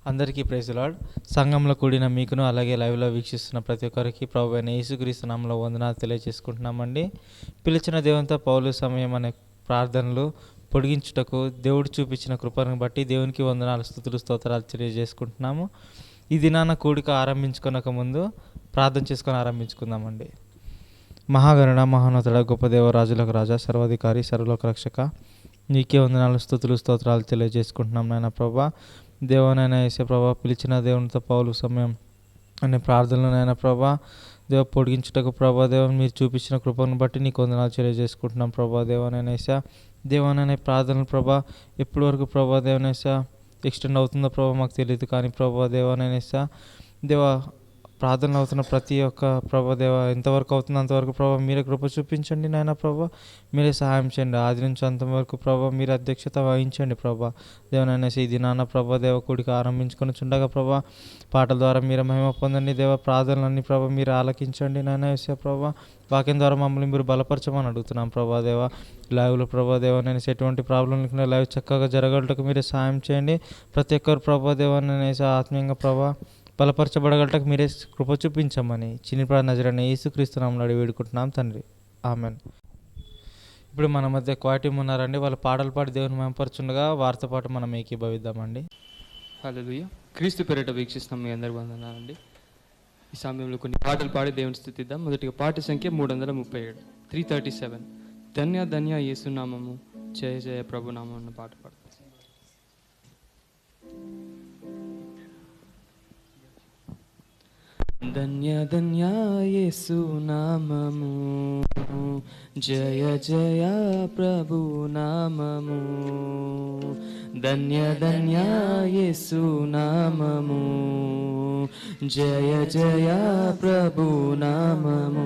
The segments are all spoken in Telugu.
అందరికీ ప్రైజ్ లార్డ్. సంఘంలో కూడిన మీకును అలాగే లైవ్లో వీక్షిస్తున్న ప్రతి ఒక్కరికి ప్రభువైన అయిన యేసుక్రీస్తు నామములో వందనాలు తెలియజేసుకుంటున్నామండి. పిలిచిన దేవునితో పౌలు సమయం అనే ప్రార్థనలు పొడిగించుటకు దేవుడు చూపించిన కృపను బట్టి దేవునికి వందనాలు, స్తుతులు, స్తోత్రాలు తెలియజేసుకుంటున్నాము. ఈ దినాన కూడిక ఆరంభించుకొనక ముందు ప్రార్థన చేసుకొని ఆరంభించుకుందామండి. మహాగరుడ, మహోన్నతుడ, గొప్ప దేవ, రాజులకు రాజా, సర్వాధికారి, సర్వలోక రక్షక, నీకే వందనాలు, స్తుతులు, స్తోత్రాలు తెలియజేసుకుంటున్నాం నాయన ప్రభా. దేవనైనా యేసే ప్రభా, పిలిచిన దేవునితో పౌలు సమయం అనే ప్రార్థనలు నాయన ప్రభా దేవ పొడిగించుటకు ప్రభా దేవ మీరు చూపించిన కృపను బట్టి నీకు వందనాలు తెలియజేసుకుంటున్నాం ప్రభా. దేవనైనా యేసా దేవనైనా ప్రార్థనలు ప్రభా ఎప్పటి వరకు ప్రభా దేవనైసా ఎక్స్టెండ్ అవుతుందో ప్రభా మాకు తెలియదు, కానీ ప్రభా దేవనైనా యేసా దేవ ప్రార్థనలు అవుతున్న ప్రతి ఒక్క ప్రభా దేవ ఎంతవరకు అవుతుందో అంతవరకు ప్రభా మీరే కృప చూపించండి నాయన ప్రభా. మీరే సహాయం చేయండి. ఆది నుంచి అంతవరకు ప్రభా మీరు అధ్యక్షత వహించండి ప్రభా. దేవనైనా ఇది నాన్న ప్రభా దేవ కూడికి ఆరంభించుకొని చుండగా ప్రభా పాటల ద్వారా మీరు మహిమ పొందండి. దేవ ప్రార్థనలన్నీ ప్రభా మీరు ఆలకించండి నాయన యేసయ్య ప్రభా. వాక్యం ద్వారా మమ్మల్ని మీరు బలపరచమని అడుగుతున్నాం ప్రభా దేవ. లైవ్లో ప్రభా దేవనైనా ఎటువంటి ప్రాబ్లం లేకుండా లైవ్ చక్కగా జరగటకు మీరే సహాయం చేయండి. ప్రతి ఒక్కరు ప్రభా దేవనైనా ఆత్మీయంగా ప్రభా బలపరచబడగలటకు మీరే కృప చూపించమని చిన్ని నజరైన యేసుక్రీస్తు నామములో అడిగి వేడుకుంటున్నాం తండ్రి, ఆమెన్. ఇప్పుడు మన మధ్య క్వాయిటీమ్ ఉన్నారండి. వాళ్ళు పాటలు పాడి దేవుని మేంపరచుండగా వారితో పాటు మనం ఏకీభవిద్దామండి. హల్లెలూయా. క్రీస్తు పేరిట వీక్షిస్తాం మీ అందరి వందనాలండి. ఈ సమయంలో కొన్ని పాటలు పాడి దేవుని స్తుతిద్దాం. మొదటిగా పాట సంఖ్య 337 337 ధన్య ధన్య యేసునామము జయ జయ ప్రభునామం అన్న పాట పాడతాం. ధన్య ధన్య యేసు నామము జయ జయ ప్రభు నామము. ధన్య ధన్య యేసు నామము జయ జయ ప్రభు నామము.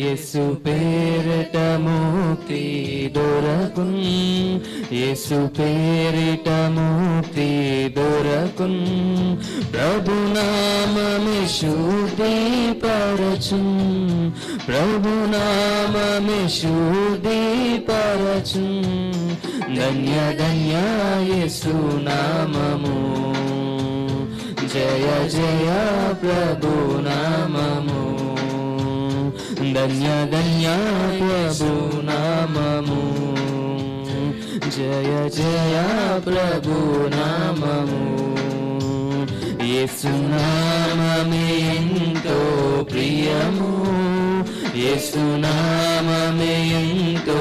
యేసు పేరిట ముక్తి దొరకున్, యేసు పేరిట ముక్తి దొరకున్. ప్రభు నామమే శుద్ధి పరచున్, ప్రభు నామమే శుద్ధి పరచున్. ధన్య ధన్య యేసు నామము జయ జయ ప్రభు నామము. ధన్య ధన్య ప్రభు నామము జయ జయ ప్రభు నామము. యేసు నామమే ఎంతో ప్రియము, యేసు నామమే ఎంతో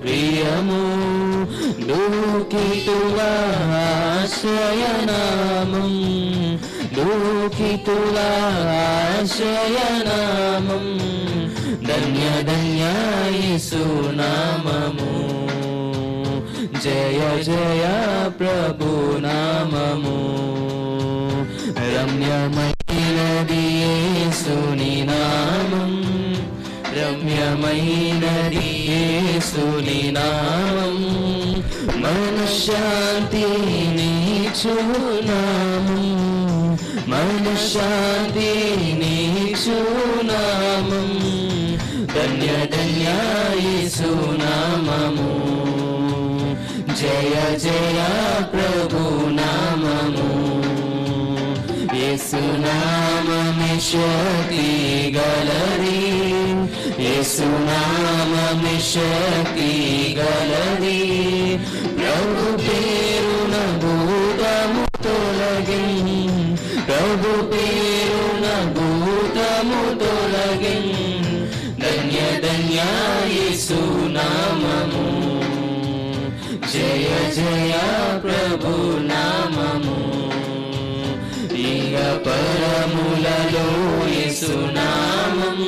ప్రియము. దుఃఖితుల ఆశ్రయనామం, దుఃఖితుల ఆశ్రయనామం. ధన్య ధన్య యేసు నామము జయ జయ ప్రభు నామము. రమ్యమైనది యేసుని నామం, రమ్యమైనది యేసుని నామం. మనశ్శాంతినిచ్చు నామం, మనశ్శాంతినిచ్చు నామం. ధన్య ధన్య యేసు నామము జయ జయ ప్రభు నామము. యేసు నామమే శక్తి గలది, యేసు నామమే శక్తి గలది. ప్రభు పేరున భూతము తొలగిన్, ప్రభు పేరున భూతము తొలగిన్. ధన్య ధన్య యేసు నామము జయ జయ ప్రభు నామము. ఇహ పరములలో యేసు నామం,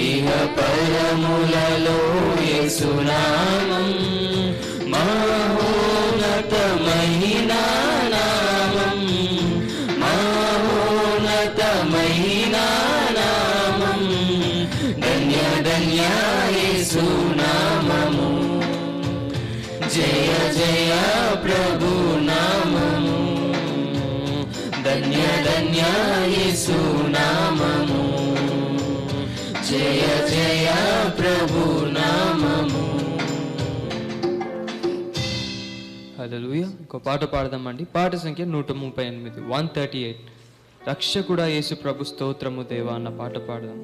ఇహ పరములలో యేసు నామం. మహోన్నతమైన నామం, మహోన్నతమైన నామం. ధన్య ధన్య యేసు నామము జయ జయ ప్రభు నామము. ధన్య ధన్య యేసు నామము జయ జయ ప్రభు నామము. హల్లెలూయా. ఇంకో పాట పాడదామండి. పాట సంఖ్య 138, 138. రక్షకుడా యేసు ప్రభు స్తోత్రము దేవా అన్న పాట పాడదాం.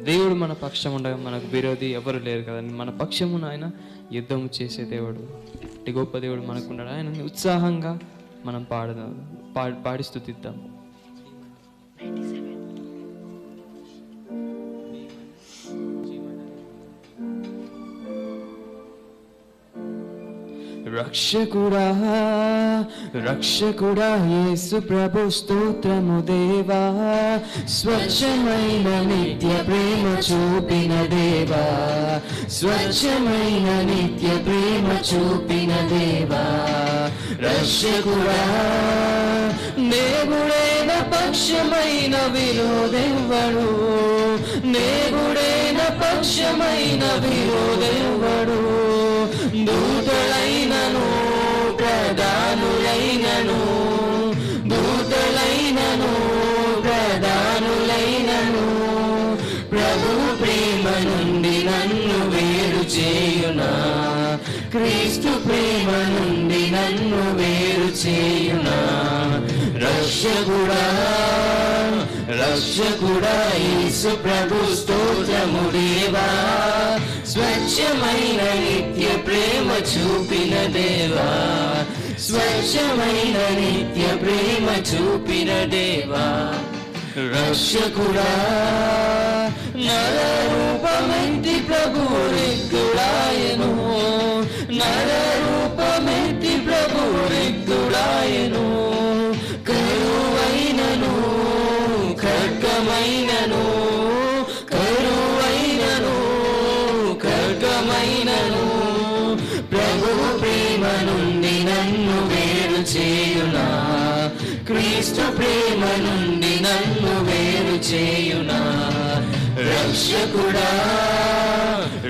దేవుడు మన పక్షం ఉండగా మనకు విరోధి ఎవరు లేరు కదండి. మన పక్షమున ఆయన యుద్ధము చేసే దేవుడు, అట్టి గొప్ప దేవుడు మనకున్నాడు. ఆయనని ఉత్సాహంగా మనం పాడదాం, పాడి స్తుతిద్దాం. రక్షకుడా రక్షకుడా యేసు ప్రభు స్తోత్రము దేవా, స్వచ్ఛమైన నిత్య ప్రేమ చూపిన దేవా, స్వచ్ఛమైన నిత్య ప్రేమ చూపిన దేవా. రక్షకుడా దేవుడైన పక్షమైన విరోధెవ్వడు, దేవుడైన పక్షమైన విరోధెవ్వడు. దూతలైనను ప్రధానులైనను, దూతలైనను ప్రధానులైనను, ప్రభు ప్రేమ నుండి నన్ను వేరు చేయునా, క్రీస్తు ప్రేమ నుండి నన్ను వేరు చేయునా. రక్షకుడా రక్షకుడా యేసు ప్రభు స్తోత్రము దేవా, స్వచ్ఛమైన నిత్య ప్రేమ చూపిన దేవా, స్వచ్ఛమైన నిత్య ప్రేమ చూపిన దేవా. రక్షకుడా నరరూపమెంతి ప్రభు రిక్తుడాయను, నరరూపమెంతి ప్రభు రిక్తుడాయను. కరువైనను ఖడ్గమైనను, కరువైనను ఖడ్గమైనను, ప్రభు ప్రేమ నుండి నన్ను వేరు చేయునా, క్రీస్తు ప్రేమ నుండి నన్ను వేరు చేయునా. రక్షకుడా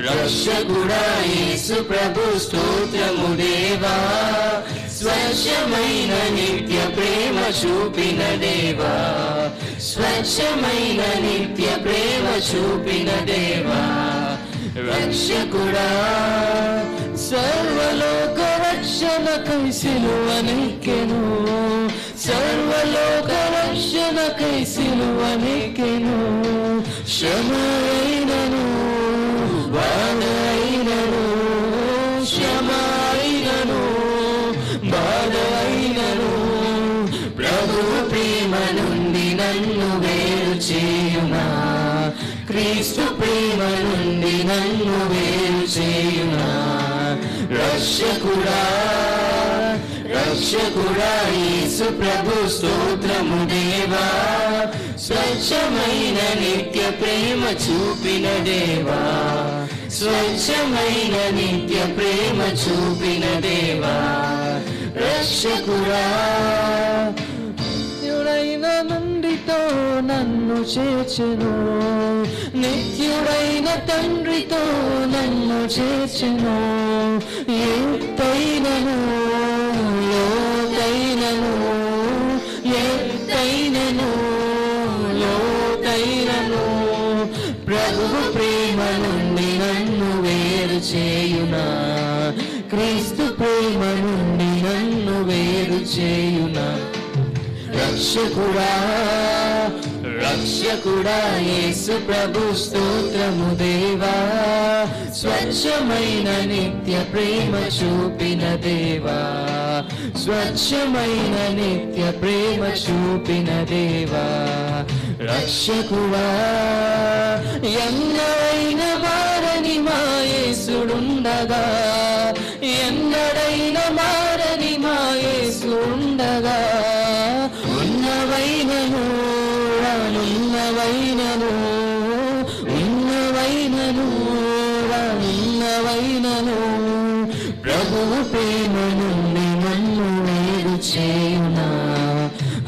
రక్షకుడా యేసు ప్రభు స్తోత్రము దేవా, స్వచ్ఛమైన నిత్య ప్రేమ చూపిన దేవా, స్వచ్ఛమైన నిత్య ప్రేమ చూపిన దేవా. రక్షకుడా సర్వలోక రక్షణకై సిలువనెక్కెను, సర్వలోక రక్షణకై సిలువనెక్కెను. శ్రమైనను బాధైనను, శ్రమైనను బాధైనను, ప్రభు ప్రేమ నుండి నన్ను వేరు చేయునా, క్రీస్తు ప్రేమ నుండి నన్ను వేరు చేయునా. రక్షకుడా రక్షకుడా యేసు ప్రభు స్తోత్రము దేవా, స్వచ్ఛమైన నిత్య ప్రేమ చూపిన దేవా, స్వచ్ఛమైన నిత్య ప్రేమ చూపిన దేవా. రక్షకుడా నిత్యుడైన నందితో నన్ను చేర్చెను, నిత్యుడైన తండ్రితో నన్ను చేర్చెను. ఎత్తైనను లోతైనను, ఎత్తైనను లోతైనను, ప్రభు ప్రేమ నుండి నన్ను వేరు చేయునా, క్రీస్తు ప్రేమ నుండి నన్ను వేరు చేయునా. రక్షకుడా రక్షకుడా యేసు ప్రభు స్తోత్రము దేవా, స్వచ్ఛమైన నిత్య ప్రేమ చూపిన దేవా, స్వచ్ఛమైన నిత్య ప్రేమ చూపిన దేవా. రక్షకుడా ఎన్నడైన మారని మా యేసుడుండగా, ఎన్నడైన మారని మా యేసుడుండగా, ఉన్నవైనను రానున్నవైనను, ఉన్నవైనను రానున్నవైనను, ప్రభువు ప్రేమ నుండి నన్ను వేరు చేయునా.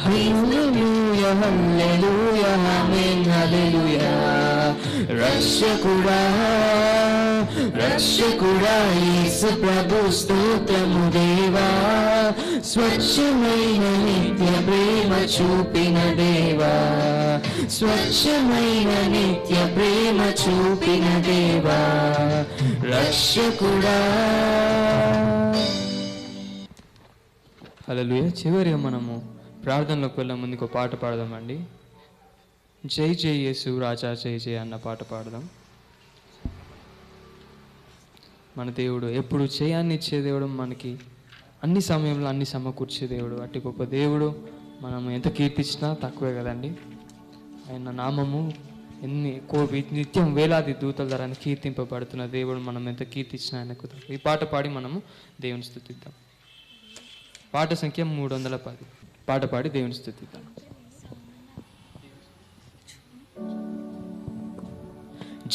హల్లెలూయా హల్లెలూయా ఆమేన్ హల్లెలూయా. రక్షకుడా రక్షకుడా యేసు ప్రభు స్తోత్రము దేవా, స్వచ్ఛమైన నిత్య ప్రేమ చూపిన దేవా, స్వచ్ఛమైన నిత్య ప్రేమ చూపిన దేవా. రక్షకుడా హల్లెలూయా. చివరిగా మనము ప్రార్థనలోకి వెళ్ళే ముందు ఒక పాట పాడదామండి. జై జై యేసు రాజా జై జై అన్న పాట పాడదాం. మన దేవుడు ఎప్పుడు జయాన్ని ఇచ్చే దేవుడు, మనకి అన్ని సమయంలో అన్ని సమకూర్చే దేవుడు. అట్టి గొప్ప దేవుడు మనం ఎంత కీర్తించినా తక్కువే కదండి. ఆయన నామము నిత్యం వేలాది దూతల ద్వారా కీర్తింపబడుతున్న దేవుడు మనం ఎంత కీర్తించినా ఆయనకు తక్కువ. ఈ పాట పాడి మనము దేవుని స్తుతిద్దాం. పాట సంఖ్య 310. పాట పాడి దేవుని స్తుతిద్దాం.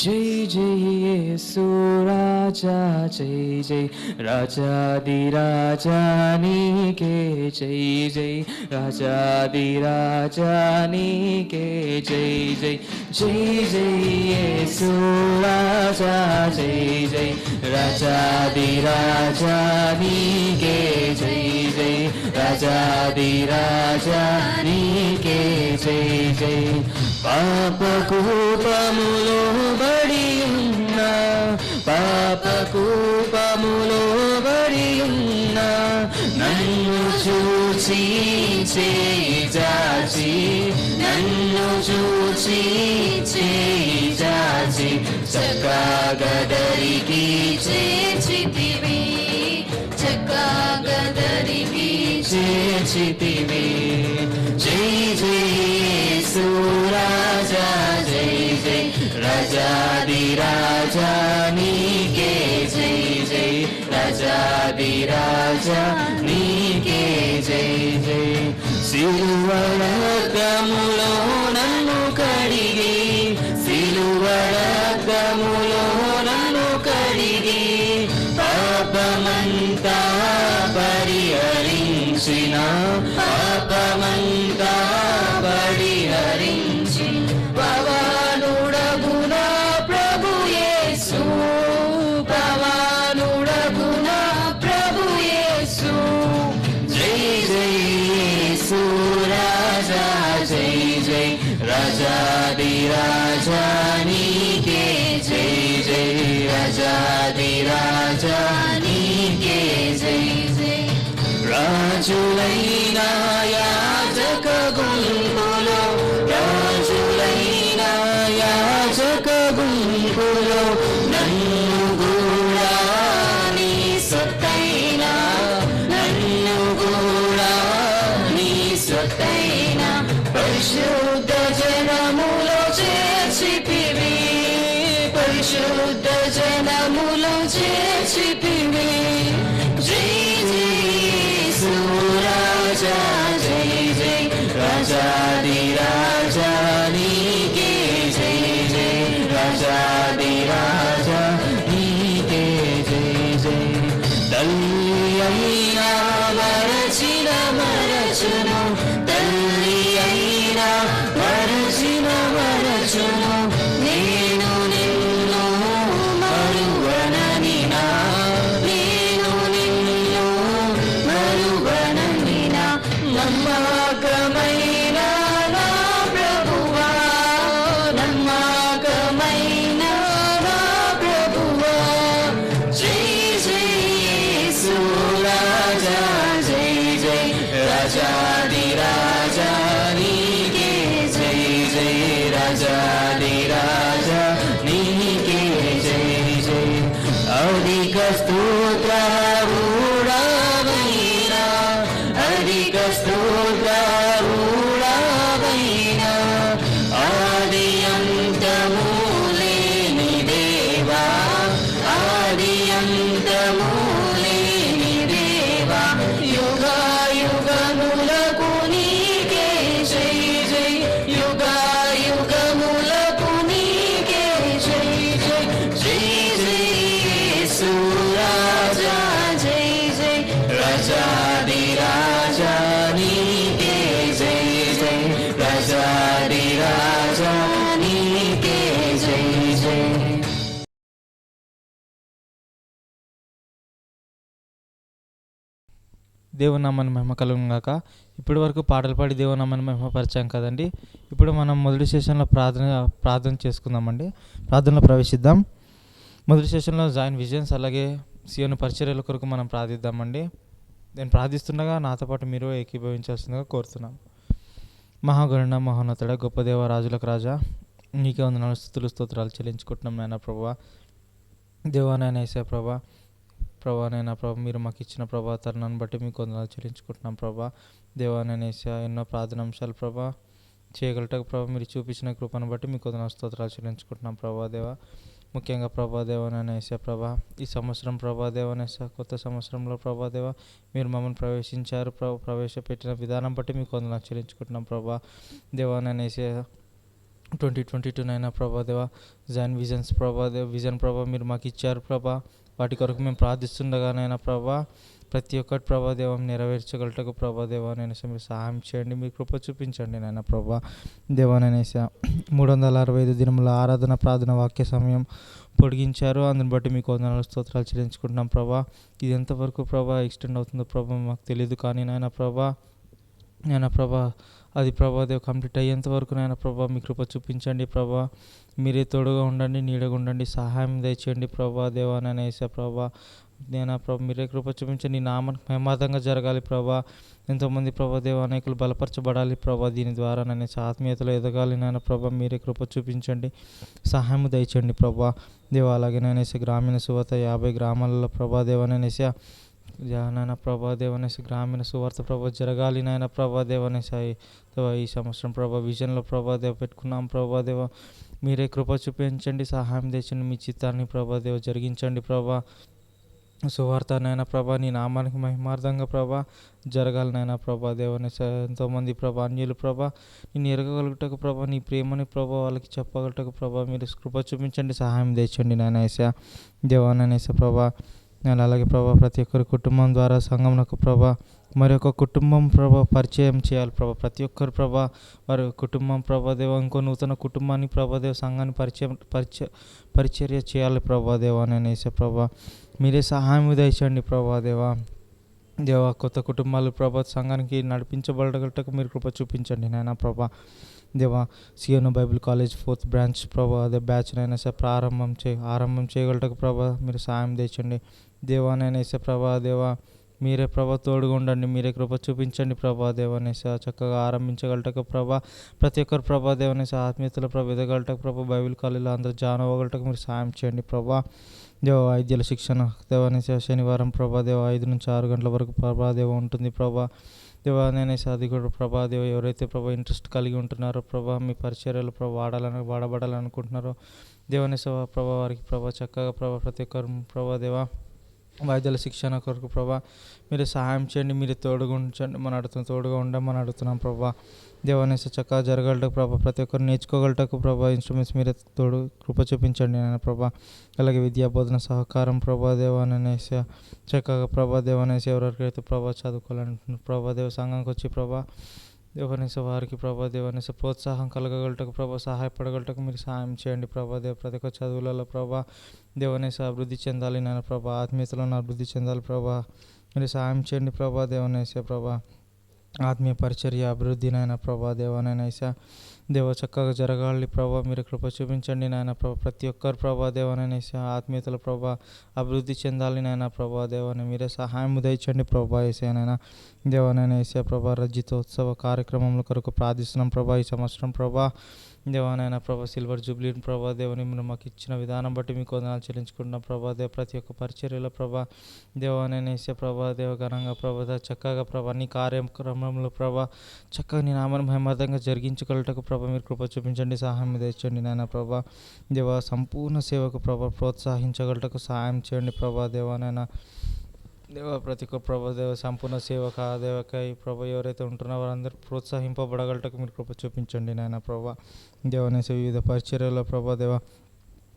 జై జై యేసు రాజా జై జై రాజాది రాజా నీకే జై జై రాజాది రాజా నీకే జై జై జై జై యేసు రాజా జై జై రాజాది రాజా నీకే జై జై రాజాది రాజా నీకే జై జై పాపకూపములో బడి ఉన్న పాపకూపములో బడి ఉన్న నన్ను చూచి చేయి జాచి నన్ను చూచి చేయి జాచి చక్కగదరికి చేర్చితివి చక్కగదరికి చేర్చితివి జై జై యేసు రాజా జై జై రాజాది రాజా నీకే జై జై రాజాది రాజా నీకే జై జై సిలువ రక్తములో నన్ను కడిగి సిలువ రక్తములో నన్ను కడిగి పాపమంతా పరిహరించిన పాపమంతా పరిహరించి పవానుడగున ప్రభు యేసు పవానుడగున ప్రభు యేసు జై జై యేసు రాజా జై జై రాజాది రాజా నీకే జై జై రాజాది రాజా నీకే జై జై రాజులైన యాజక గుంపులో రాజులైన యాజక గుంపులో నన్ను కూడా నీ సొత్తైన నన్ను కూడా నీ సొత్తైన పరిశుద్ధ జనములో చేర్చితివి పరిశుద్ధ జనములో చేర్చితివి జై జై యేసు రాజా జై జై రాజాది రాజా నీకే జై జై రాజాది రాజా నీకే జై జై తల్లి అయినా మరచిన మరచును తల్లి అయినా మరచిన మరచును నేను నిన్ను మరువనని నా నేను నిన్ను మరువనని నా నమ్మకమైన నా ప్రభువా నమ్మకమైన నా ప్రభువా జై జై యేసు రాజా జై జై రాజాది రాజా నీకే జై జై రాజాది రాజా నీకే జై జై అధిక స్తోత్రూఢమైనా అధిక స్తోత్రూఢమైనా ఆది అంతము లేని దేవా ఆది అంతము లేని దేవా యుగాయుగములకు నీకే జై జై యుగాయుగములకు నీకే జై జై జై జై యేసు రాజా జై జై రాజాది రాజా నీకే జై జై రాజాది రాజా నీకే జై జై దేవునామాన్ని మహిమ కలుగును గాక. ఇప్పటి వరకు పాటలు పాడి దేవునామాన్ని మహిమపరిచాం కదండి. ఇప్పుడు మనం మొదటి సెషన్లో ప్రార్థన చేసుకుందామండి. ప్రార్థనలో ప్రవేశిద్దాం. మొదటి సెషన్లో జాయిన్ విజన్స్ అలాగే సియోను పరిచర్యల కొరకు మనం ప్రార్థిద్దామండి. నేను ప్రార్థిస్తుండగా నాతో పాటు మీరు ఏకీభవించాల్సిందిగా కోరుతున్నాను. మహాగరుణ మహోన్నతుడ గొప్ప దేవ రాజులకు రాజా, నీకే వందనాలు స్తుతులు స్తోత్రాలు చెల్లించుకుంటున్నాం నాయన ప్రభా. దేవానైనా వేసే ప్రభా, ప్రభానైనా ప్రభా, మీరు మాకు ఇచ్చిన ప్రభా తరుణాన్ని బట్టి మీకు వందనాలు చెల్లించుకుంటున్నాం ప్రభా. దేవానైనా వేసే ఎన్నో ప్రార్థనాంశాలు ప్రభా చేయగలటకు ప్రభా, మీరు చూపించిన కృపను బట్టి మీకు వందనాలు స్తోత్రాలు చెల్లించుకుంటున్నాం ప్రభా దేవ. ముఖ్యంగా ప్రభా దేవనైనా వేసే ప్రభా, ఈ సంవత్సరం ప్రభా దేవనేస కొత్త సంవత్సరంలో ప్రభా దేవ మీరు మమ్మల్ని ప్రవేశించారు ప్రవేశపెట్టిన విధానం బట్టి మీకు వందనాలు చెల్లించుకుంటున్నాం ప్రభా. దేవానైనా వేసే 2022 నైనా ప్రభా దేవ జైన్ విజన్స్ ప్రభా దేవ విజన్ ప్రభా మీరు మాకు ఇచ్చారు ప్రభా. వాటి కొరకు మేము ప్రార్థిస్తుండగానైనా ప్రభా ప్రతి ఒక్కటి ప్రభా దేవం నెరవేర్చగలటకు ప్రభా దేవానైనా మీరు సహాయం చేయండి, మీ కృప చూపించండి నాయన ప్రభా. దేవానైనా 365 దినముల ఆరాధన ప్రార్థన వాక్య సమయం పొడిగించారు, అందుని బట్టి మీకు వందనాలు స్తోత్రాలు చెల్లించుకుంటున్నాం ప్రభా. ఇది ఎంతవరకు ప్రభా ఎక్స్టెండ్ అవుతుందో ప్రభా మాకు తెలియదు, కానీ నాయన ప్రభా అది ప్రభా దేవ కంప్లీట్ అయ్యేంత వరకు నాయన ప్రభా మీ కృప చూపించండి ప్రభా. మీరే తోడుగా ఉండండి, నీడగా ఉండండి, సహాయం దయచేయండి ప్రభా దేవానైనా ప్రభా. నేను ప్రభా మీరే కృప చూపించండి, నామానికి మహిమార్థంగా జరగాలి ప్రభా. ఎంతోమంది ప్రభా దేవ అనేకులు బలపరచబడాలి ప్రభా, దీని ద్వారా నేను ఆత్మీయతలో ఎదగాలి నాయన ప్రభా. మీరే కృప చూపించండి, సహాయం దయచేయండి ప్రభా దేవ. అలాగే నేను గ్రామీణ సువార్త 50 గ్రామాలలో ప్రభా దేవనైనా నాయన ప్రభా దేవనేసి గ్రామీణ సువార్త ప్రభా జరగాలి నాయన ప్రభా దేవనేసి ఈ సంవత్సరం ప్రభా విజన్లో ప్రభా దేవ పెట్టుకున్నాం ప్రభా దేవ. మీరే కృప చూపించండి, సహాయం తెచ్చండి, మీ చిత్తాన్ని ప్రభా దేవ జరిగించండి ప్రభా. సువార్త నాయన ప్రభా నీ నామానికి మహిమార్థంగా ప్రభా జరగాలి నాయన ప్రభా దేవనేసి. ఎంతోమంది ప్రభా అన్యులు ప్రభా నేను ఎరగగలుగుటకు ప్రభా నీ ప్రేమని ప్రభా వాళ్ళకి చెప్పగలుగుటకు ప్రభా మీరు కృప చూపించండి, సహాయం తెచ్చండి నాయన ఏసా దేవానైనా ప్రభా. నేను అలాగే ప్రభా ప్రతి ఒక్కరి కుటుంబం ద్వారా సంఘంకు ప్రభా మరి ఒక కుటుంబం ప్రభా పరిచయం చేయాలి ప్రభా. ప్రతి ఒక్కరు ప్రభా వారి కుటుంబం ప్రభా దేవ ఇంకో నూతన కుటుంబాన్ని ప్రభా దేవ సంఘాన్ని పరిచర్య చేయాలి ప్రభా దేవ. నేను వేసే ప్రభా మీరే సహాయం దయచండి ప్రభా దేవ కొత్త కుటుంబాలు ప్రభా సంఘానికి నడిపించబడగలటకు మీరు కృప చూపించండి నాయన ప్రభా దేవ. సియోను బైబిల్ కాలేజ్ 4th బ్రాంచ్ ప్రభా అదే బ్యాచ్ నైనా ఆరంభం చేయగలటకు ప్రభా మీరు సహాయం తెచ్చండి దేవానైనా ప్రభా దేవ. మీరే ప్రభా తోడుగా ఉండండి, మీరే కృప చూపించండి ప్రభా దేవనేస. చక్కగా ఆరంభించగలటకు ప్రభా ప్రతి ఒక్కరు ప్రభా దేవనేస ఆత్మీయతలో ప్రభా ఎదగలటకు ప్రభా బైబిల్ కాలేజీలో అందరూ జాయిన్ అవ్వగలటకు మీరు సహాయం చేయండి ప్రభా దేవ. వైద్యుల శిక్షణ దేవనేస శనివారం ప్రభా దేవ 5 నుంచి 6 గంటల వరకు ప్రభా దేవ ఉంటుంది ప్రభా దేవానైనా అది కూడా ప్రభా దేవ. ఎవరైతే ప్రభా ఇంట్రెస్ట్ కలిగి ఉంటున్నారో ప్రభా మీ పరిచర్యలు ప్రభా వాడబడాలనుకుంటున్నారో దేవనేస ప్రభా వారికి ప్రభా చక్కగా ప్రభా ప్రతి ఒక్కరు ప్రభా దేవ వైద్యుల శిక్షణ కొరకు ప్రభా మీరు సహాయం చేయండి, మీరు తోడుగా ఉంచండి తోడుగా ఉండమని అడుగుతున్నాం ప్రభా దేవనేస. చక్కగా జరగలటకు ప్రభా ప్రతి ఒక్కరు నేర్చుకోగలటకు ప్రభా ఇన్స్ట్రుమెంట్స్ మీరే తోడు కృప చూపించండి నేను ప్రభా. అలాగే విద్యా బోధన సహకారం ప్రభా దేవానైనా చక్కగా ప్రభా దేవనేస ఎవరికైతే ప్రభా చదువుకోవాలంటున్నారు ప్రభా దేవ సంఘంకి వచ్చి ప్రభా దేవనేస వారికి ప్రభా దేవనేస ప్రోత్సాహం కలగగలటకు ప్రభా సహాయపడగలటకు మీరు సహాయం చేయండి ప్రభా దేవ. ప్రతి ఒక్క చదువులలో ప్రభా దేవనేస అభివృద్ధి చెందాలి నేను ప్రభా, ఆత్మీయతలో అభివృద్ధి చెందాలి ప్రభా మీరు సహాయం చేయండి ప్రభా దేవనేస ప్రభా. ఆత్మీయ పరిచర్య అభివృద్ధి నాయన ప్రభా దేవనైనా దేవ చక్కగా జరగాలి ప్రభా మీరు కృప చూపించండి నాయన ప్రభా. ప్రతి ఒక్కరు ప్రభా దేవనైనా ఆత్మీయతల ప్రభా అభివృద్ధి చెందాలి నాయన ప్రభా దేవని మీరే సహాయం దయచండి ప్రభా ఏసైనా దేవనైనా ప్రభా. రజితోత్సవ కార్యక్రమంలో కొరకు ప్రార్థిస్తున్నాం ప్రభా ఈ సంవత్సరం ప్రభా దేవనైనా ప్రభా సిల్వర్ జూబ్లీ ప్రభా దేవుని మీరు మాకు ఇచ్చిన విధానం బట్టి మీకు వందనాలు చెల్లించుకుంటున్నాం ప్రభా దేవ. ప్రతి ఒక్క పరిచర్యలో ప్రభా దేవనైనా ప్రభా దేవ ఘనంగా ప్రభా చక్కగా ప్రభా నీ కార్యక్రమంలో ప్రభా చక్కగా నీ నామను మహిమార్థంగా జరిగించగలటకు ప్రభా మీరు కృప చూపించండి, సహాయం తెచ్చండి నాయన ప్రభా దేవ. సంపూర్ణ సేవకు ప్రభా ప్రోత్సహించగలటకు సహాయం చేయండి ప్రభా దేవనైనా దేవ. ప్రతి ఒక్క ప్రభా దేవ సంపూర్ణ సేవక దేవకై ప్రభా ఎవరైతే ఉంటున్నారో వారందరూ ప్రోత్సహింపబడగలటకు మీరు కృప చూపించండి నాయన ప్రభా దేవనేస. వివిధ పరిచర్యలో ప్రభా దేవ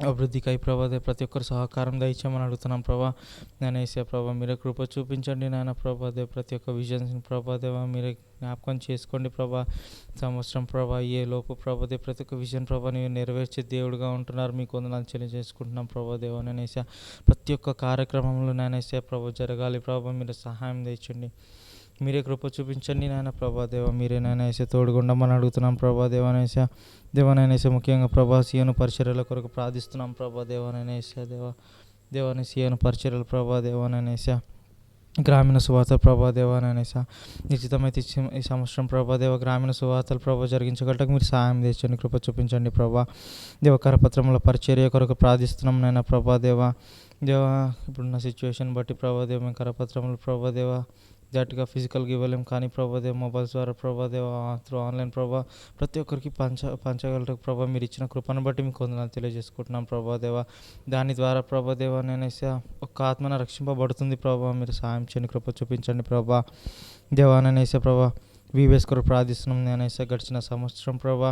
అభివృద్ధికై ప్రభా దేవ ప్రతి ఒక్కరు సహకారం దయచేయమని అడుగుతున్నాం ప్రభా నేను వేసే ప్రభా మీరే కృప చూపించండి నాయన ప్రభా దేవ. ప్రతి ఒక్క విజన్స్ ప్రభా దేవ మీరే జ్ఞాపకం చేసుకోండి ప్రభా. సంవత్సరం ప్రభా ఏ లోపు ప్రభా దేవ ప్రతి ఒక్క విజన్ ప్రభా ನೀವು నెరవేర్చే దేవుడుగా ఉంటున్నారు, మీకు వందనాలు చెల్లించేసుకుంటున్నాం ప్రభా దేవ. నేనేసా ప్రతి ఒక్క కార్యక్రమంలో నేనేసే ప్రభా జరగాలి ప్రభా మీరు సహాయం తెచ్చండి, మీరే కృప చూపించండి నాయన ప్రభా దేవ. మీరే నాయన తోడుగుండమని అడుగుతున్నాం ప్రభా దేవనైనా ముఖ్యంగా ప్రభా సియోను పరిచర్యల కొరకు ప్రార్థిస్తున్నాం ప్రభా దేవనైనా దేవ. దేవాని సియోను పరిచర్యలు ప్రభా దేవనైనా గ్రామీణ సువార్తల ప్రభా దేవా నేనేసా నిశ్చితమైతే ఈ సంవత్సరం ప్రభా దేవ గ్రామీణ సువార్తల ప్రభా జరిగించగలటకు మీరు సహాయం తెచ్చండి, కృప చూపించండి ప్రభా దేవ. కరపత్రముల పరిచర్య కొరకు ప్రార్థిస్తున్నాం నైనా ప్రభా దేవ. ఇప్పుడున్న సిచ్యువేషన్ బట్టి ప్రభా దేవ మేము కరపత్రములు ప్రభా దేవ డైరెక్ట్గా ఫిజికల్గా ఇవ్వలేం, కానీ ప్రభా దేవ మొబైల్స్ ద్వారా ప్రభా దేవ త్రూ ఆన్లైన్ ప్రభా ప్రతి ఒక్కరికి పంచగలటకు ప్రభా మీరు ఇచ్చిన కృపను బట్టి మీకు వందనాలు తెలియజేసుకుంటున్నాం ప్రభా దేవ. దాని ద్వారా ప్రభా దేవ నేనేసా ఒక్క ఆత్మన రక్షింపబడుతుంది ప్రభా, మీరు సహాయం చేయండి, కృప చూపించండి ప్రభా దేవా. నేనేసా ప్రభా వీవీఎస్ కొరకు ప్రార్థిస్తున్నాం నేనేసా. గడిచిన సంవత్సరం ప్రభా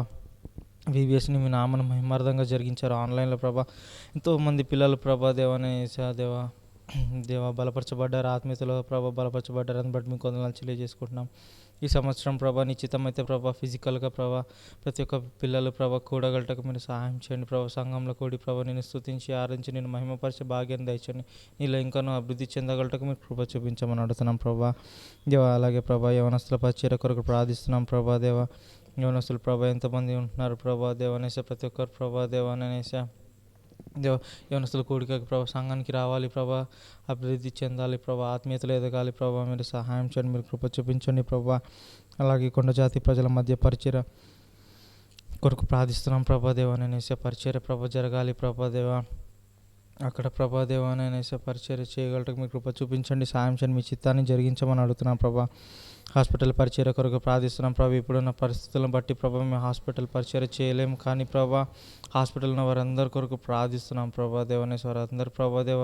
వీవీఎస్ని మీ నామను మహిమార్థంగా జరిగించారు ఆన్లైన్లో ప్రభా. ఎంతోమంది పిల్లలు ప్రభా దేవ నేనేసా దేవ బలపరచబడ్డారు, ఆత్మీయతలో ప్రభా బలపరచబడ్డారు, అని బట్టి మీకు వందనాలు తెలియజేసుకుంటున్నాం. ఈ సంవత్సరం ప్రభా నిశ్చితమైతే ప్రభా ఫిజికల్గా ప్రభా ప్రతి ఒక్క పిల్లలు ప్రభా కూడగలటకు మీరు సహాయం చేయండి ప్రభా. సంఘంలో కూడి ప్రభా నేను స్తుతించి ఆరించి నేను మహిమపరిచే భాగ్యాన్ని దయచండి. నీలో ఇంకాను అభివృద్ధి చెందగలటకు మీరు కృప చూపించమని అడుగుతున్నాం ప్రభా దేవ. అలాగే ప్రభా యవనస్తుల పరిచర్య కొరకు ప్రార్థిస్తున్నాం ప్రభా దేవ. యవనస్తులు ప్రభా ఎంతమంది ఉంటున్నారు ప్రభా దేవనేసా, ప్రతి ఒక్కరు ప్రభా దేవనేసా యవనస్తుల కూడికకి ప్రభా సంఘానికి రావాలి ప్రభా, అభివృద్ధి చెందాలి ప్రభా, ఆత్మీయతలు ఎదగాలి ప్రభా, మీరు సహాయం చేయండి, మీరు కృప చూపించండి ప్రభా. అలాగే కొండ జాతి ప్రజల మధ్య పరిచర్య కొరకు ప్రార్థిస్తున్నాం ప్రభా దేవ నేనేసా. పరిచర్య ప్రభా జరగాలి ప్రభా దేవ. అక్కడ ప్రభా దేవ నేనేసా పరిచర్య చేయగలటకు మీరు కృప చూపించండి, సాయం చేయండి, మీ చిత్తాన్ని జరిగించమని అడుగుతున్నాం ప్రభా. హాస్పిటల్ పరిచర్య కొరకు ప్రార్థిస్తున్నాం ప్రభా. ఇప్పుడున్న పరిస్థితులను బట్టి ప్రభా మేము హాస్పిటల్ పరిచర్య చేయలేము, కానీ ప్రభా హాస్పిటల్ ఉన్న వారందరి కొరకు ప్రార్థిస్తున్నాం ప్రభా దేవనేశ్వర. అందరు ప్రభా దేవ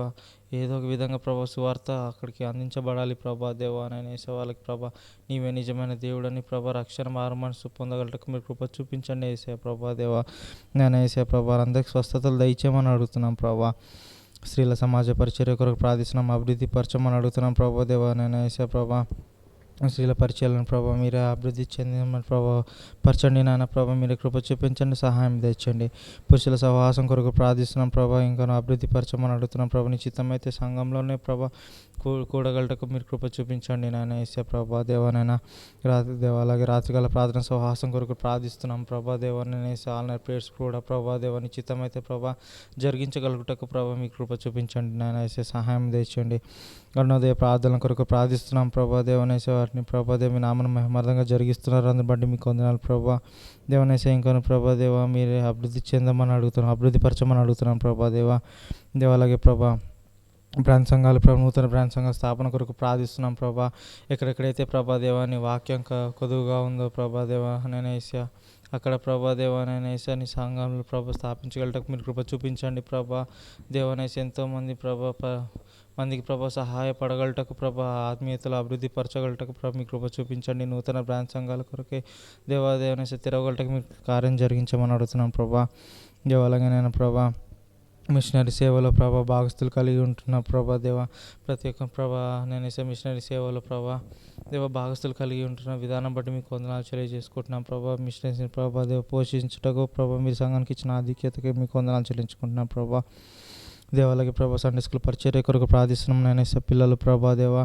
ఏదో ఒక విధంగా ప్రభా సువార్త అక్కడికి అందించబడాలి ప్రభా దేవ అనేసి వాళ్ళకి ప్రభా నీవే నిజమైన దేవుడని ప్రభా రక్షణ మారు మనసు పొందగలటకు మీరు కృప చూపించండి వేసే ప్రభా దేవ. నేను వేసే ప్రభా అందరికి స్వస్థతలు దయచేయమని అడుగుతున్నాం ప్రభా. స్త్రీల సమాజ పరిచర్య కొరకు ప్రార్థిస్తున్నాం, అభివృద్ధి పరచమని అడుగుతున్నాం ప్రభా దేవ. నేను వేసే ప్రభా స్త్రీల పరిచయాలను ప్రభావ మీరే అభివృద్ధి చెందిన ప్రభావ పరచండి నాయన ప్రభావ, మీరే కృప చూపించండి, సహాయం తెచ్చండి. పురుషుల సహవాసం కొరకు ప్రార్థిస్తున్నాం ప్రభావ, ఇంకా అభివృద్ధి పరచమని అడుగుతున్నాం ప్రభావ. నిశ్చితమైతే సంఘంలోనే ప్రభావ కూడగలటకు మీరు కృప చూపించండి నాయన ఏసే ప్రభా దేవనైనా. అలాగే రాత్రికాల ప్రార్థన సహవాసం కొరకు ప్రార్థిస్తున్నాం ప్రభా దేవనైనా. ఆన్లైన్ ప్రేయర్స్ కూడా ప్రభా దేవ నిశ్చితమైతే ప్రభా జరిగించగలుగుటకు ప్రభా మీ కృప చూపించండి నాయన వేసే సహాయం తెచ్చండి. అరుణోదయ ప్రార్థనల కొరకు ప్రార్థిస్తున్నాం ప్రభా దేవనేసే. వాటిని ప్రభా దేవ మీ నామను మహిమార్థంగా జరిగిస్తున్నారు, అందుని బట్టి మీకు వందనాలు ప్రభా దేవనేసే. ఇంకొన ప్రభా దేవ మీరే అభివృద్ధి చెందమని అడుగుతున్నాం, అభివృద్ధి పరచమని అడుగుతున్నాం ప్రభా దేవ. అలాగే ప్రభా బ్రాంచ్ సంఘాలు ప్రభా నూతన బ్రాంచ్ సంఘాల స్థాపన కొరకు ప్రార్థిస్తున్నాం ప్రభా. ఎక్కడెక్కడైతే ప్రభా దేవ నీ వాక్యం కొదువుగా ఉందో ప్రభా దేవ నేనేసా అక్కడ ప్రభా దేవ నేనేసా నీ సంఘంలో ప్రభా స్థాపించగలటకు మీరు కృప చూపించండి ప్రభా దేవనేసి. ఎంతోమంది ప్రభా మందికి ప్రభా సహాయపడగలటకు ప్రభా ఆత్మీయతలు అభివృద్ధి పరచగలటకు ప్రభా మీ కృప చూపించండి. నూతన బ్రాంచ్ సంఘాల కొరకే దేవాదేవనేసి తిరగలటకు మీరు కార్యం జరిగించమని అడుగుతున్నాం ప్రభా అలాగే నేను ప్రభా మిషనరీ సేవలో ప్రభా భాగస్తులు కలిగి ఉంటున్న ప్రభా దేవ. ప్రతి ఒక్క ప్రభా నేను మిషనరీ సేవలో ప్రభా దేవ భాగస్తులు కలిగి ఉంటున్న విధానం బట్టి మీకు వందనాలు తెలియజేసుకుంటున్నాం ప్రభా. మిషనరీ ప్రభా దేవ పోషించుటకు ప్రభా మీరు సంఘానికి ఇచ్చిన ఆధిక్యతకి మీకు వందనాలు చెల్లించుకుంటున్నాం ప్రభా దేవాలకి ప్రభా. సండే స్కూల్ పరిచర్య కొరకు ప్రార్థిస్తున్నాం నేనేసే. పిల్లలు ప్రభా దేవ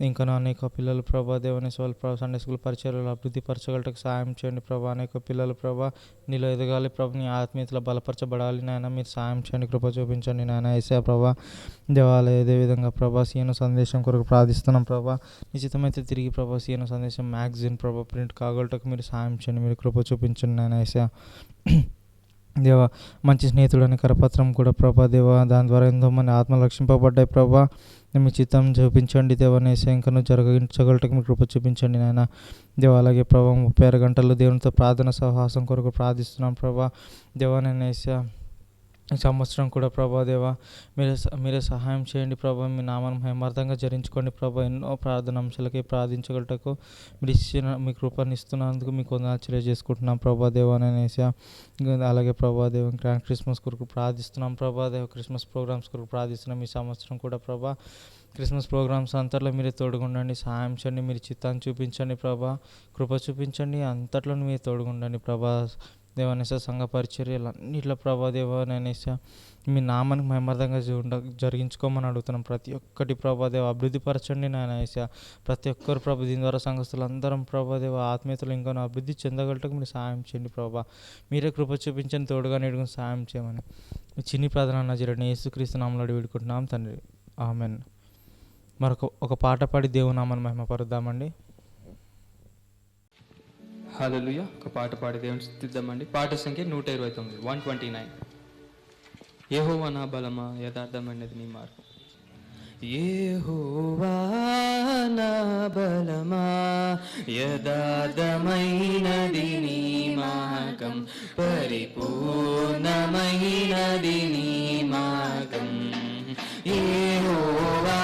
ఇంకా అనేక పిల్లలు ప్రభా దేవనేసి వాళ్ళు ప్రభా సండే స్కూల్ పరిచర్యలు అభివృద్ధి పరచగలటకు సాయం చేయండి ప్రభా. అనేక పిల్లలు ప్రభా నీలో ఎదగాలి ప్రభు, నీ ఆత్మీయతలో బలపరచబడాలి నాయన, మీరు సాయం చేయండి, కృప చూపించండి నాయన ఏసే ప్రభా దేవాలయ. అదేవిధంగా ప్రభా సీఎను సందేశం కొరకు ప్రార్థిస్తున్నాం ప్రభా. నిశ్చితమైతే తిరిగి ప్రభా సీఎను సందేశం మ్యాగజైన్ ప్రభా ప్రింట్ కాగలటకు మీరు సాయం చేయండి, మీరు కృప చూపించండి నాయన ఏసే దేవ. మంచి స్నేహితుడని కరపత్రం కూడా ప్రభా దేవ, దాని ద్వారా ఎంతోమంది ఆత్మలు రక్షింపబడ్డాయి ప్రభా. మీ చిత్తం చూపించండి దేవనేసే. ఇంకను జరిగించగలటకు మీరు కృప చూపించండి నాయన దేవ. అలాగే ప్రభా 36 గంటలు దేవునితో ప్రార్థన సహవాసం కొరకు ప్రార్థిస్తున్నాం ప్రభా దేవనేసే. ఈ సంవత్సరం కూడా ప్రభా దేవ మీరే సహాయం చేయండి ప్రభా. మీ నామాన్ని మహిమార్థంగా జరించుకోండి ప్రభా. ఎన్నో ప్రార్థన అంశాలకి ప్రార్థించగలటకు మీరు ఇచ్చిన మీ కృపను ఇస్తున్నందుకు మీకు వందనాలు తెలియజేసుకుంటున్నాం ప్రభా దేవనేసి. అలాగే ప్రభా దేవ గ్రాండ్ క్రిస్మస్ కొరకు ప్రార్థిస్తున్నాం ప్రభా దేవ. క్రిస్మస్ ప్రోగ్రామ్స్ కొరకు ప్రార్థిస్తున్నాం. ఈ సంవత్సరం కూడా ప్రభా క్రిస్మస్ ప్రోగ్రామ్స్ అంతట్లో మీరే తోడుగుండండి, సహాయం చేయండి, మీరు చిత్తాన్ని చూపించండి ప్రభా, కృప చూపించండి, అంతట్లో మీరు తోడుగుండండి ప్రభా దేవనేస. సంఘ పరిచర్యలు అన్నిట్లో ప్రభా దేవనేస మీ నామానికి మహిమార్థంగా జరిగించుకోమని అడుగుతున్నాం. ప్రతి ఒక్కటి ప్రభా దేవ అభివృద్ధి పరచండి నాయనేస. ప్రతి ఒక్కరు ప్రభు దీని ద్వారా సంఘస్థులు అందరం ప్రభా దేవ ఆత్మీయతలు ఇంకా అభివృద్ధి చెందగలటకు మీరు సాయం చేయండి ప్రభా. మీరే కృప చూపించండి, తోడుగా నేడుగా సాయం చేయమని చిన్ని ప్రార్థన నజరేయుడైన యేసుక్రీస్తు నామములో వేడుకుంటున్నాం తండ్రి, ఆమెన్. ఒక పాట పాడి దేవుని నామాన్ని మహిమపరుద్దామండి. హల్లెలూయా. ఒక పాట పాడి దేవుని స్తుతిద్దామండి. పాట సంఖ్య 129, 129. యెహోవా నా బలమా, యథార్థమైనది నీ మార్గం. యెహోవా నా బలమా, యథార్థమైనది నీ మార్గం, పరిపూర్ణమైనది నీ మార్గం. యెహోవా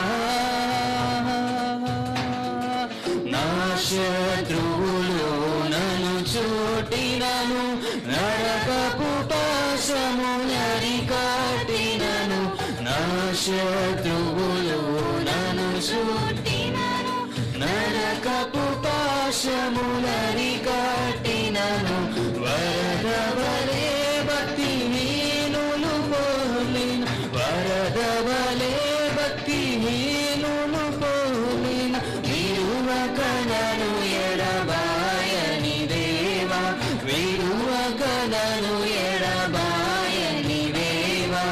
నా శత్రువులు నన్ను చూటినను, నరకపు పాశములరికట్టినను. నా శత్రువులు నన్ను చూటినను, నరకపు పాశములరికట్టినను. వరదవలే భక్తిహీనులు పోలిన, వరదవలే భక్తిహీనులు పోలిన, విడువకనను ఎడబాయని దేవా, విడువకనను ఎడబాయని దేవా.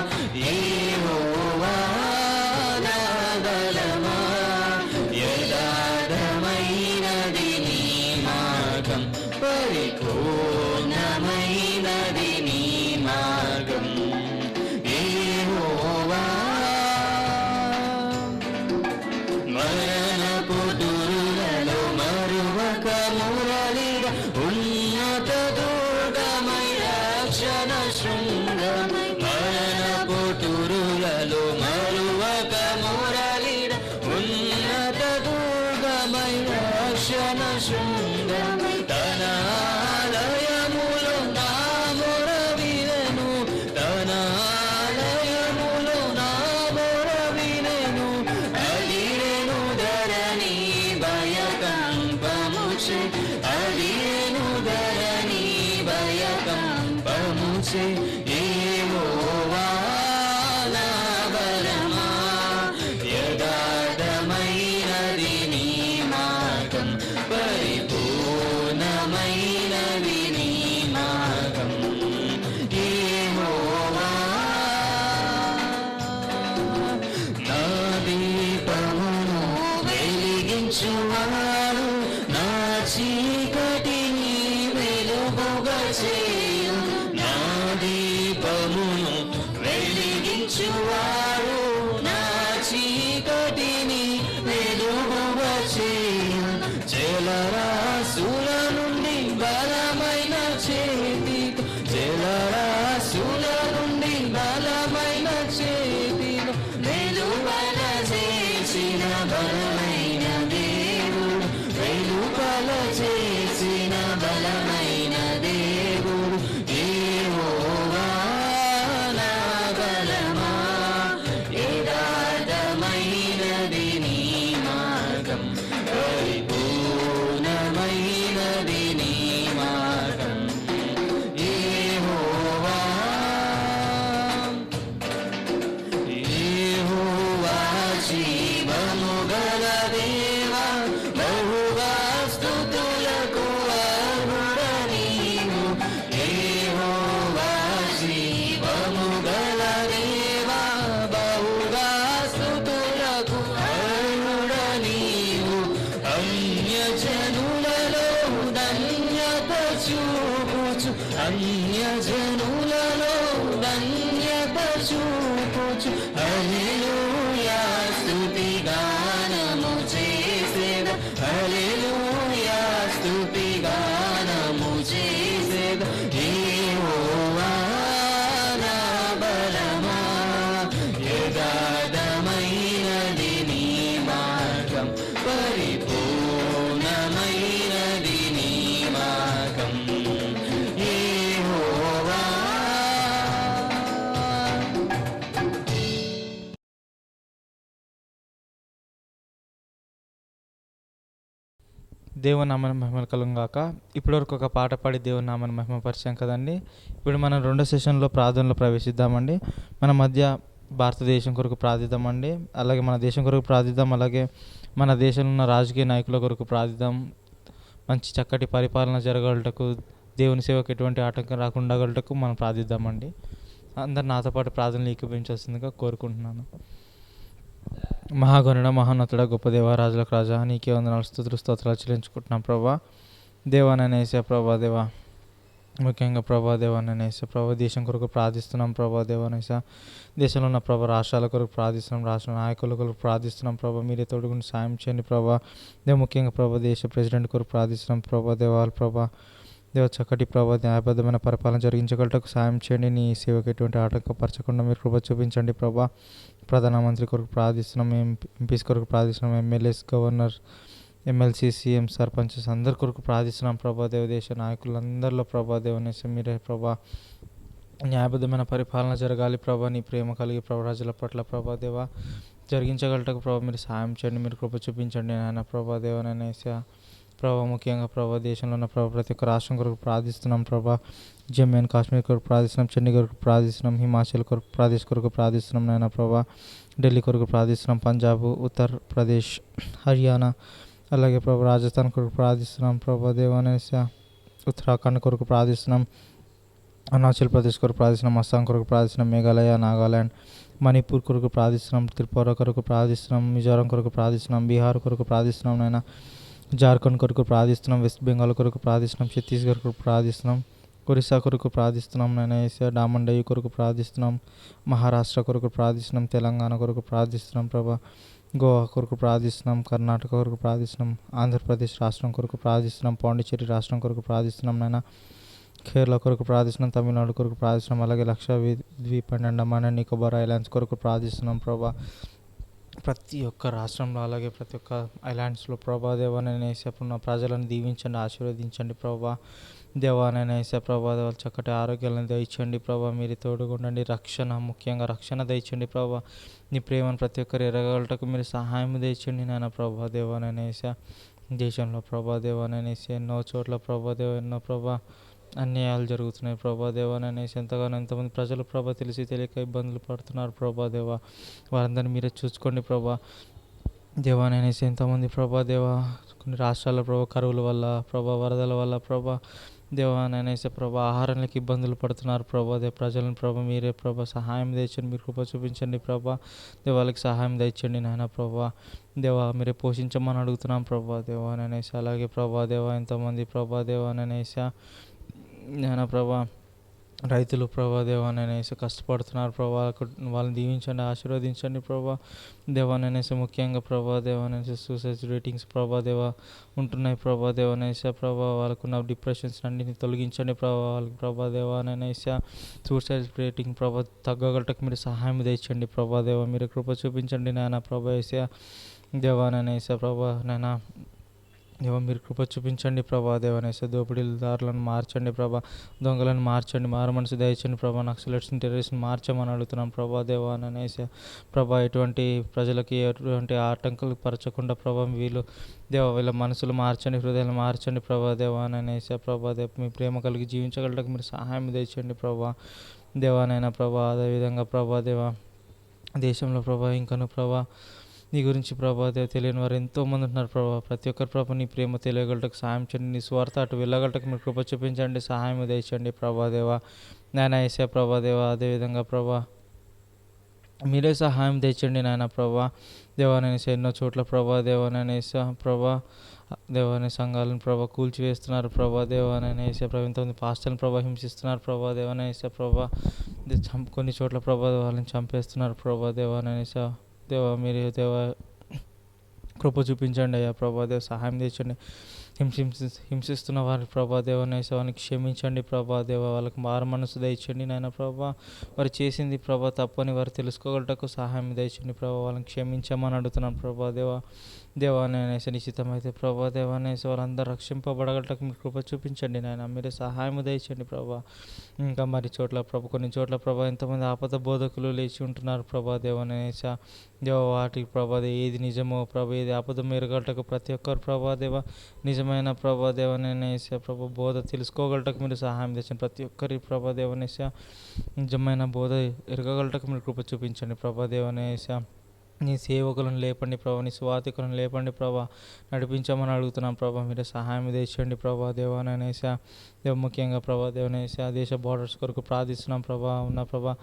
యెహోవా నా బలమా, యథార్థమైనది నీ మార్గం, పరిపూర్ణమైనది నీ మార్గం. యెహోవా మరణపు దురులలో మరువక మురళిడ, ఉన్నత దుర్గమై రక్షణ శృంగం. మరణపు దురులలో మరువక మురళిడ, ఉన్నత దుర్గమై రక్షణ శృంగం. తన ఆలయములో నా మొర వినెను, తన ఆలయములో నా మొర వినెను. అదిరెను ధరణి భయకంపముచే, అదిరెను ధరణి భయకంపముచే. యెహోవా నా బలమా, యథార్థమైనది నీ మార్గం, పరిపూర్ణమైనది నీ మార్గం. యెహోవా నా దీపమును వెలిగించువాడు, నా చీకటిని వెలుగుగా చేయు. నా దీపమును వెలిగించువాడు, నా చీకటిని వెలుగుగా చేయు. జలరాశుల నుండి బలమైన చేతితో, జలరాశుల నుండి బలమైన చేతితో వెలుపల చేసిన బలమైన దేవుడు, వెలుపల చేసిన బలమైన దేవుడు. యెహోవా నా బలమా, యథార్థమైనది నీ మార్గం, పరిపూర్ణమైనది నీ మార్గం. యెహోవా యెహోవా జీవము గల దేవా, బహుగా స్తుతులకు అర్హుడ నీవు. యెహోవా జీవము గల దేవా, బహుగా స్తుతులకు అర్హుడ నీవు. అన్యజనులలో ధన్యత చూపుచు, అన్యజనులలో ధన్యత చూపుచు, హల్లెలూయా స్తుతి గానము చేసేద, హల్లెలూయా స్తుతి గానము చేసేద. యెహోవా నా బలమా, యథార్థమైనది నీ మార్గం, పరిపూర్ణమైనది నీ మార్గం. యెహోవా దేవుని నామాన్ని మహిమలు కలుగును గాక. ఇప్పటివరకు ఒక పాట పాడి దేవుని నామాన్ని మహిమపరిచాం కదండి. ఇప్పుడు మనం రెండో సెషన్లో ప్రార్థనలో ప్రవేశిద్దామండి. మన మధ్య భారతదేశం కొరకు ప్రార్థిద్దామండి, అలాగే మన దేశం కొరకు ప్రార్థిద్దాం, అలాగే మన దేశంలో ఉన్న రాజకీయ నాయకుల కొరకు ప్రార్థిద్దాం. మంచి చక్కటి పరిపాలన జరగలటకు, దేవుని సేవకు ఎటువంటి ఆటంకం రాకుండా ఉండగలటకు మనం ప్రార్థిద్దామండి. అందరు నాతో పాటు ప్రార్థనలు ఏకీభవించాల్సిందిగా కోరుకుంటున్నాను. మహాగణుడ మహోన్నతుడ గొప్ప దేవ రాజులకు రాజా నీకే వందనాలు స్తుతులు స్తోత్రాలు చెల్లించుకుంటున్నాం ప్రభా. దేవాననేసే ప్రభా దేవా, ముఖ్యంగా ప్రభా దేవాననేసే ప్రభా దేశం కొరకు ప్రార్థిస్తున్నాం ప్రభా దేవానేస. దేశంలో ఉన్న ప్రభా రాష్ట్రాల కొరకు ప్రార్థిస్తున్నాం, రాష్ట్ర నాయకుల కొరకు ప్రార్థిస్తున్నాం ప్రభా. మీరే తోడుగుని సాయం చేయండి ప్రభా. దేవ ముఖ్యంగా ప్రభా దేశ ప్రెసిడెంట్ కొరకు ప్రార్థిస్తున్నాం ప్రభా దేవాల ప్రభా. దేవ చక్కటి ప్రభా న్యాయబద్ధమైన పరిపాలన జరిగించగలటకు సాయం చేయండి. నీ సేవకు ఎటువంటి ఆటంకపరచకుండా మీరు కృప చూపించండి ప్రభా. ప్రధానమంత్రి కొరకు ప్రార్థిస్తున్నాం, ఎంపీస్ కొరకు ప్రార్థిస్తున్నాం, MLAs, governor, MLC, CM, sarpanches అందరి కొరకు ప్రార్థిస్తున్నాం ప్రభా. దేశ నాయకులందరిలో ప్రభా దేవనేసి మీరే ప్రభా న్యాయబద్ధమైన పరిపాలన జరగాలి ప్రభా. నీ ప్రేమ కలిగి ప్రభా ప్రజల పట్ల ప్రభా దేవ జరిగించగలటకు ప్రభా మీరు సాయం చేయండి, మీరు కృప చూపించండి నాయన ప్రభా దేవనేసి. ప్రభా ముఖ్యంగా ప్రభా దేశంలో ఉన్న ప్రభా ప్రతి ఒక్క రాష్ట్రం కొరకు ప్రార్థిస్తున్నాం ప్రభా. జమ్మూ అండ్ కాశ్మీర్ కొరకు ప్రార్థిస్తున్నాం, చండీగఢ్ కొరకు ప్రార్థిస్తున్నాం, హిమాచల్ కొరకు ప్రదేశ్ కొరకు ప్రార్థిస్తున్నాం నాయన ప్రభా. ఢిల్లీ కొరకు ప్రార్థిస్తున్నాం, పంజాబ్, ఉత్తరప్రదేశ్, హర్యానా, అలాగే ప్రభా రాజస్థాన్ కొరకు ప్రార్థిస్తున్నాం ప్రభా దేవానేస. ఉత్తరాఖండ్ కొరకు ప్రార్థిస్తున్నాం, అరుణాచల్ ప్రదేశ్ కొరకు ప్రార్థిస్తున్నాం, అస్సాం కొరకు ప్రార్థిస్తున్నాం, మేఘాలయ, నాగాల్యాండ్, మణిపూర్ కొరకు ప్రార్థిస్తున్నాం, త్రిపుర కొరకు ప్రార్థిస్తున్నాం, మిజోరాం కొరకు ప్రార్థిస్తున్నాం, బీహార్ కొరకు ప్రార్థిస్తున్నాం నాయన. జార్ఖండ్ కొరకు ప్రార్థిస్తున్నాం, వెస్ట్ బెంగాల్ కొరకు ప్రార్థిస్తున్నాం, ఛత్తీస్గఢ్ కొరకు ప్రార్థిస్తున్నాం, ఒరిస్సా కొరకు ప్రార్థిస్తున్నాం నాయన ఏసా. డామండయ్య కొరకు ప్రార్థిస్తున్నాం, మహారాష్ట్ర కొరకు ప్రార్థిస్తున్నాం, తెలంగాణ కొరకు ప్రార్థిస్తున్నాం ప్రభా. గోవా కొరకు ప్రార్థిస్తున్నాం, కర్ణాటక కొరకు ప్రార్థిస్తున్నాం, ఆంధ్రప్రదేశ్ రాష్ట్రం కొరకు ప్రార్థిస్తున్నాం, పాండిచ్చేరి రాష్ట్రం కొరకు ప్రార్థిస్తున్నాం నాయన. కేరళ కొరకు ప్రార్థిస్తున్నాం, తమిళనాడు కొరకు ప్రార్థిస్తున్నాం, అలాగే Lakshadweep and Andaman and Nicobar islands కొరకు ప్రార్థిస్తున్నాం ప్రభా. ప్రతి ఒక్క రాష్ట్రంలో అలాగే ప్రతి ఒక్క ఐలాండ్స్లో ప్రభా దేవానైనా అప్పుడు నా ప్రజలను దీవించండి, ఆశీర్వదించండి ప్రభా. దేవానైనా ప్రభా దేవ చక్కటి ఆరోగ్యాలను దయచండి ప్రభా. మీరు తోడుగుండండి, రక్షణ ముఖ్యంగా రక్షణ దయచండి ప్రభా. నీ ప్రేమను ప్రతి ఒక్కరు ఎరగలటకు మీరు సహాయం దయచండి నాయన ప్రభా దేవానైనా. దేశంలో ప్రభా దేవానైనా ఎన్నో చోట్ల ప్రభా దేవ ఎన్నో ప్రభా అన్యాయాలు జరుగుతున్నాయి ప్రభా దేవాననేసి. ఎంతమంది ప్రజలు ప్రభా తెలిసి తెలియక ఇబ్బందులు పడుతున్నారు ప్రభా దేవ. వారందరినీ మీరే చూసుకోండి ప్రభా దేవాననేసి. ఎంతమంది ప్రభా దేవ కొన్ని రాష్ట్రాల ప్రభా కరువుల వల్ల ప్రభా వరదల వల్ల ప్రభా దేవాననేసి ప్రభా ఆహారానికి ఇబ్బందులు పడుతున్నారు ప్రభా దేవ. ప్రజలను ప్రభా మీరే ప్రభా సహాయం తెచ్చండి, మీరు కృప చూపించండి ప్రభా దేవాలకి సహాయం తెచ్చండి నాయన ప్రభా దేవా. మీరే పోషించమని అడుగుతున్నాం ప్రభా దేవాననేసి. అలాగే ప్రభా దేవ ఎంతమంది ప్రభా దేవాననేసి నాయన ప్రభా రైతులు ప్రభా దేవాననేసి కష్టపడుతున్నారు ప్రభా. వాళ్ళని దీవించండి, ఆశీర్వదించండి ప్రభా దేవాననేసి. ముఖ్యంగా ప్రభా దేవాననేసి సూసైడ్ రేటింగ్స్ ప్రభా దేవ ఉంటున్నాయి ప్రభా దేవాననేసి ప్రభా. వాళ్ళకున్న డిప్రెషన్స్ అన్నింటినీ తొలగించండి ప్రభా. వాళ్ళకి ప్రభా దేవాననేసి సూసైడ్ రేటింగ్ ప్రభా తగ్గగలటకు మీరు సహాయం తెచ్చండి ప్రభా దేవ. మీరు కృప చూపించండి నాయన ప్రభా ఏసా దేవాననేసి ప్రభా నాయన దేవ. మీరు కృప చూపించండి ప్రభా దేవనేస. దోపిడీదారులను మార్చండి ప్రభా, దొంగలను మార్చండి, మారు మనసు దయచండి ప్రభా. నక్సలైట్స్ని టెర్రరిస్ట్ని మార్చమని అడుగుతున్నాం ప్రభా దేవాననేస ప్రభా. ఎటువంటి ప్రజలకి ఎటువంటి ఆటంకాలు పరచకుండా ప్రభా వీళ్ళు దేవ వీళ్ళ మనసులు మార్చండి, హృదయాలు మార్చండి ప్రభా దేవాననేస ప్రభా దేవ. మీ ప్రేమ కలిగి జీవించగలటకు మీరు సహాయం తెచ్చండి ప్రభా దేవానైనా ప్రభా. అదేవిధంగా ప్రభా దేవ దేశంలో ప్రభా ఇంకను ప్రభా నీ గురించి ప్రభా దేవ తెలియని వారు ఎంతోమంది ఉంటున్నారు ప్రభా. ప్రతి ఒక్కరు ప్రభా నీ ప్రేమ తెలియగలటకు సహాయం చేయండి, నీ స్వార్థ అటు వెళ్ళగలటకు మీరు కృప చూపించండి, సహాయం తెచ్చండి ప్రభా దేవ నాయన ఏసా ప్రభా దేవ. అదేవిధంగా ప్రభా మీరే సహాయం తెచ్చండి నాయన ప్రభా దేవాననేసి. ఎన్నో చోట్ల ప్రభా దేవాననేసా ప్రభా దేవాని సంఘాలను ప్రభా కూల్చివేస్తున్నారు ప్రభా దేవాననేసా ప్రభా. ఎంతమంది పాస్టర్లను ప్రభా హింసిస్తున్నారు ప్రభా దేవాననేసా ప్రభా. కొన్ని చోట్ల ప్రభా వాళ్ళని చంపేస్తున్నారు ప్రభా దేవాననేసా దేవ. మీరు దేవ కృప చూపించండి అయ్యా ప్రభా దేవ, సహాయం తెచ్చండి. హింసిస్తున్న వారి ప్రభా దేవనేస వారిని క్షమించండి ప్రభా దేవ. వాళ్ళకి మారు మనసు దయచండి నాయన ప్రభా. వారు చేసింది ప్రభా తప్పని వారు తెలుసుకోగలటకు సహాయం దయచండి ప్రభా. వాళ్ళని క్షమించమని అడుగుతున్నాను ప్రభా దేవ. దేవానేస నిశ్చితమైతే ప్రభా దేవానేస వాళ్ళందరూ రక్షింపబడగలటకు మీరు కృప చూపించండి నాయన. మీరే సహాయం దయచండి ప్రభా. ఇంకా మరి చోట్ల ప్రభా కొన్ని చోట్ల ప్రభా ఎంతమంది ఆపద బోధకులు లేచి ఉంటున్నారు ప్రభా దేవానేస దేవ. వాటికి ప్రభా ఏది నిజమో ప్రభా ఏది అబద్ధం ఎరగలటకు ప్రతి ఒక్కరు ప్రభా దేవ నిజమైన ప్రభా దేవనేస ప్రభా బోధ తెలుసుకోగలటకు మీరు సహాయం తెచ్చండి. ప్రతి ఒక్కరి ప్రభా దేవనేస నిజమైన బోధ ఎరగగలటకు మీరు కృప చూపించండి ప్రభా దేవనేస. నీ సేవకులను లేపండి ప్రభా, నీ స్వాతికులను లేపండి ప్రభా, నడిపించమని అడుగుతున్నాం ప్రభా. మీరే సహాయం తెచ్చండి ప్రభా దేవాననేస. దేవ ముఖ్యంగా ప్రభా దేవనేస దేశ బార్డర్స్ కొరకు ప్రార్థిస్తున్నాం ప్రభా. ఉన్న ప్రభా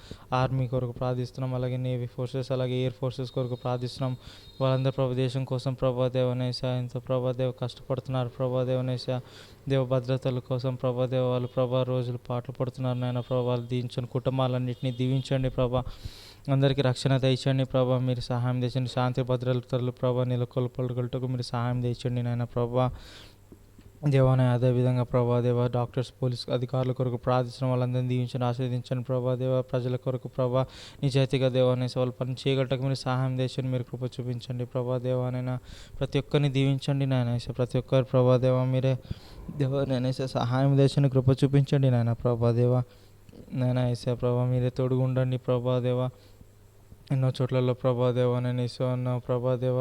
ఆర్మీ కొరకు ప్రార్థిస్తున్నాం, అలాగే నేవీ ఫోర్సెస్, అలాగే ఎయిర్ ఫోర్సెస్ కొరకు ప్రార్థిస్తున్నాం. వాళ్ళందరూ ప్రభా దేశం కోసం ప్రభా దేవనేస ఎంతో ప్రభా దేవ కష్టపడుతున్నారు ప్రభా దేవనేస. దేవ భద్రతల కోసం ప్రభా దేవ వాళ్ళు ప్రభా రోజులు పాటలు పడుతున్నారు నాయన ప్రభా. వాళ్ళు దీవించండి, కుటుంబాలన్నింటినీ దీవించండి ప్రభా. అందరికీ రక్షణ తెచ్చండి ప్రభా, మీరు సహాయం తెచ్చండి. శాంతి భద్రతలు ప్రభా నెలకొల్పగలటకు మీరు సహాయం తెచ్చండి నాయన ప్రభా. దేవానే అదేవిధంగా ప్రభా దేవ డాక్టర్స్, పోలీస్ అధికారుల కొరకు ప్రార్థించిన వాళ్ళందరినీ దీవించండి, ఆశీర్వదించండి ప్రభా దేవ. ప్రజల కొరకు ప్రభా నిజాయితీగా దేవానేసి వాళ్ళు పని చేయగలటకు మీరు సహాయం తెచ్చండి, మీరు కృప చూపించండి ప్రభా దేవానైనా. ప్రతి ఒక్కరిని దీవించండి నాయనేస. ప్రతి ఒక్కరు ప్రభా దేవ మీరే దేవానేస సహాయం తెచ్చండి, కృప చూపించండి నాయన ప్రభా దేవ. నాయన ఏసా ప్రభా మీరే తోడుగా ఉండండి ప్రభా దేవ. ఎన్నో చోట్లలో ప్రభా దేవ నేను అన్న ప్రభా దేవ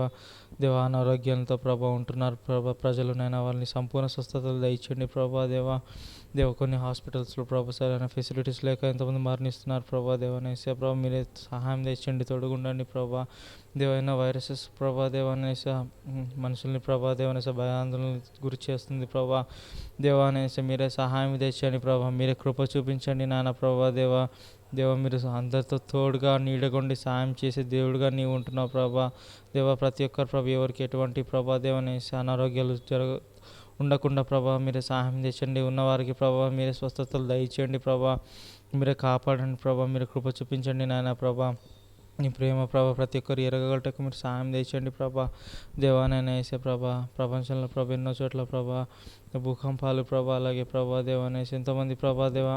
అనారోగ్యాలతో ప్రభా ఉంటున్నారు ప్రభా ప్రజలు. నైనా వాళ్ళని సంపూర్ణ స్వస్థతలు దయచండి ప్రభా దేవ కొన్ని హాస్పిటల్స్లో ప్రభా సరైన ఫెసిలిటీస్ లేక ఎంతమంది మరణిస్తున్నారు ప్రభా దేవనేసే ప్రభా మీరే సహాయం తెచ్చండి, తొడుగుండండి ప్రభా దేవైన. వైరసెస్ ప్రభా దేవనేస మనుషుల్ని ప్రభా దేవనేస భయాందోళన గురి చేస్తుంది ప్రభా దేవానేస. మీరే సహాయం తెచ్చండి ప్రభా, మీరే కృప చూపించండి నాన్న ప్రభా దేవ. మీరు అందరితో తోడుగా నీడగొండి సాయం చేసే దేవుడుగా నీవు ఉంటున్నావు ప్రభా దేవ. ప్రతి ఒక్కరు ప్రభా ఎవరికి ఎటువంటి ప్రభా దేవనేసి అనారోగ్యాలు ఉండకుండా ప్రభా మీరే సహాయం తెచ్చండి. ఉన్నవారికి ప్రభా మీరే స్వస్థతలు దయచేయండి ప్రభా, మీరే కాపాడండి ప్రభా, మీరు కృప చూపించండి నాయన ప్రభా. నీ ప్రేమ ప్రభా ప్రతి ఒక్కరు ఎరగగలటకు మీరు సహాయం తెచ్చండి ప్రభా దేవానైనా వేసే ప్రభా. ప్రపంచంలో ప్రభా ఎన్నో చోట్ల ప్రభా భూకంపాలు ప్రభా, అలాగే ప్రభా దేవానేసి ఎంతోమంది ప్రభా దేవ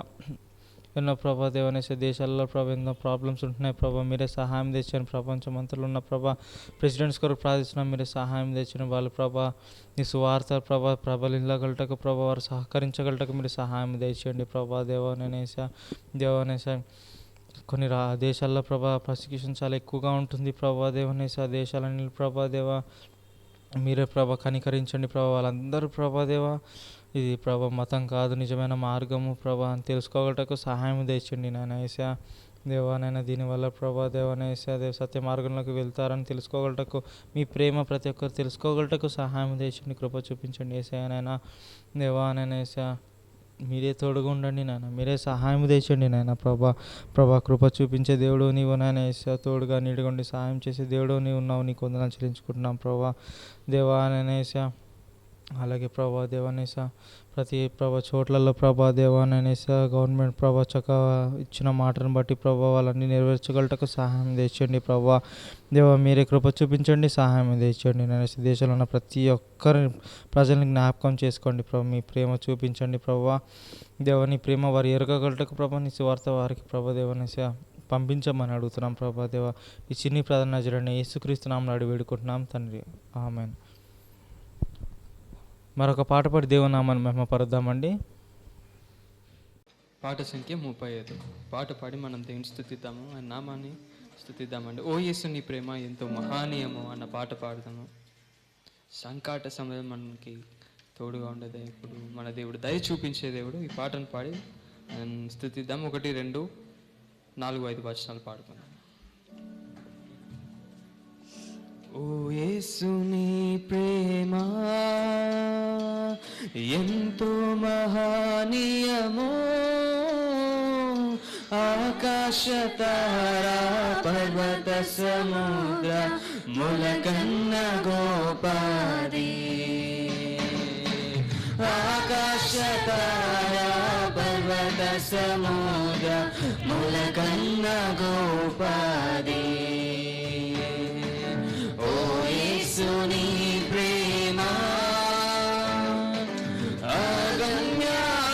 ఎన్నో ప్రభా దేవనేసే దేశాల్లో ప్రభా ఎన్నో ప్రాబ్లమ్స్ ఉంటున్నాయి ప్రభా, మీరే సహాయం తెచ్చండి. ప్రపంచం అంతలో ఉన్న ప్రభా ప్రెసిడెంట్స్ కొరకు ప్రార్థిస్తున్నాం, మీరే సహాయం తెచ్చండి. వాళ్ళు ప్రభా నీ సువార్త ప్రభా ప్రబలించగలటకు ప్రభా వారు సహకరించగలటకు మీరు సహాయం తెచ్చండి ప్రభా దేవనేస. కొన్ని దేశాల్లో ప్రభా ప్రాసిక్యూషన్ చాలా ఎక్కువగా ఉంటుంది ప్రభా దేవనేస. దేశాలని ప్రభా దేవ మీరే ప్రభా కనికరించండి ప్రభా. వాళ్ళందరూ ప్రభా దేవ ఇది ప్రభా మతం కాదు నిజమైన మార్గము ప్రభా అని తెలుసుకోగలటకు సహాయం తెచ్చండి నాయన దేవానైనా. దీనివల్ల ప్రభా దేవనేస సత్య మార్గంలోకి వెళ్తారని తెలుసుకోగలటకు మీ ప్రేమ ప్రతి ఒక్కరు తెలుసుకోగలటకు సహాయం తెచ్చండి, కృప చూపించండి ఏసైనా దేవానైనా. మీరే తోడుగా ఉండండి నాయన, మీరే సహాయం తెచ్చండి నాయన ప్రభా కృప చూపించే దేవుడు నీవు నాయన ఏసా. తోడుగా నీడుగుండి సహాయం చేసే దేవుడు నీవు ఉన్నావు, నీకు వందనాలు చెల్లించుకుంటున్నాం ప్రభా దేవానైనా. అలాగే ప్రభా దేవానేస ప్రతి ప్రభా చోట్లలో ప్రభా దేవానైనా గవర్నమెంట్ ప్రభా చక్కగా ఇచ్చిన మాటను బట్టి ప్రభా వాళ్ళని నెరవేర్చగలటకు సహాయం తెచ్చండి ప్రభా దేవ. మీరే కృప చూపించండి, సహాయం తెచ్చండి నేను. దేశంలో ఉన్న ప్రతి ఒక్కరి ప్రజల్ని జ్ఞాపకం చేసుకోండి ప్రభా, మీ ప్రేమ చూపించండి ప్రభా దేవ. నీ ప్రేమ వారు ఎరగగలటకు ప్రభా నీ సువార్త వారికి ప్రభా దేవనేస పంపించమని అడుగుతున్నాం ప్రభా దేవ. ఈ చిన్ని ప్రార్థన జరని యేసుక్రీస్తు నామములో అడిగి వేడుకుంటున్నాం తండ్రి, ఆమేన్. మరొక పాట పాడి దేవునామాన్ని మహిమపరుద్దామండి. పాట సంఖ్య 35. పాట పాడి మనం దేవుని స్తుతిద్దాము, ఆయన నామాన్ని స్తుతిద్దామండి. ఓ యేసు నీ ప్రేమ ఎంతో మహానీయము అన్న పాట పాడదాము. సంకట సమయం మనకి తోడుగా ఉండేది ఇప్పుడు మన దేవుడు, దయ చూపించే దేవుడు. ఈ పాటను పాడి ఆయన స్తుతిద్దాం. 1, 2, 4, 5 వచనాలు పాడుకుందాం. ఓ యేసు నీ ప్రేమ ఎంతో మహానీయమో, ఆకాశ తారా పర్వత సముద్ర ములకన్న గోపాది. ఆకాశ తారా పర్వత సముద్ర ములకన్న గోపాది. నీ ప్రేమ అగమ్యానందమే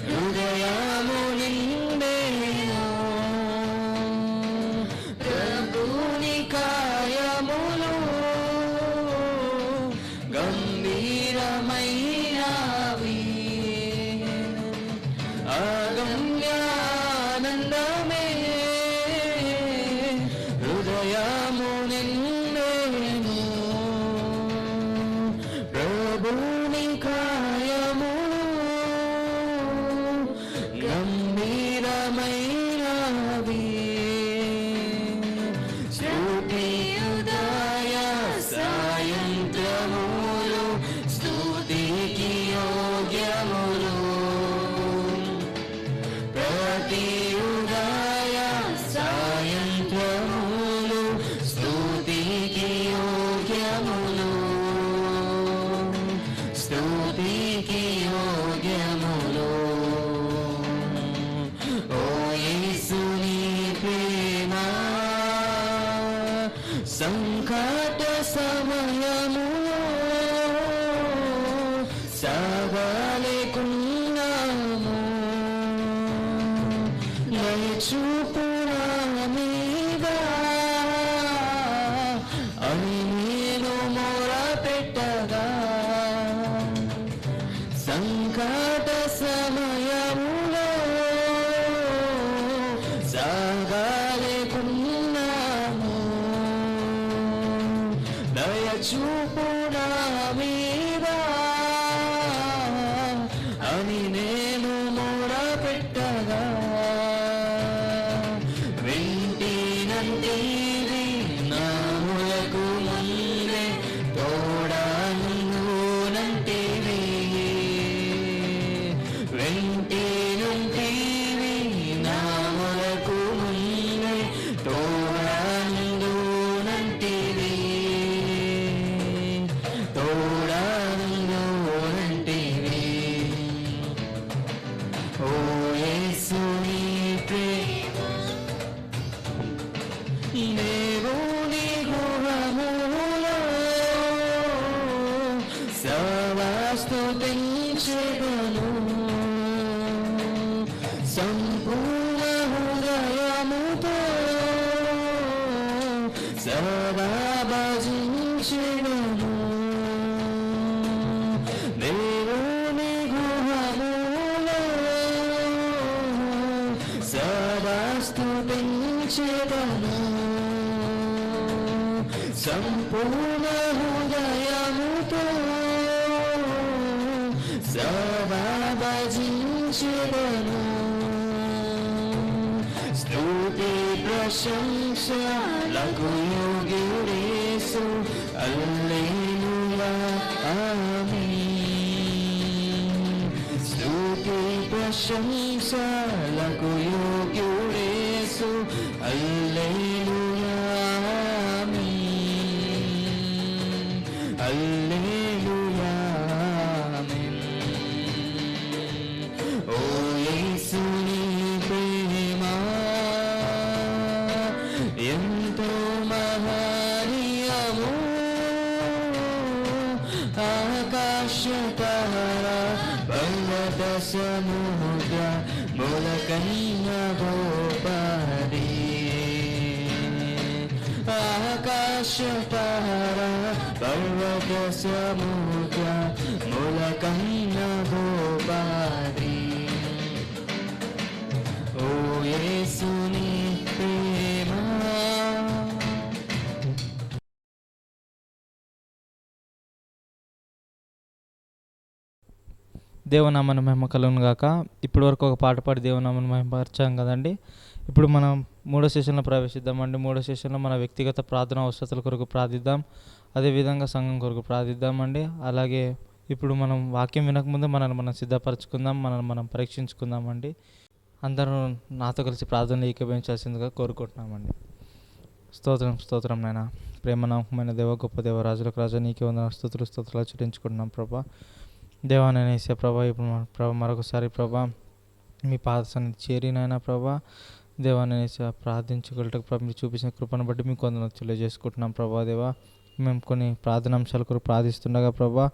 హృదయము నిండెను. ప్రభుని కార్యములు గంభీరమైనవి. అగమ్యానందమే చూపు నా మీద అని నేను మొరపెట్టగా సంకట సమయములో సాగాలేకున్నాను దయ చూపు నా మీద అని నేను మొరపెట్టగా వింటినంటివి నా ములకు ముందే తోడానంటివి వింటినంటివి నా ములకు ముందే తోడానంటివి తోడానంటివి ఓ యేసుని ప్రేమ దేవుని గుణములో సర్వస్తుతించెదను సంపూర్ణ హృదయముతో సదా భజించెదను దేవుని గుణములో సదా స్తుతించెదను సంపూర్ణ హృదయముతో సదా భజించెదను స్తుతి ప్రశంసలకు యోగ్యుడేసు హల్లెలూయా ఆమేన్ స్తుతి ప్రశంసలకు యోగ్యుడేసు హల్లెలూయా ఆమేన్ హల్లెలూయా ఆమేన్ ఓ యేసుని ప్రేమ ఎంతో మహనీయము ఆకాశతార పర్వత సముద్ర మూలకైన గోపది ఆకాశతార పర్వత సముద్ర మూలకైన గోపది ఓ యేసుని ప్రేమ దేవునామను మహిమ కలుగును గాక. ఇప్పటి వరకు ఒక పాట పాడి దేవునామను మహిమపరిచాం కదండి. ఇప్పుడు మనం మూడో సెషన్లో ప్రవేశిద్దామండి. మూడో సెషన్లో మన వ్యక్తిగత ప్రార్థన అవసరతల కొరకు ప్రార్థిద్దాం, అదేవిధంగా సంఘం కొరకు ప్రార్థిద్దామండి. అలాగే ఇప్పుడు మనం వాక్యం వినకముందు మనల్ని మనం సిద్ధపరచుకుందాం, మనల్ని మనం పరీక్షించుకుందామండి. అందరూ నాతో కలిసి ప్రార్థనలు ఏకీభవించాల్సిందిగా కోరుకుంటున్నామండి. స్తోత్రం నాయన, ప్రేమ నమ్మకమైన దేవ, గొప్ప దేవ, రాజులకు రాజా, నీకే వందనాలు, స్తోత్రాలు చెల్లించుకుంటున్నాం ప్రభా. దేవా నేను వేసే ప్రభా, ఇప్పుడు ప్రభా మరొకసారి ప్రభా మీ పాదసన్నిధి చేరినైనా ప్రభా, దేవా నేను వేసే ప్రార్థించగలటకు ప్రభా మీరు చూపించిన కృపను బట్టి మీకు వందనాలు తెలియజేసుకుంటున్నాం ప్రభా. దేవా మేము కొన్ని ప్రార్థన అంశాల కొరకు ప్రార్థిస్తుండగా ప్రభా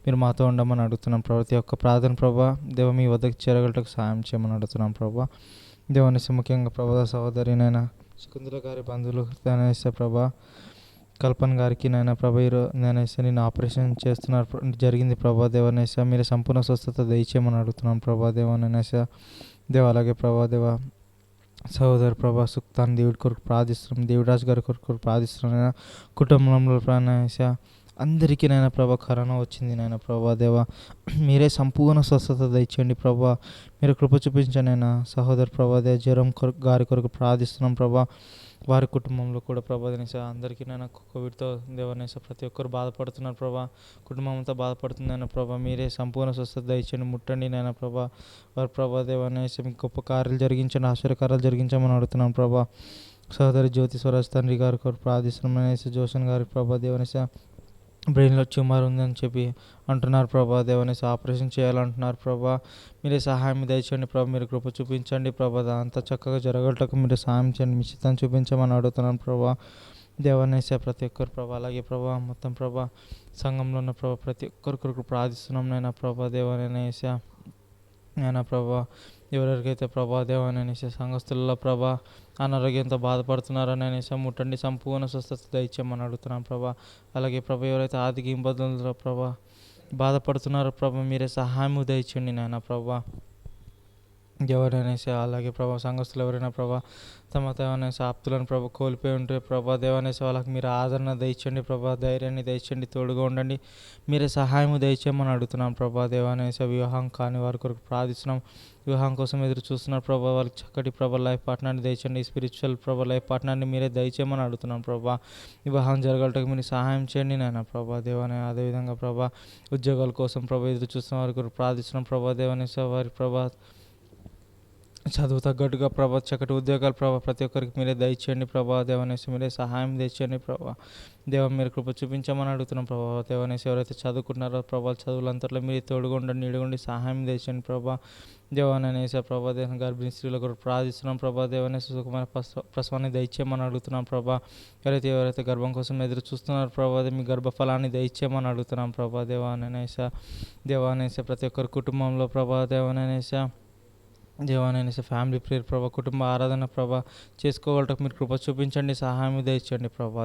మీరు మాతో ఉండమని అడుగుతున్నాం. ప్రతి ఒక్క ప్రార్థన ప్రభా దేవ మీ వద్దకు చేరగలటకు సాయం చేయమని అడుగుతున్నాం ప్రభా. దేవానేసి ముఖ్యంగా ప్రభా సహోదరినైనా శకుంతల గారి బంధువులు నేనేసే ప్రభా, కల్పన గారికి నాయన ప్రభా నేనేసే నేను ఆపరేషన్ చేస్తున్నారు జరిగింది ప్రభా. దేవనేస మీరు సంపూర్ణ స్వస్థత దయచేయమని అడుగుతున్నాను ప్రభా. దేవనేస దేవ అలాగే ప్రభా దేవ సహోదరు ప్రభా సుక్తాన్ని దేవుడి కొరకు ప్రార్థిస్తున్నాం, దేవుడిరాజు గారి కొరకు ప్రార్థిస్తున్నాం. కుటుంబంలో ప్రాణేస అందరికీ నాయన ప్రభా కరోనా వచ్చింది నాయన ప్రభా దేవ మీరే సంపూర్ణ స్వస్థత దయచేయండి ప్రభా. మీరు కృప చూపించండి నాయన. సహోదరు ప్రభా దేవ జ్వరం గారి కొరకు ప్రార్థిస్తున్నాం ప్రభా. వారి కుటుంబంలో కూడా ప్రభా దేవనేస అందరికీ నాయన కోవిడ్తో దేవనేస ప్రతి ఒక్కరు బాధపడుతున్నారు ప్రభా. కుటుంబం అంతా బాధపడుతుందైనా ప్రభా మీరే సంపూర్ణ స్వస్థత దయచేయండి, ముట్టండి నాయన ప్రభా. వారి ప్రభా దేవనేస మీకు గొప్ప కార్యాలు జరిగించండి, ఆశ్చర్యకార్యాలు జరిగించమని అడుగుతున్నాను ప్రభా. సహోదరి జ్యోతి స్వరాజ్ తండ్రి గారి కొరకు ప్రార్థిస్తున్నాం అనేసి జోషన్ గారి ప్రభా దేవనేస బ్రెయిన్లో ట్యూమర్ ఉందని చెప్పి అంటున్నారు ప్రభా. దేవనేసి ఆపరేషన్ చేయాలంటున్నారు ప్రభా. మీరే సహాయం దయచేయండి ప్రభా. మీరు కృప చూపించండి ప్రభా. అంత చక్కగా జరగటకు మీరు సహాయం చేయండి, మీ చిత్తం చూపించమని అడుగుతున్నాను ప్రభా. దేవనేస ప్రతి ఒక్కరు ప్రభా, అలాగే ప్రభా మొత్తం ప్రభా సంఘంలో ఉన్న ప్రభా ప్రతి ఒక్కరి కొరకు ప్రార్థిస్తున్నాం నైనా ప్రభా. దేవనేస నైనా ప్రభా ఎవరెవరికైతే ప్రభా దేవాన్ని అనేసి సంఘస్థులలో ప్రభా అనారోగ్యంతో బాధపడుతున్నారని అనేసి ముట్టండి, సంపూర్ణ స్వస్థత దయచేయమని అడుగుతున్నాం ప్రభా. అలాగే ప్రభా ఎవరైతే ఆర్థిక ఇబ్బందులతో ప్రభా బాధపడుతున్నారో ప్రభా మీరే సహాయం దయచేయండి నాయన ప్రభా. ఎవరైనా అలాగే ప్రభా సంఘస్థులు ఎవరైనా ప్రభా తమ దేవనేసి ఆప్తులను ప్రభా కోల్పోయి ఉంటే ప్రభా దేవనేసి వాళ్ళకి మీరు ఆదరణ దయచండి ప్రభా, ధైర్యాన్ని దయచండి, తోడుగా ఉండండి, మీరే సహాయం దయచేయమని అడుగుతున్నాం ప్రభా. దేవానేసి వివాహం కాని వారి కొరకు ప్రార్థిస్తున్నాం, వివాహం కోసం ఎదురు చూస్తున్నారు ప్రభా, వాళ్ళకి చక్కటి ప్రభా లైఫ్ పార్ట్నర్ని దయచండి, స్పిరిచువల్ ప్రభా లైఫ్ పార్ట్నర్ని మీరే దయచేయమని అడుగుతున్నాం ప్రభా. వివాహం జరగడానికి మీరు సహాయం చేయండి నాయన ప్రభా దేవానే. అదేవిధంగా ప్రభా ఉద్యోగాల కోసం ప్రభా ఎదురు చూస్తున్న వారి కొరకు ప్రార్థిస్తున్నాం ప్రభా దేవానేసి వారి ప్రభా చదువు తగ్గట్టుగా ప్రభా చక్కటి ఉద్యోగాలు ప్రభా ప్రతి ఒక్కరికి మీరే దయచేయండి ప్రభా దేవనేసి, మీరే సహాయం తెచ్చండి ప్రభా. దేవ మీరు కృప చూపించమని అడుగుతున్నాం ప్రభా. దేవనేసి ఎవరైతే చదువుకుంటున్నారో ప్రభా చదువులంతట్లో మీరు తోడుగా ఉండండి, నీడుగుండి సహాయం తెచ్చండి ప్రభా. దేవానేసి ప్రభా దేవ గర్భిణీ స్త్రీల కొరకు ప్రార్థిస్తున్నాం ప్రభా. దేవనేసి సుఖమైన ప్రసవాన్ని దయచేయమని అడుగుతున్నాం ప్రభా. ఎవరైతే గర్భం కోసం ఎదురు చూస్తున్నారో ప్రభా మీ గర్భఫలాన్ని దయచేయమని అడుగుతున్నాం ప్రభా. దేవానేసి ప్రతి ఒక్కరి కుటుంబంలో ప్రభా దేవానేసి ఫ్యామిలీ ప్రేయర్ ప్రభా, కుటుంబ ఆరాధన ప్రభా చేసుకోగలటకు మీరు కృప చూపించండి, సహాయం దయచండి ప్రభా.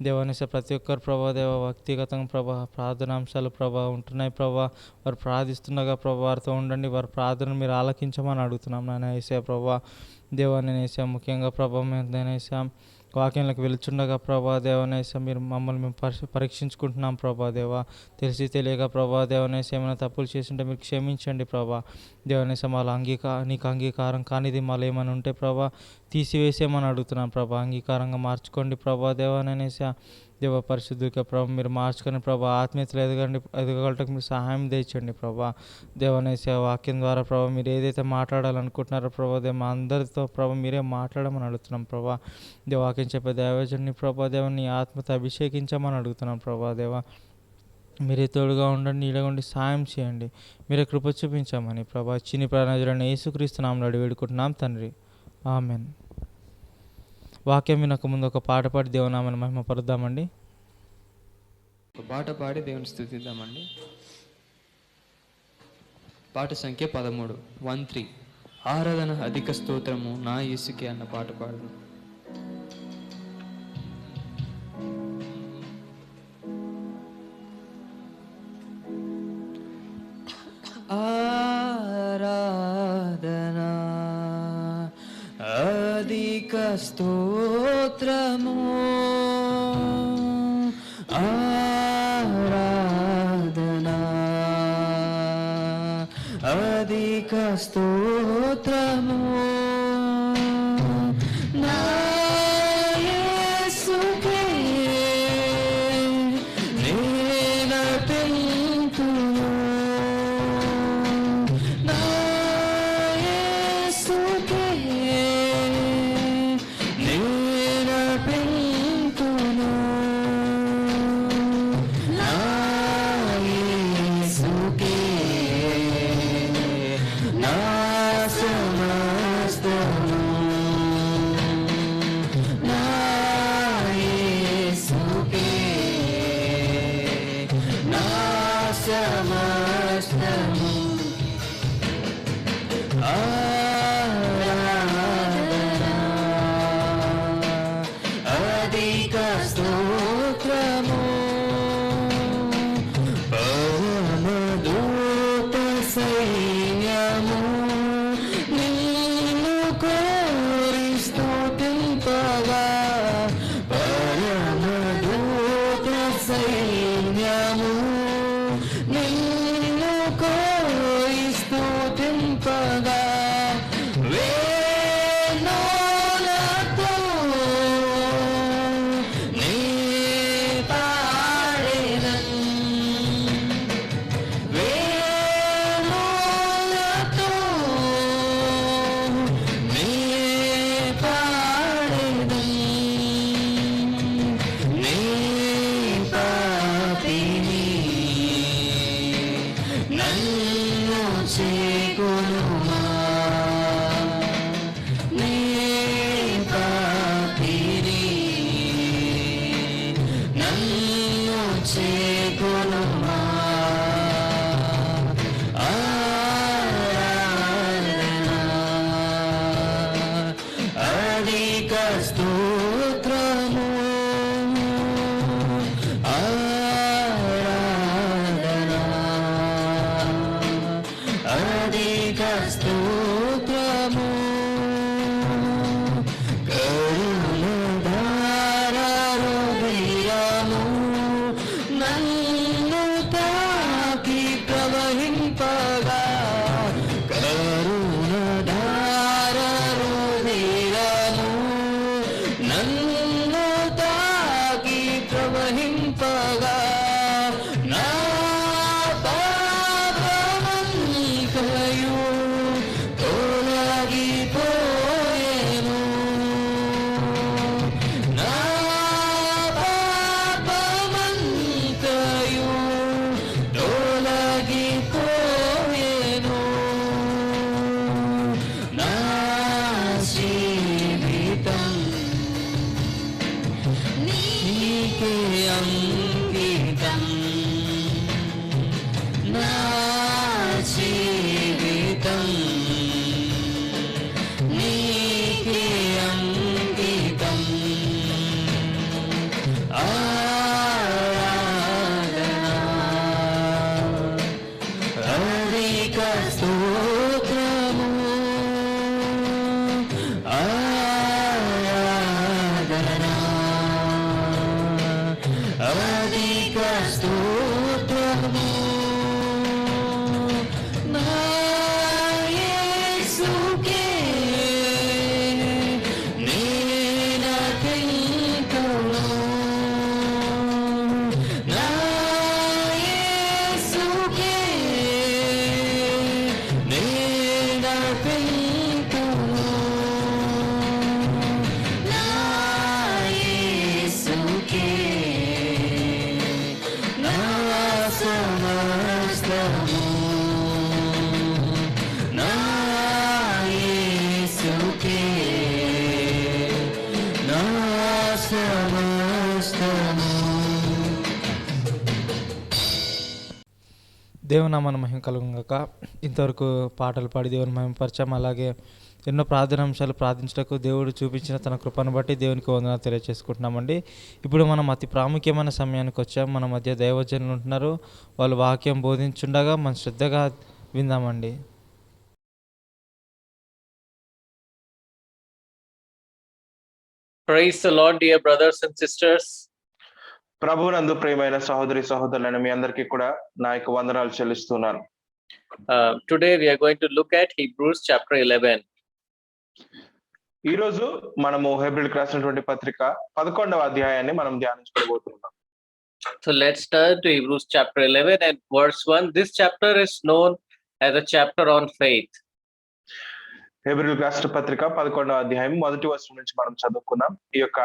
దేవానేసి ప్రతి ఒక్కరు ప్రభా వ్యక్తిగతంగా ప్రభా ప్రార్థనాంశాలు ప్రభా ఉంటున్నాయి ప్రభా, వారు ప్రార్థిస్తుండగా ప్రభా వారితో ఉండండి, వారి ప్రార్థన మీరు ఆలకించమని అడుగుతున్నాం నాయన యేసయ్య ప్రభా. దేవానేసి ముఖ్యంగా ప్రభా మేము వాక్యంలోకి వెళ్తుండగా ప్రభా దేవనేసి మీరు మమ్మల్ని మేము పరీక్షించుకుంటున్నాం ప్రభా దేవా. తెలిసి తెలియక ప్రభా దేవనేసి ఏమైనా తప్పులు చేస్తుంటే మీరు క్షమించండి ప్రభా. దేవనేసి మాలో నీకు అంగీకారం కానిది మాలో ఏమైనా ఉంటే ప్రభా తీసివేసేమని అడుగుతున్నాం ప్రభా. అంగీకారంగా మార్చుకోండి ప్రభా దేవనేసి. దేవ పరిశుద్ధిగా ప్రభా మీరు మార్చుకొని ప్రభా ఆత్మీయతలు ఎదగలటకు మీరు సహాయం తెచ్చండి ప్రభా. దేవనేసి వాక్యం ద్వారా ప్రభా మీరు ఏదైతే మాట్లాడాలనుకుంటున్నారో ప్రభా మా అందరితో ప్రభా మీరే మాట్లాడమని అడుగుతున్నాం ప్రభా. వాక్యం చెప్పే దైవజన్ని ప్రభా దేవని ఆత్మతో అభిషేకించమని అడుగుతున్నాం ప్రభా దేవ. మీరే తోడుగా ఉండండి, నీడగొండి సాయం చేయండి, మీరే కృప చూపించామని ప్రభా చిన్ని ప్రాణజుడైన యేసుక్రీస్తు నామములో అడిగి వేడుకుంటున్నాం తండ్రి, ఆమెన్. వాక్యం వినక ముందు ఒక పాట పాడి దేవునామని మహిమ పరుద్దామండి. ఒక పాట పాడి దేవుని స్తుతిద్దామండి. పాట సంఖ్య 13, 13. ఆరాధన అధిక స్తోత్రము నా యేసుకే అన్న పాట పాడు. ఆరాధనా అధిక స్తోత్రము, ఆరాధనా అధిక స్తోత్రము నా యేసుకే నేనర్పింతును, నా యేసుకే నేనర్పింతును, నా యేసుకే నా సమస్తము, నా యేసుకే నా సమస్తము. ఆరాధనా అధిక స్తోత్రము, పరమదూత సైన్యము నిన్ను కోరి స్తుతింపగా, పరమదూత సైన్యము నిన్ను కోరి స్తుతింపగా, వేణులతో నీ పాడెదన్, వేణులతో నీ పాడెదన్, నీ పాపిని నన్ను చేకొనుమా, నీ పాపిని నన్ను చేకొనుమా. ఆరాధనా స్తోత్రము కరుణధారలో వీరము నన్ను తాకి ప్రవహింపగా కరుణధారలో వీరము నన్ను తాకి ప్రవహింపగా నా పాపమంతయు తొలగిపోయెను నా పాపమంతయు తొలగిపోయెను నా జీవితం నీకే అంకితం నా జీవితం నీకే అంకితం ఆరాధన అధిక స్తోత్రము ఆరాధన అధిక స్తోత్రము నా యేసుకే నేనర్పింతును నా యేసుకే నేనర్పింతును నా యేసుకే నా సమస్తము నా యేసుకే నా సమస్తము దేవునామాన మహిమ కలుగుగాక. ఇంతవరకు పాటలు పాడి దేవుని మహిమపరచాం. అలాగే ఎన్నో ప్రార్థనాంశాలు ప్రార్థించడానికి దేవుడు చూపించిన తన కృపను బట్టి దేవునికి వందనాలు తెలియజేసుకుంటున్నామండి. ఇప్పుడు మనం అతి ప్రాముఖ్యమైన సమయానికి వచ్చాం. మన మధ్య దైవజనులు ఉంటున్నారు. వాళ్ళు వాక్యం బోధించుండగా మనం శ్రద్ధగా విందామండి. Praise the Lord, dear brothers and sisters. ప్రభువునందు ప్రియమైన సహోదరి సహోదరులను మీ అందరికీ కూడా నా యొక్క వందనాలు చెల్లిస్తున్నాను. Today we are going to look at Hebrews chapter 11. ఈ రోజు మనము హెబ్రీయులకు రాసినటువంటి పత్రిక 11వ అధ్యాయాన్ని మనం ధ్యానించుకోబోతున్నాం. So let's turn to Hebrews chapter 11 and verse 1. This chapter is known as a chapter on faith. హెబ్రీయులకు రాసిన పత్రిక 11వ అధ్యాయం మొదటి వచనం నుంచి మనం చదువుకున్నాం. ఈ యొక్క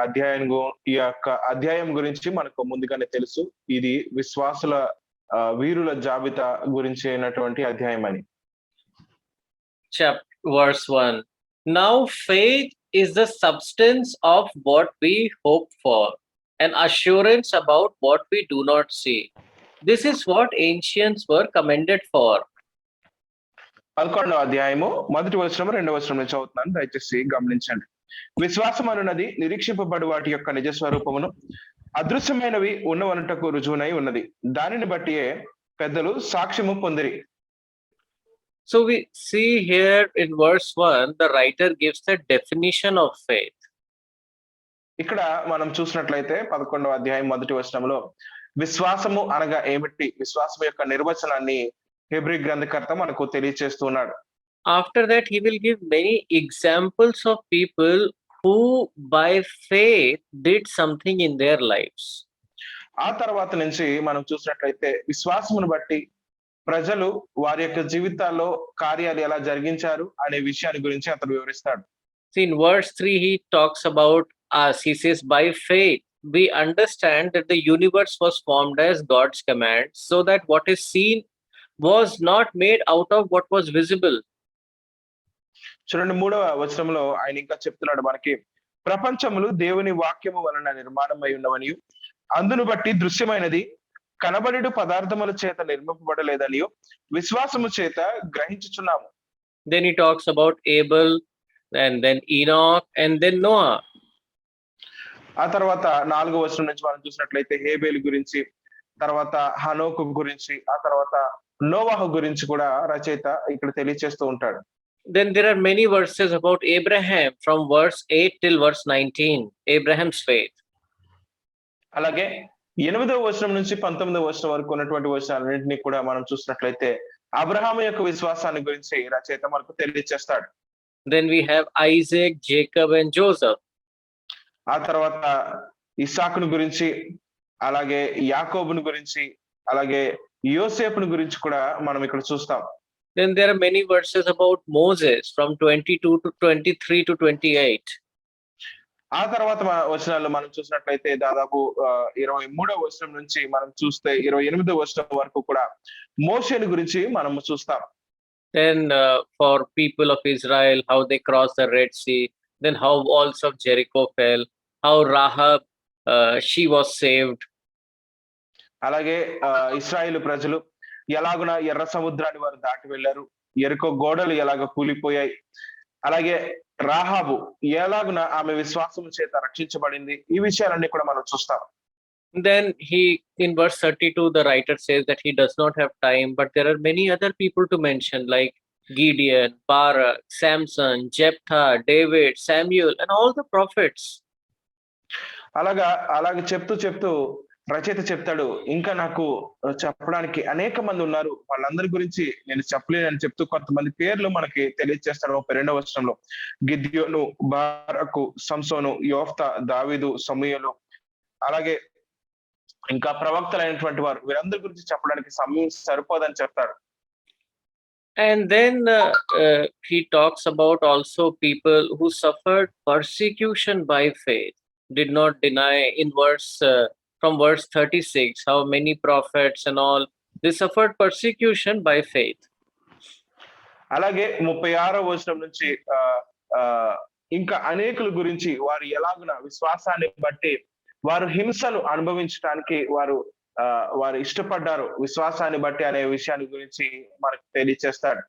అధ్యాయం గురించి మనకు ముందుగానే తెలుసు. ఇది విశ్వాసుల వీరుల జాబితా గురించి అయినటువంటి అధ్యాయం అని. Verse 1. Now faith is the substance of what we hope for, an assurance about what we do not see. This is what ancients were commended for. 11వ అధ్యాయము మొదటి వచనం రెండవ వచనం నుంచి చదువుతున్నాను, దయచేసి గమనించండి. విశ్వాసం అనున్నది నిరీక్షింపబడు వాటి యొక్క నిజ స్వరూపమును, అదృశ్యమైనవి ఉన్నవనుటకు రుజువునై ఉన్నది. దానిని బట్టియే పెద్దలు సాక్ష్యము పొందిరి. So we see here in verse 1, the writer gives the definition of faith. ఇక్కడ మనం చూసినట్లయితే 11వ అధ్యాయం మొదటి వచనంలో విశ్వాసము అనగా ఏమిటి, విశ్వాసం యొక్క నిర్వచనాన్ని హెబ్రీ గ్రంథకర్త మనకు తెలియచేస్తున్నాడు. After that, he will give many examples of people who by faith did something in their lives. ఆ తర్వాత నుంచి మనం చూసినట్లయితే విశ్వాసమును బట్టి ప్రజలు వారి యొక్క జీవితాల్లో కార్యాలు ఎలా జరిగించారు అనే విషయాన్ని గురించి అతను వివరిస్తాడు. See, in verse 3, he talks about us. He says, by faith, we understand that the universe was formed as God's command, so that what is seen was not made out of what was visible. చూడండి, 3వ వచనంలో ఆయన ఇంకా చెప్తున్నాడు మనకి, ప్రపంచములు దేవుని వాక్యము వలన నిర్మాణమై ఉన్నవనియు, అందును బట్టి దృశ్యమైనది కనబడేడు పదార్థముల చేత నిర్మింపబడలేదనియు విశ్వాసము చేత గ్రహించుచున్నాము. Then he talks about Abel, and then Enoch, and then Noah. ఆ తర్వాత 4వ వచనం నుంచి మనం చూసినట్లయితే హేబేలు గురించి, తర్వాత హనోకు గురించి, ఆ తర్వాత నోవాహు గురించి కూడా రచయిత ఇక్కడ తెలియచేస్తూ ఉంటాడు. Then there are many verses about Abraham from verse 8 till verse 19, Abraham's faith. అలాగే 8వ వచనం నుంచి 19వ వచనం వరకు ఉన్నటువంటి వచనాలన్నింటినీ కూడా మనం చూసినట్లయితే అబ్రహాము యొక్క విశ్వాసాన్ని గురించి రచయిత మనకు తెలియచేస్తాడు. Then we have Isaac, Jacob, and Joseph. ఆ తర్వాత ఇస్సాకును గురించి, అలాగే యాకోబును గురించి, అలాగే యోసేపును గురించి కూడా మనం ఇక్కడ చూస్తాం. Then there are many verses about Moses from 22 to 23 to 28. ఆ తర్వాత వచనాల్లో మనం చూసినట్లయితే దాదాపు 23వ వచనం నుంచి మనం చూస్తే 28వ వచనం వరకు కూడా మోషేని గురించి మనం చూస్తాం. Then for people of Israel, how they crossed the Red Sea, then how walls of Jericho fell, how Rahab, she was saved. అలాగే ఇశ్రాయేలు ప్రజలు ఎలాగున ఎర్ర సముద్రాన్ని వారు దాటి వెళ్ళారు, ఎరుకో గోడలు ఎలాగ కూలిపోయాయి, అలాగే రాహాబు ఎలాగున ఆమె విశ్వాసం చేత రక్షించబడింది, ఈ విషయాలన్నీ కూడా మనం చూస్తాం. Then in verse 32, the writer says that he does not have time, but there are many other people to mention, like Gideon, Barak, Samson, Jephthah, David, Samuel, and all the prophets. అలాగే చెప్తూ రచయిత చెప్తాడు, ఇంకా నాకు చెప్పడానికి అనేక మంది ఉన్నారు, వాళ్ళందరి గురించి నేను చెప్పలేనని చెప్తూ కొంతమంది పేర్లు మనకి తెలియజేస్తాడు 32వ వచనంలో. గిద్యోను, బారకు, సంసోను, యోఫ్తా, దావీదు, సమూయేలు, అలాగే ఇంకా ప్రవక్తలైనటువంటి వారు, వీరందరి గురించి చెప్పడానికి సమయం సరిపోదని చెప్తాడు. And then he talks about also people who suffered persecution by faith, did not deny in from verse 36, how many prophets and all, they suffered persecution by faith. అలాగే 36వ వచనం నుంచి ఇంకా అనేకుల గురించి వారు ఎలాగున విశ్వాసాన్ని బట్టి వారు హింసలు అనుభవించడానికి వారు ఇష్టపడ్డారు విశ్వాసాన్ని బట్టి అనే విషయాన్ని గురించి మనకు తెలియచేస్తాడు.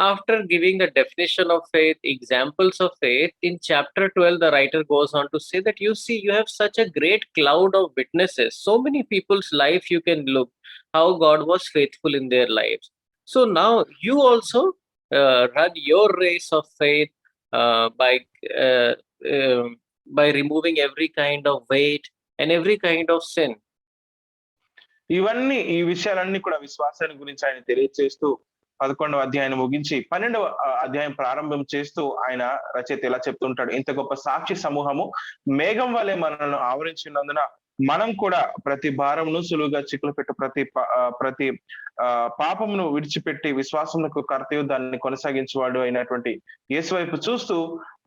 After giving the definition of faith, examples of faith, in chapter 12, the writer goes on to say that you see, you have such a great cloud of witnesses. So many people's life you can look how God was faithful in their lives. So now you also run your race of faith by removing every kind of weight and every kind of sin. ఈ విషయాలన్నీ కూడా విశ్వాసాన్ని గురించి ఆయన తెలియజేస్తూ 11వ అధ్యాయం ముగించి 12వ అధ్యాయం ప్రారంభం చేస్తూ ఆయన రచయిత ఇలా చెప్తుంటాడు, ఇంత గొప్ప సాక్షి సమూహము మేఘం వలె మనల్ని ఆవరించినందున మనం కూడా ప్రతి భారమును సులువుగా చిక్కులు పెట్టు ప్రతి పాపమును విడిచిపెట్టి విశ్వాసమునకు కర్తయు దాన్ని కొనసాగించేవాడు అయినటువంటి యేసు వైపు చూస్తూ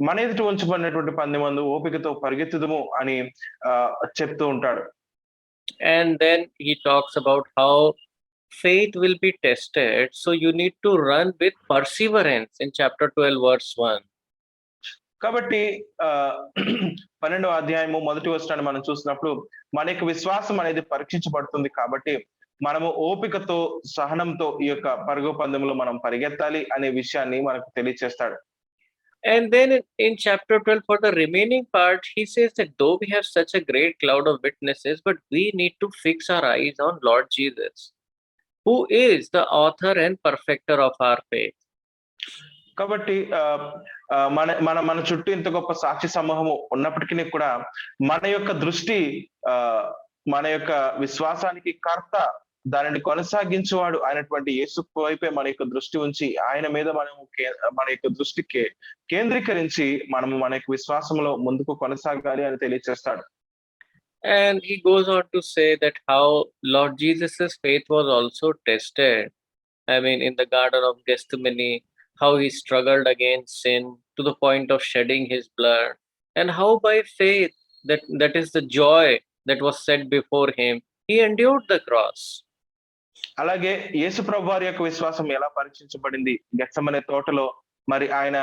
మన ఎదుట ఉంచబడినటువంటి పందెమందు ఓపికతో పరిగెత్తుదుము అని చెప్తూ ఉంటాడు. And then he talks about how faith will be tested, so you need to run with perseverance in chapter 12 verse 1. కాబట్టి 12వ అధ్యాయము మొదటి వచనాన్ని మనం చూసినప్పుడు మన యొక్క విశ్వాసం అనేది పరీక్షించబడుతుంది, కాబట్టి మనము ఓపికతో సహనంతో ఈ యొక్క పరుగు పందెంలో మనం పరిగెత్తాలి అనే విషయాన్ని మనకు తెలియజేస్తాడు. And then in chapter 12, for the remaining part, he says that though we have such a great cloud of witnesses, but we need to fix our eyes on Lord Jesus, who is the author and perfecter of our faith. కాబట్టి మన చుట్టూ ఇంత గొప్ప సాక్షి సమూహము ఉన్నప్పటికీ కూడా మన యొక్క దృష్టి మన యొక్క విశ్వాసానికి కర్త, దానిని కొనసాగించేవాడు అయినటువంటి యేసు వైపే మన యొక్క దృష్టి ఉంచి ఆయన మీద మన యొక్క దృష్టి కేంద్రీకరించి మనము మన యొక్క విశ్వాసంలో ముందుకు కొనసాగాలి అని తెలియజేస్తాడు. And he goes on to say that how Lord Jesus's faith was also tested. I mean, in the Garden of Gethsemane, how he struggled against sin to the point of shedding his blood, and how by faith, that is the joy that was set before him, he endured the cross. అలాగే యేసు ప్రభు వారి యొక్క విశ్వాసం ఎలా పరీక్షించబడింది, గెత్సెమనే తోటలో ఆయన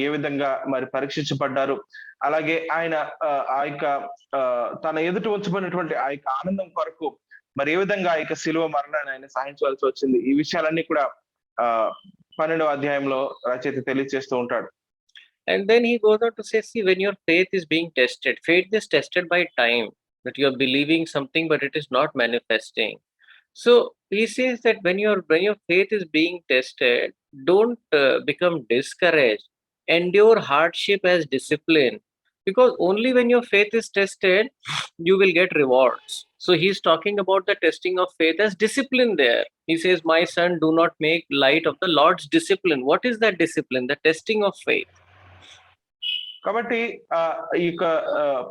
ఏ విధంగా పరీక్షించబడ్డారు, అలాగే ఆయన ఆ యొక్క తన ఎదుట ఉంచబడినటువంటి ఆ యొక్క ఆనందం కొరకు ఏ విధంగా ఆ యొక్క శిలువ మరణాన్ని ఆయన సహించవలసి వచ్చింది, ఈ విషయాలన్నీ కూడా 12వ అధ్యాయంలో రచయిత తెలియజేస్తూ ఉంటాడు. And then he goes on to say, see, when your faith is being tested, faith is tested by time, that you are believing something but it is not manifesting. So He says that when your faith is being tested, don't become discouraged. Endure hardship as discipline, because only when your faith is tested, you will get rewards. So he's talking about the testing of faith as discipline there. He says, my son, do not make light of the Lord's discipline. What is that discipline? The testing of faith. కాబట్టి ఈ యొక్క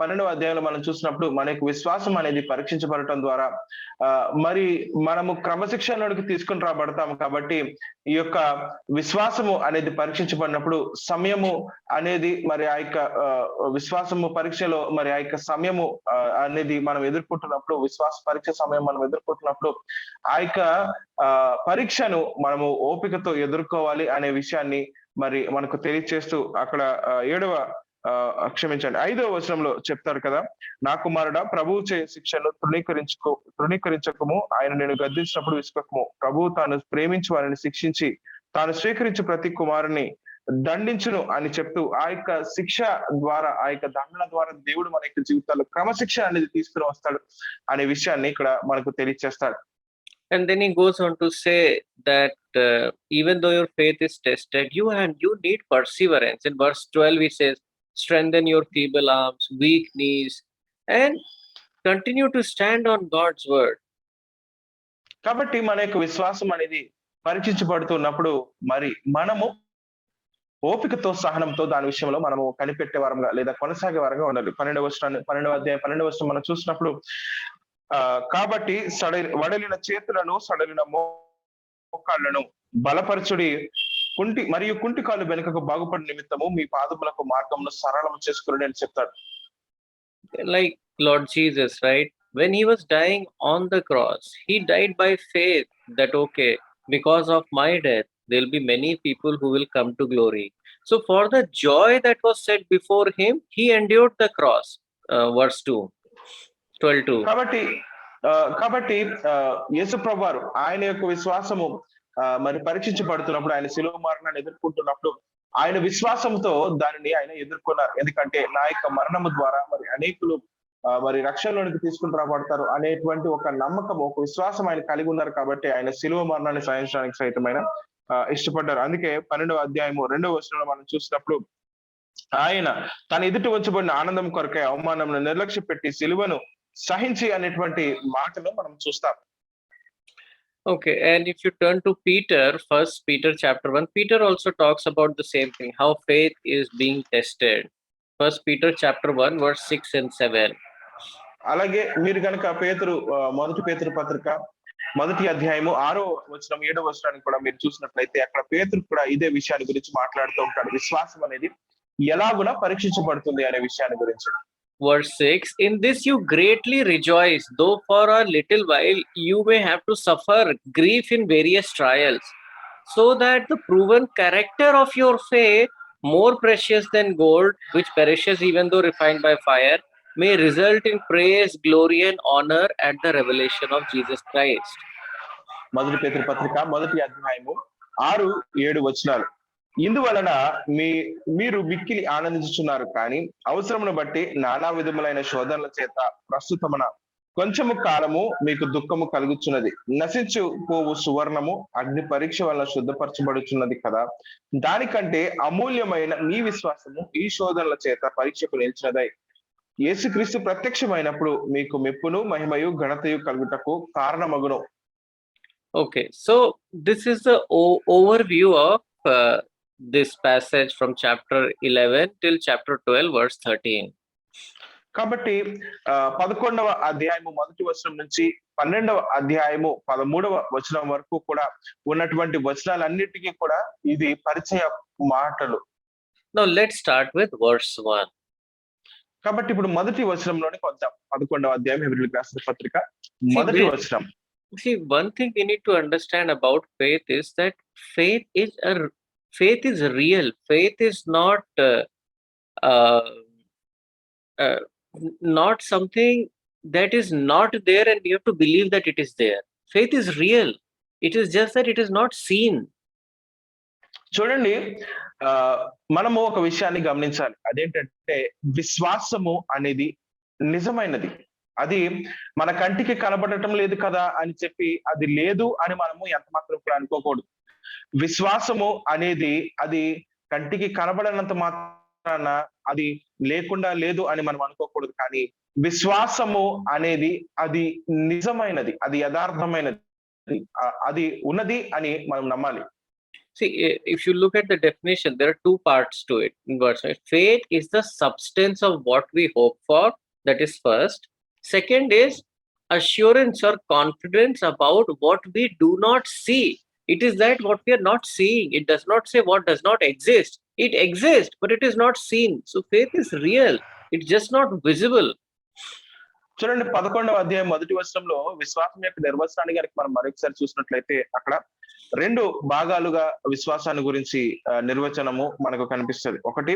12వ అధ్యాయంలో మనం చూసినప్పుడు మన యొక్క విశ్వాసం అనేది పరీక్షించబడటం ద్వారా మరి మనము క్రమశిక్షణలోకి తీసుకుని రాబడతాము. కాబట్టి ఈ యొక్క విశ్వాసము అనేది పరీక్షించబడినప్పుడు సమయము అనేది మరి ఆ యొక్క విశ్వాసము పరీక్షలో మరి ఆ యొక్క సమయము అనేది మనం ఎదుర్కొంటున్నప్పుడు, విశ్వాస పరీక్ష సమయం మనం ఎదుర్కొంటున్నప్పుడు ఆ యొక్క పరీక్షను మనము ఓపికతో ఎదుర్కోవాలి అనే విషయాన్ని మరి మనకు తెలియచేస్తూ అక్కడ 5వ వచనంలో చెప్తారు కదా, నా కుమారుడా, ప్రభువు చే శిక్షను తృణీకరించకము, ఆయన నేను గద్దించినప్పుడు విసుకకము. ప్రభువు తాను ప్రేమించి వారిని శిక్షించి తాను స్వీకరించి ప్రతి కుమారుని దండించును అని చెప్తూ ఆ యొక్క శిక్ష ద్వారా, ఆ యొక్క దండన ద్వారా దేవుడు మన యొక్క జీవితాల్లో క్రమశిక్ష అనేది తీసుకుని వస్తాడు అనే విషయాన్ని ఇక్కడ మనకు తెలియచేస్తాడు. And then he goes on to say that even though your faith is tested, you need perseverance. In verse 12 he says, strengthen your feeble arms, weak knees, and continue to stand on God's word. కాబట్టి మన యొక్క విశ్వాసం అనేది పరీక్షించబడుతున్నప్పుడు మరి మనము ఓపికతో, సహనంతో దాని విషయంలో మనము కనిపెట్టే వారంగా లేదా కొనసాగే వారంగా ఉండాలి. 12వ అధ్యాయం 12వ వచనం మనం చూసినప్పుడు, కాబట్టి వడలిన చేతులను సడలిన మోకాళ్ళను బలపరచుడి, కుంటి కాలు వెనుకకు బాగుపడి నిమిత్తము మీ పాదములకు మార్గమును సరళము చేసుకుని అని చెప్తాడు. Like Lord Jesus, right? When he was dying on the cross, he died by faith that, okay, because of my death, there'll be many people who will come to glory. So for the joy that was set before him, he endured the cross. Verse 2. 12:2. కాబట్టి యేసు ప్రభువు వారు ఆయన యొక్క విశ్వాసము మరి పరీక్షించబడుతున్నప్పుడు, ఆయన శిలువ మరణాన్ని ఎదుర్కొంటున్నప్పుడు ఆయన విశ్వాసంతో దానిని ఆయన ఎదుర్కొన్నారు. ఎందుకంటే నా యొక్క మరణము ద్వారా మరి అనేకులు మరి రక్షణలోనికి తీసుకుని రాబడతారు అనేటువంటి ఒక నమ్మకం, ఒక విశ్వాసం ఆయన కలిగి ఉన్నారు. కాబట్టి ఆయన శిలువ మరణాన్ని సహించడానికి సైతమైన ఇష్టపడ్డారు. అందుకే 12వ అధ్యాయము 2వ వచనంలో మనం చూసినప్పుడు, ఆయన తన ఎదుటి వచ్చబడిన ఆనందం కొరకై అవమానం నిర్లక్ష్య పెట్టి సిలువను సహించి అనేటువంటి మాటను మనం చూస్తాం. Okay, and if you turn to Peter, 1 Peter chapter 1, Peter also talks about the same thing, how faith is being tested. 1 Peter chapter 1 verse 6 and 7. అలాగే మీరు కనుక మొదటి పేతురు పత్రిక 1వ అధ్యాయము 6వ వచనం 7వ వచనాన్ని కూడా మీరు చూసినట్లయితే అక్కడ పేతురు కూడా ఇదే విషయాన్ని గురించి మాట్లాడుతూ ఉంటాడు. విశ్వాసం అనేది ఎలాగున పరీక్షించబడుతుంది అనే విషయాన్ని గురించి. Verse 6, in this you greatly rejoice, though for a little while you may have to suffer grief in various trials, so that the proven character of your faith, more precious than gold, which perishes even though refined by fire, may result in praise, glory, and honor at the revelation of Jesus Christ. మొదటి పేతురు పత్రిక 1వ అధ్యాయము 6-7 వచనాలు. ఇందువలన మీరు మిక్కిలి ఆనందించుచున్నారు, కానీ అవసరమును బట్టి నానా విధములైన శోధనల చేత ప్రస్తుతమున కొంచెము కాలము మీకు దుఃఖము కలుగుచున్నది. నశించు పోవు సువర్ణము అగ్ని పరీక్ష వలన శుద్ధపరచబడుచున్నది కదా, దానికంటే అమూల్యమైన మీ విశ్వాసము ఈ శోధనల చేత పరీక్షకు నిలిచినదై యేసుక్రీస్తు ప్రత్యక్షమైనప్పుడు మీకు మెప్పును మహిమయు ఘనతయు కలుగుటకు కారణమగును. Okay, so this is the overview of this passage from chapter 11 till chapter 12 verse 13. కాబట్టి 11వ అధ్యాయము 1వ వచనం నుంచి 12వ అధ్యాయము 13వ వచనం వరకు కూడా ఉన్నటువంటి వచనాలన్నిటికీ కూడా ఇది పరిచయ మాటలు. Now let's start with verse 1. కాబట్టి ఇప్పుడు మొదటి వచనంలోనే వద్దాం. 11వ అధ్యాయం హెబ్రీయులకు రాసిన పత్రిక మొదటి వచనం. See, one thing we need to understand about faith is that faith is real. Faith is not something that is not there and we have to believe that it is there. Faith is real. It is just that it is not seen. చూడండి, మనము ఒక విషయాన్ని గమనించాలి. అదేంటంటే విశ్వాసము అనేది నిజమైనది, అది మన కంటికి కనబడటం లేదు కదా అని చెప్పి అది లేదు అని మనము ఎంత మాత్రం కూడా అనుకోకూడదు. విశ్వాసము అనేది అది కంటికి కనబడనంత మాత్రాన అది లేకుండా లేదు అని మనం అనుకోకూడదు. కానీ విశ్వాసము అనేది అది నిజమైనది, అది యథార్థమైనది, అది ఉన్నది అని మనం నమ్మాలి. See, if you look at the definition, there are two parts to it in verse. Faith is the substance of what we hope for, that is first. Second is assurance or confidence about what we do not see. It is that what we are not seeing. It does not say what does not exist. It exists, but it is not seen. So faith is real. It's just not visible. చూడండి 11వ అధ్యాయం 1వ వచనంలో విశ్వాసం యొక్క నిర్వచనాన్ని కనుక మనం మరొకసారి చూసినట్లయితే అక్కడ 2 భాగాలుగా విశ్వాసాన్ని గురించి నిర్వచనము మనకు కనిపిస్తుంది. ఒకటి,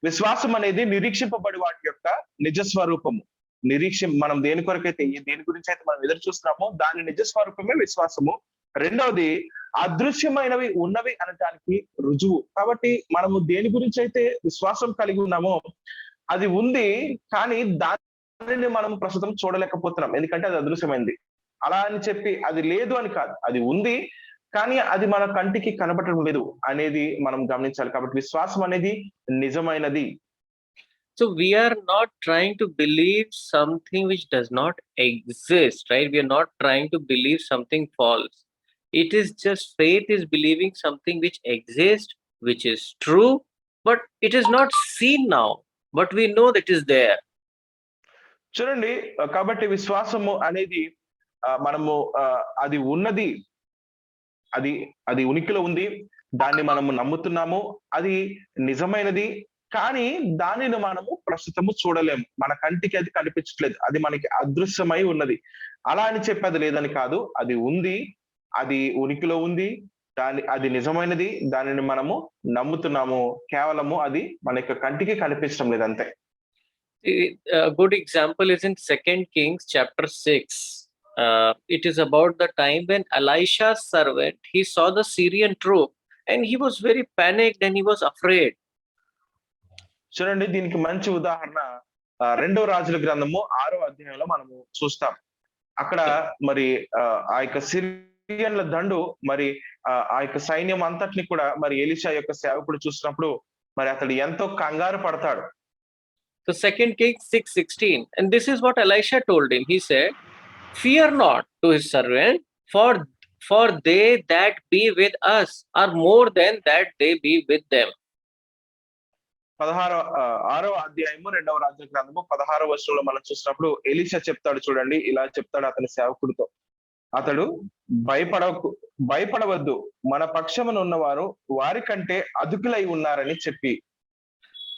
విశ్వాసం అనేది నిరీక్షింపబడి వాటి యొక్క నిజ స్వరూపము. మనం దేని కొరకైతే దేని గురించి అయితే మనం ఎదురు చూస్తున్నామో దాని నిజ స్వరూపమే విశ్వాసము. రెండవది, అదృశ్యమైనవి ఉన్నవి అనటానికి రుజువు. కాబట్టి మనము దేని గురించి అయితే విశ్వాసం కలిగి ఉన్నామో అది ఉంది, కానీ దానిని మనం ప్రస్తుతం చూడలేకపోతున్నాం, ఎందుకంటే అది అదృశ్యమైంది. అలా అని చెప్పి అది లేదు అని కాదు, అది ఉంది కానీ అది మన కంటికి కనబడటం లేదు అనేది మనం గమనించాలి. కాబట్టి విశ్వాసం అనేది నిజమైనది. So we are not trying to believe something which does not exist, right? We are not trying to believe something false. It is just faith is believing something which exists, which is true, but it is not seen now, but we know that it is there. చూడండి, కాబట్టి విశ్వాసము అనేది మనము అది ఉన్నది, అది ఉనికిలో ఉంది, దాన్ని మనము నమ్ముతున్నాము, అది నిజమైనది, కానీ దానిని మనము ప్రస్తుతము చూడలేము, మన కంటికి అది కనిపించట్లేదు, అది మనకి అదృశ్యమై ఉన్నది. అలా అని చెప్పి అది లేదని కాదు, అది ఉంది, అది ఉనికిలో ఉంది, అది నిజమైనది, దానిని మనము నమ్ముతున్నాము, కేవలము అది మన యొక్క కంటికి కనిపించడం లేదు, అంతే. A good example is in 2 Kings chapter 6. It is about the time when Elisha's servant, he saw the Syrian troop and he was very panicked and he was afraid. చూడండి, దీనికి మంచి ఉదాహరణ 2వ రాజుల గ్రంథము 6వ అధ్యాయంలో మనము చూస్తాం. అక్కడ మరి ఆ యొక్క సిరియన్ల దండు మరి ఆ యొక్క సైన్యం అంతటిని కూడా మరి ఎలీషా యొక్క సేవకుడు చూసినప్పుడు మరి అతడు ఎంతో కంగారు పడతాడు. So 2 Kings 6:16, and this is what Elisha told him. He said, "Fear not," to his servant, for they that be with us are more than that they be with them. 6వ అధ్యాయము 2వ రాజుల గ్రంథము 16వ వచనంలో మనం చూసినప్పుడు ఎలీషా చెప్తాడు, చూడండి, ఇలా చెప్తాడు అతని సేవకుడితో, అతడు భయపడవద్దు, మన పక్షమున ఉన్నవారు వారి కంటే అదుకులై ఉన్నారని చెప్పి.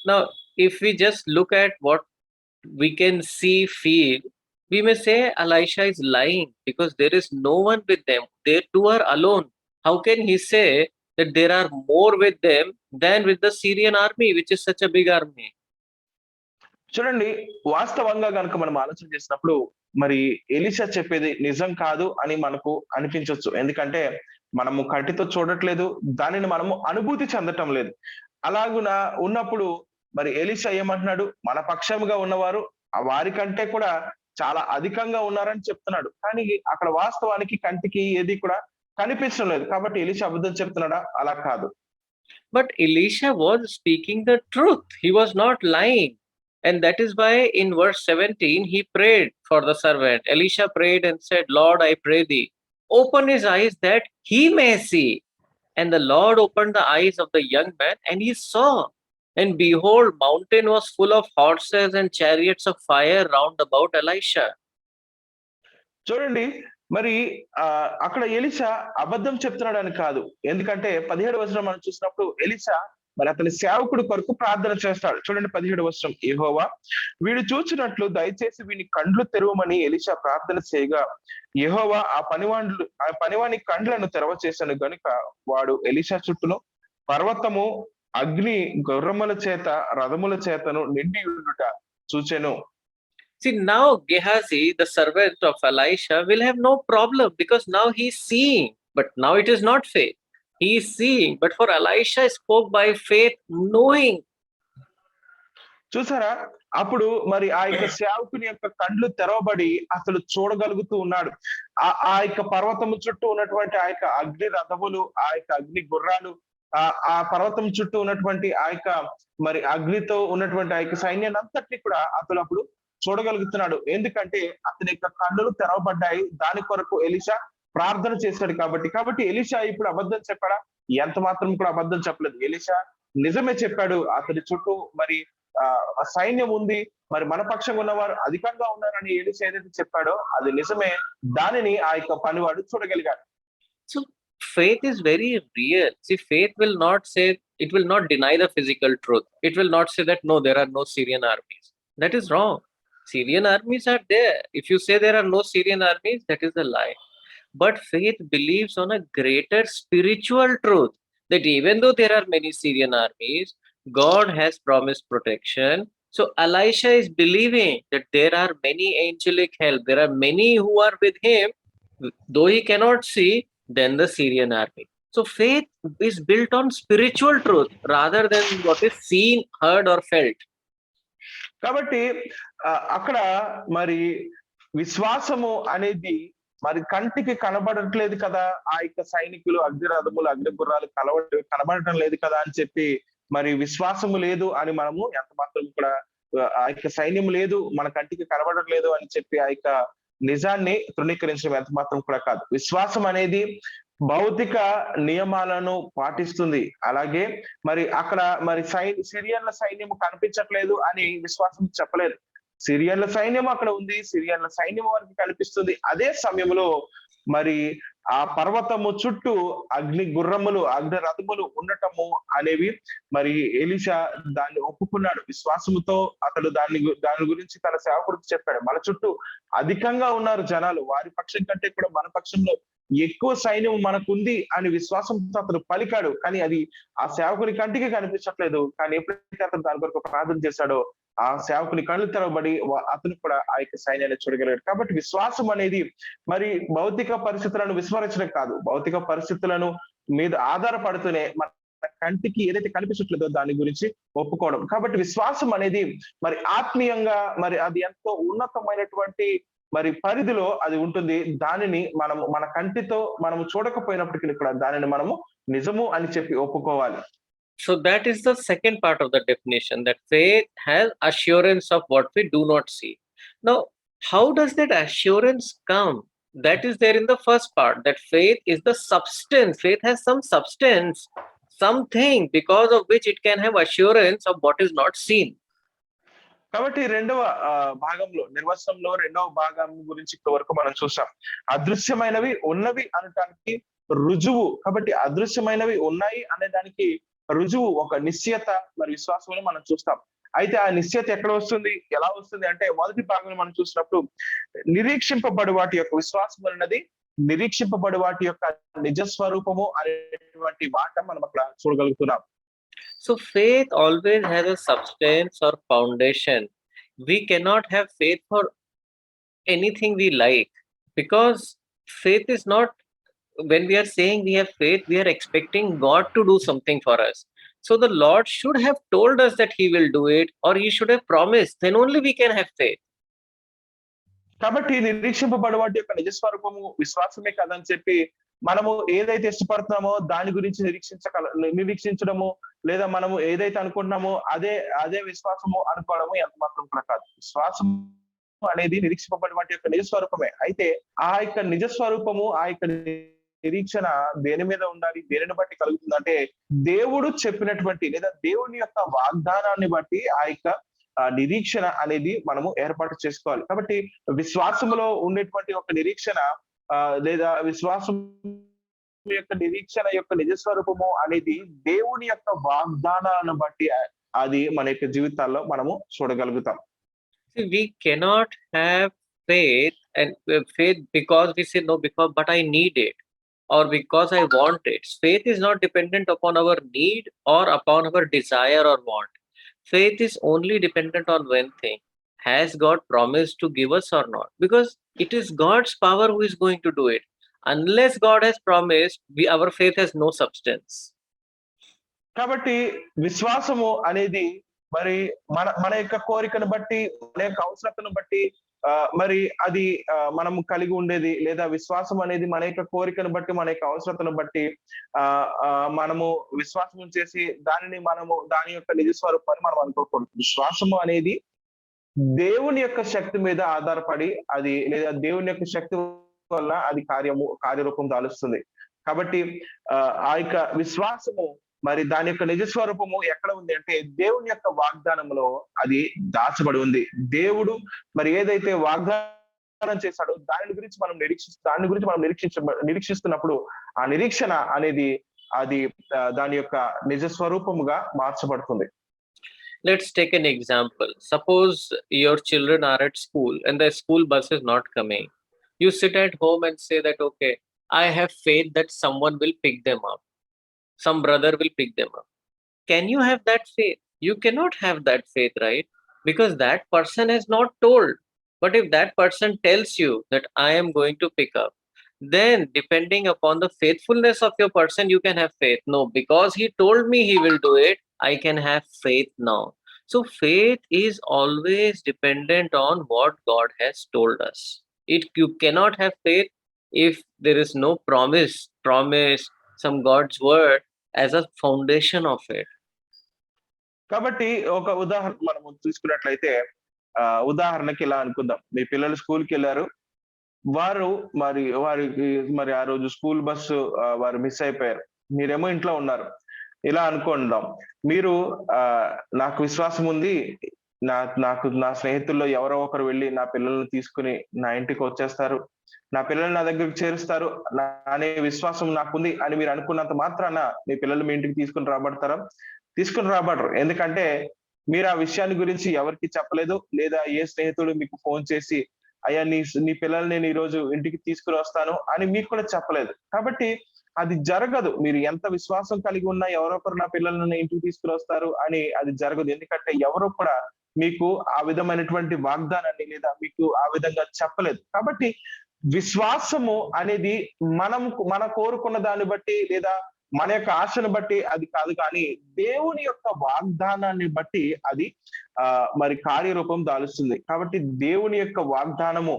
Now, if we just look at what we can see, feel, we may say Elisha is lying because there is no one with them. They two are alone. How can he say that there are more with them than with the Syrian army, which is such a big army? చూడండి, వాస్తవంగా కనుక మనం ఆలోచన చేసినప్పుడు మరి ఎలీషా చెప్పేది నిజం కాదు అని మనకు అనిపించవచ్చు, ఎందుకంటే మనము కంటితో చూడట్లేదు, దానిని మనము అనుభూతి చెందటం లేదు. అలాగున ఉన్నప్పుడు మరి ఎలీషా ఏమంటున్నాడు, మన పక్షముగా ఉన్నవారు వారి కంటే కూడా చాలా అధికంగా ఉన్నారని చెప్తున్నాడు. కానీ అక్కడ వాస్తవానికి కంటికి ఏది కూడా కనిపించడం లేదు. కాబట్టి ఎలీషా అబద్ధం చెప్తున్నాడా? అలా కాదు. But Elisha was speaking the truth. He was not lying. And that is why in verse 17, he prayed for the servant. Elisha prayed and said, "Lord, I pray thee, open his eyes that he may see." And the Lord opened the eyes of the young man and he saw. And behold, mountain was full of horses and chariots of fire round about Elisha. చూడండి, మరి అక్కడ ఎలీషా అబద్ధం చెప్తున్నాడని కాదు, ఎందుకంటే 17వ వచనం మనం చూసినప్పుడు ఎలీషా మరి అతని సేవకుడు కొరకు ప్రార్థన చేస్తాడు. చూడండి 17వ వచనం, యెహోవా వీడు చూచినట్లు దయచేసి వీని కండ్లు తెరవమని ఎలీషా ప్రార్థన చేయగా యెహోవా ఆ పనివాని కండ్లను తెరవ చేశాను గనుక వాడు ఎలీషా చుట్టూను పర్వతము, అగ్ని, గుర్రముల చేత, రథముల చేతను నిండి ఉండుట చూచెను. See, now Gehazi, the servant of Elisha, will have no problem because now he is seeing. But now it is not faith. He is seeing. But for Elisha spoke by faith, knowing. చూసారా, అప్పుడు మరి ఆ యొక్క సేవకుని యొక్క కండ్లు తెరవబడి అతడు చూడగలుగుతూ ఉన్నాడు. ఆ యొక్క పర్వతము చుట్టూ ఉన్నటువంటి ఆ యొక్క అగ్ని రథములు, ఆ యొక్క అగ్ని గుర్రాలు, ఆ పర్వతం చుట్టూ ఉన్నటువంటి ఆ యొక్క మరి అగ్నితో ఉన్నటువంటి ఆ యొక్క సైన్యాన్ని అంతటిని కూడా అతడు అప్పుడు చూడగలుగుతున్నాడు. ఎందుకంటే అతని యొక్క కన్నులు తెరవబడ్డాయి. దాని కొరకు ఎలీషా ప్రార్థన చేశాడు కాబట్టి ఎలీషా ఇప్పుడు అబద్ధం చెప్పాడా? ఎంత మాత్రం కూడా అబద్ధం చెప్పలేదు. ఎలీషా నిజమే చెప్పాడు. అతని చుట్టూ మరి సైన్యం ఉంది, మరి మన పక్షంగా ఉన్నవారు అధికంగా ఉన్నారని ఎలీషా ఏదైతే చెప్పాడో అది నిజమే. దానిని ఆ యొక్క పనివాడు చూడగలిగాడు. So faith is very real. See, faith will not say, it will not deny the physical truth. It will not say that no, there are no Syrian armies. That is wrong. Syrian armies are there. If you say there are no Syrian armies, that is a lie. But faith believes on a greater spiritual truth, that even though there are many Syrian armies, God has promised protection. So Elisha is believing that there are many angelic help. There are many who are with him, though he cannot see, than the Syrian army. So faith is built on spiritual truth rather than what is seen, heard, or felt. కాబట్టి అక్కడ మరి విశ్వాసము అనేది మరి కంటికి కనబడట్లేదు కదా, ఆ యొక్క సైనికులు అగ్నిరథములు అగ్ని గుర్రాలు కనబడటం లేదు కదా అని చెప్పి మరి విశ్వాసము లేదు అని మనము ఎంత మాత్రం కూడా ఆ యొక్క సైన్యం లేదు, మన కంటికి కనబడటం లేదు అని చెప్పి ఆ యొక్క నిజాన్ని తృణీకరించడం ఎంత మాత్రం కూడా కాదు. విశ్వాసం అనేది భౌతిక నియమాలను పాటిస్తుంది. అలాగే మరి అక్కడ మరి సిరియన్ల సైన్యం కనిపించట్లేదు అని విశ్వాసం చెప్పలేదు. సిరియన్ల సైన్యం అక్కడ ఉంది, సిరియన్ల సైన్యం వారికి కనిపిస్తుంది. అదే సమయంలో మరి ఆ పర్వతము చుట్టూ అగ్ని గుర్రములు అగ్ని రథములు ఉండటము అనేవి మరి ఎలీషా దాన్ని ఒప్పుకున్నాడు. విశ్వాసముతో అతడు దాని గురించి తన సేవకుడికి చెప్పాడు. మన చుట్టూ అధికంగా ఉన్నారు జనాలు, వారి పక్షం కంటే కూడా మన పక్షంలో ఎక్కువ సైన్యం మనకుంది అని విశ్వాసంతో అతను పలికాడు. కానీ అది ఆ సేవకుని కంటికి కనిపించట్లేదు. కానీ ఎప్పుడైతే అతను దాని కొరకు ప్రార్థన చేశాడో ఆ సేవకుని కళ్ళు తెరవబడి అతను కూడా ఆ యొక్క సైన్యాన్ని చూడగలిగాడు. కాబట్టి విశ్వాసం అనేది మరి భౌతిక పరిస్థితులను విస్మరించడం కాదు, భౌతిక పరిస్థితులను మీద ఆధారపడుతూనే మన కంటికి ఏదైతే కనిపించట్లేదో దాని గురించి ఒప్పుకోవడం. కాబట్టి విశ్వాసం అనేది మరి ఆత్మీయంగా మరి అది ఎంతో ఉన్నతమైనటువంటి మరి పరిధిలో అది ఉంటుంది. దానిని మనము మన కంటితో మనము చూడకపోయినప్పటికీ కూడా దానిని మనము నిజము అని చెప్పి ఒప్పుకోవాలి. So that is the second part of the definition, that faith has assurance of what we do not see. Now, how does that assurance come? That is there in the first part, that faith is the substance. Faith has some substance, something because of which it can have assurance of what is not seen. కాబట్టి రెండవ భాగంలో నిర్వచనంలో రెండవ భాగం గురించి ఇప్పటివరకు మనం చూసాం. అదృశ్యమైనవి ఉన్నవి అనటానికి రుజువు. కాబట్టి అదృశ్యమైనవి ఉన్నాయి అనే దానికి రుజువు ఒక నిశ్చయత మరి విశ్వాసం అని మనం చూస్తాం. అయితే ఆ నిశ్చయత ఎక్కడ వస్తుంది, ఎలా వస్తుంది అంటే మొదటి భాగంలో మనం చూసినప్పుడు నిరీక్షింపబడి వాటి యొక్క విశ్వాసం అన్నది నిరీక్షింపబడి వాటి యొక్క నిజస్వరూపము అనేటువంటి మాట మనం అక్కడ చూడగలుగుతున్నాం. So faith always has a substance or foundation. We cannot have faith for anything we like, because faith is not, when we are saying we have faith, we are expecting God to do something for us. So the Lord should have told us that he will do it, or he should have promised, then only we can have faith. కాబట్టి నిరీక్షింపబడి వాటి యొక్క నిజస్వరూపము విశ్వాసమే కదని చెప్పి మనము ఏదైతే ఇష్టపడుతున్నామో దాని గురించి నిరీక్షించడము, లేదా మనము ఏదైతే అనుకుంటున్నామో అదే విశ్వాసము అనుకోవడము ఎంత మాత్రం కూడా కాదు. విశ్వాసం అనేది నిరీక్షింపబడి వాటి యొక్క నిజస్వరూపమే. అయితే ఆ యొక్క నిజస్వరూపము ఆ యొక్క నిరీక్షణ దేని మీద ఉండాలి, దేనిని బట్టి కలుగుతుంది అంటే దేవుడు చెప్పినటువంటి లేదా దేవుని యొక్క వాగ్దానాన్ని బట్టి ఆ యొక్క నిరీక్షణ అనేది మనము ఏర్పాటు చేసుకోవాలి. కాబట్టి విశ్వాసములో ఉండేటువంటి ఒక నిరీక్షణ లేదా విశ్వాసం యొక్క నిరీక్షణ యొక్క నిజస్వరూపము అనేది దేవుని యొక్క వాగ్దానాలను బట్టి అది మన యొక్క జీవితాల్లో మనము చూడగలుగుతాం. We cannot have faith because we say no, because but I need it, or because I want it. Faith is not dependent upon our need or upon our desire or want. Faith is only dependent on one thing: has God promised to give us or not? Because it is God's power who is going to do it. Unless God has promised, our faith has no substance. కాబట్టి విశ్వాసము అనేది మరి మన మన యొక్క కోరికను బట్టి, మన యొక్క అవసరతను బట్టి మరి అది మనం కలిగి ఉండేది, లేదా విశ్వాసం అనేది మన యొక్క కోరికను బట్టి, మన యొక్క అవసరతను బట్టి మనము విశ్వాసం చేసి దాని యొక్క నిజ స్వరూపాన్ని మనం అనుకోకూడదు. విశ్వాసము అనేది దేవుని యొక్క శక్తి మీద ఆధారపడి అది, లేదా దేవుని యొక్క శక్తి వల్ల అది కార్యరూపం దాలుస్తుంది. కాబట్టి ఆ యొక్క విశ్వాసము మరి దాని యొక్క నిజ స్వరూపము ఎక్కడ ఉంది అంటే దేవుని యొక్క వాగ్దానంలో అది దాచబడి ఉంది. దేవుడు మరి ఏదైతే వాగ్దానం చేశాడో దాని గురించి మనం నిరీక్షిస్తున్నప్పుడు ఆ నిరీక్షణ అనేది అది దాని యొక్క నిజ స్వరూపముగా మార్చబడుతుంది. Let's take an example. Suppose your children are at school and the school bus is not coming. You sit at home and say that, okay, I have faith that someone will pick them up. Some brother will pick them up. Can you have that faith? You cannot have that faith, right? Because that person has not told. But if that person tells you that I am going to pick up, then depending upon the faithfulness of your person, you can have faith. No, because he told me he will do it, I can have faith now. So faith is always dependent on what God has told us. You cannot have faith if there is no promise, some God's word as a foundation of it. కాబట్టి ఒక ఉదాహరణ మనం తీసుకున్నట్లయితే ఉదాహరణకి ఇలా అనుకుందాం. మీ పిల్లలు స్కూల్కి వెళ్ళారు, వారికి ఆ రోజు స్కూల్ బస్సు వారు మిస్ అయిపోయారు. మీరేమో ఇంట్లో ఉన్నారు. ఇలా అనుకుందాం, మీరు నాకు విశ్వాసం ఉంది, నా స్నేహితుల్లో ఎవరో ఒకరు వెళ్ళి నా పిల్లల్ని తీసుకుని నా ఇంటికి వచ్చేస్తారు, నా పిల్లల్ని నా దగ్గరికి చేరుస్తారు అనే విశ్వాసం నాకుంది అని మీరు అనుకున్నంత మాత్రాన మీ పిల్లలు మీ ఇంటికి తీసుకుని రాబడరు. ఎందుకంటే మీరు ఆ విషయాన్ని గురించి ఎవరికి చెప్పలేదు, లేదా ఏ స్నేహితుడు మీకు ఫోన్ చేసి అయ్యా నీ పిల్లల్ని నేను ఈ రోజు ఇంటికి తీసుకుని వస్తాను అని మీకు కూడా చెప్పలేదు. కాబట్టి అది జరగదు. మీరు ఎంత విశ్వాసం కలిగి ఉన్నా ఎవరో ఒకరు నా పిల్లల్ని ఇంటికి తీసుకుని వస్తారు అని అది జరగదు. ఎందుకంటే ఎవరో కూడా మీకు ఆ విధమైనటువంటి వాగ్దానాన్ని లేదా మీకు ఆ విధంగా చెప్పలేదు. కాబట్టి విశ్వాసము అనేది మన కోరుకున్న దాన్ని బట్టి లేదా మన యొక్క ఆశను బట్టి అది కాదు, కానీ దేవుని యొక్క వాగ్దానాన్ని బట్టి అది మరి కార్యరూపం దాలుస్తుంది. కాబట్టి దేవుని యొక్క వాగ్దానము,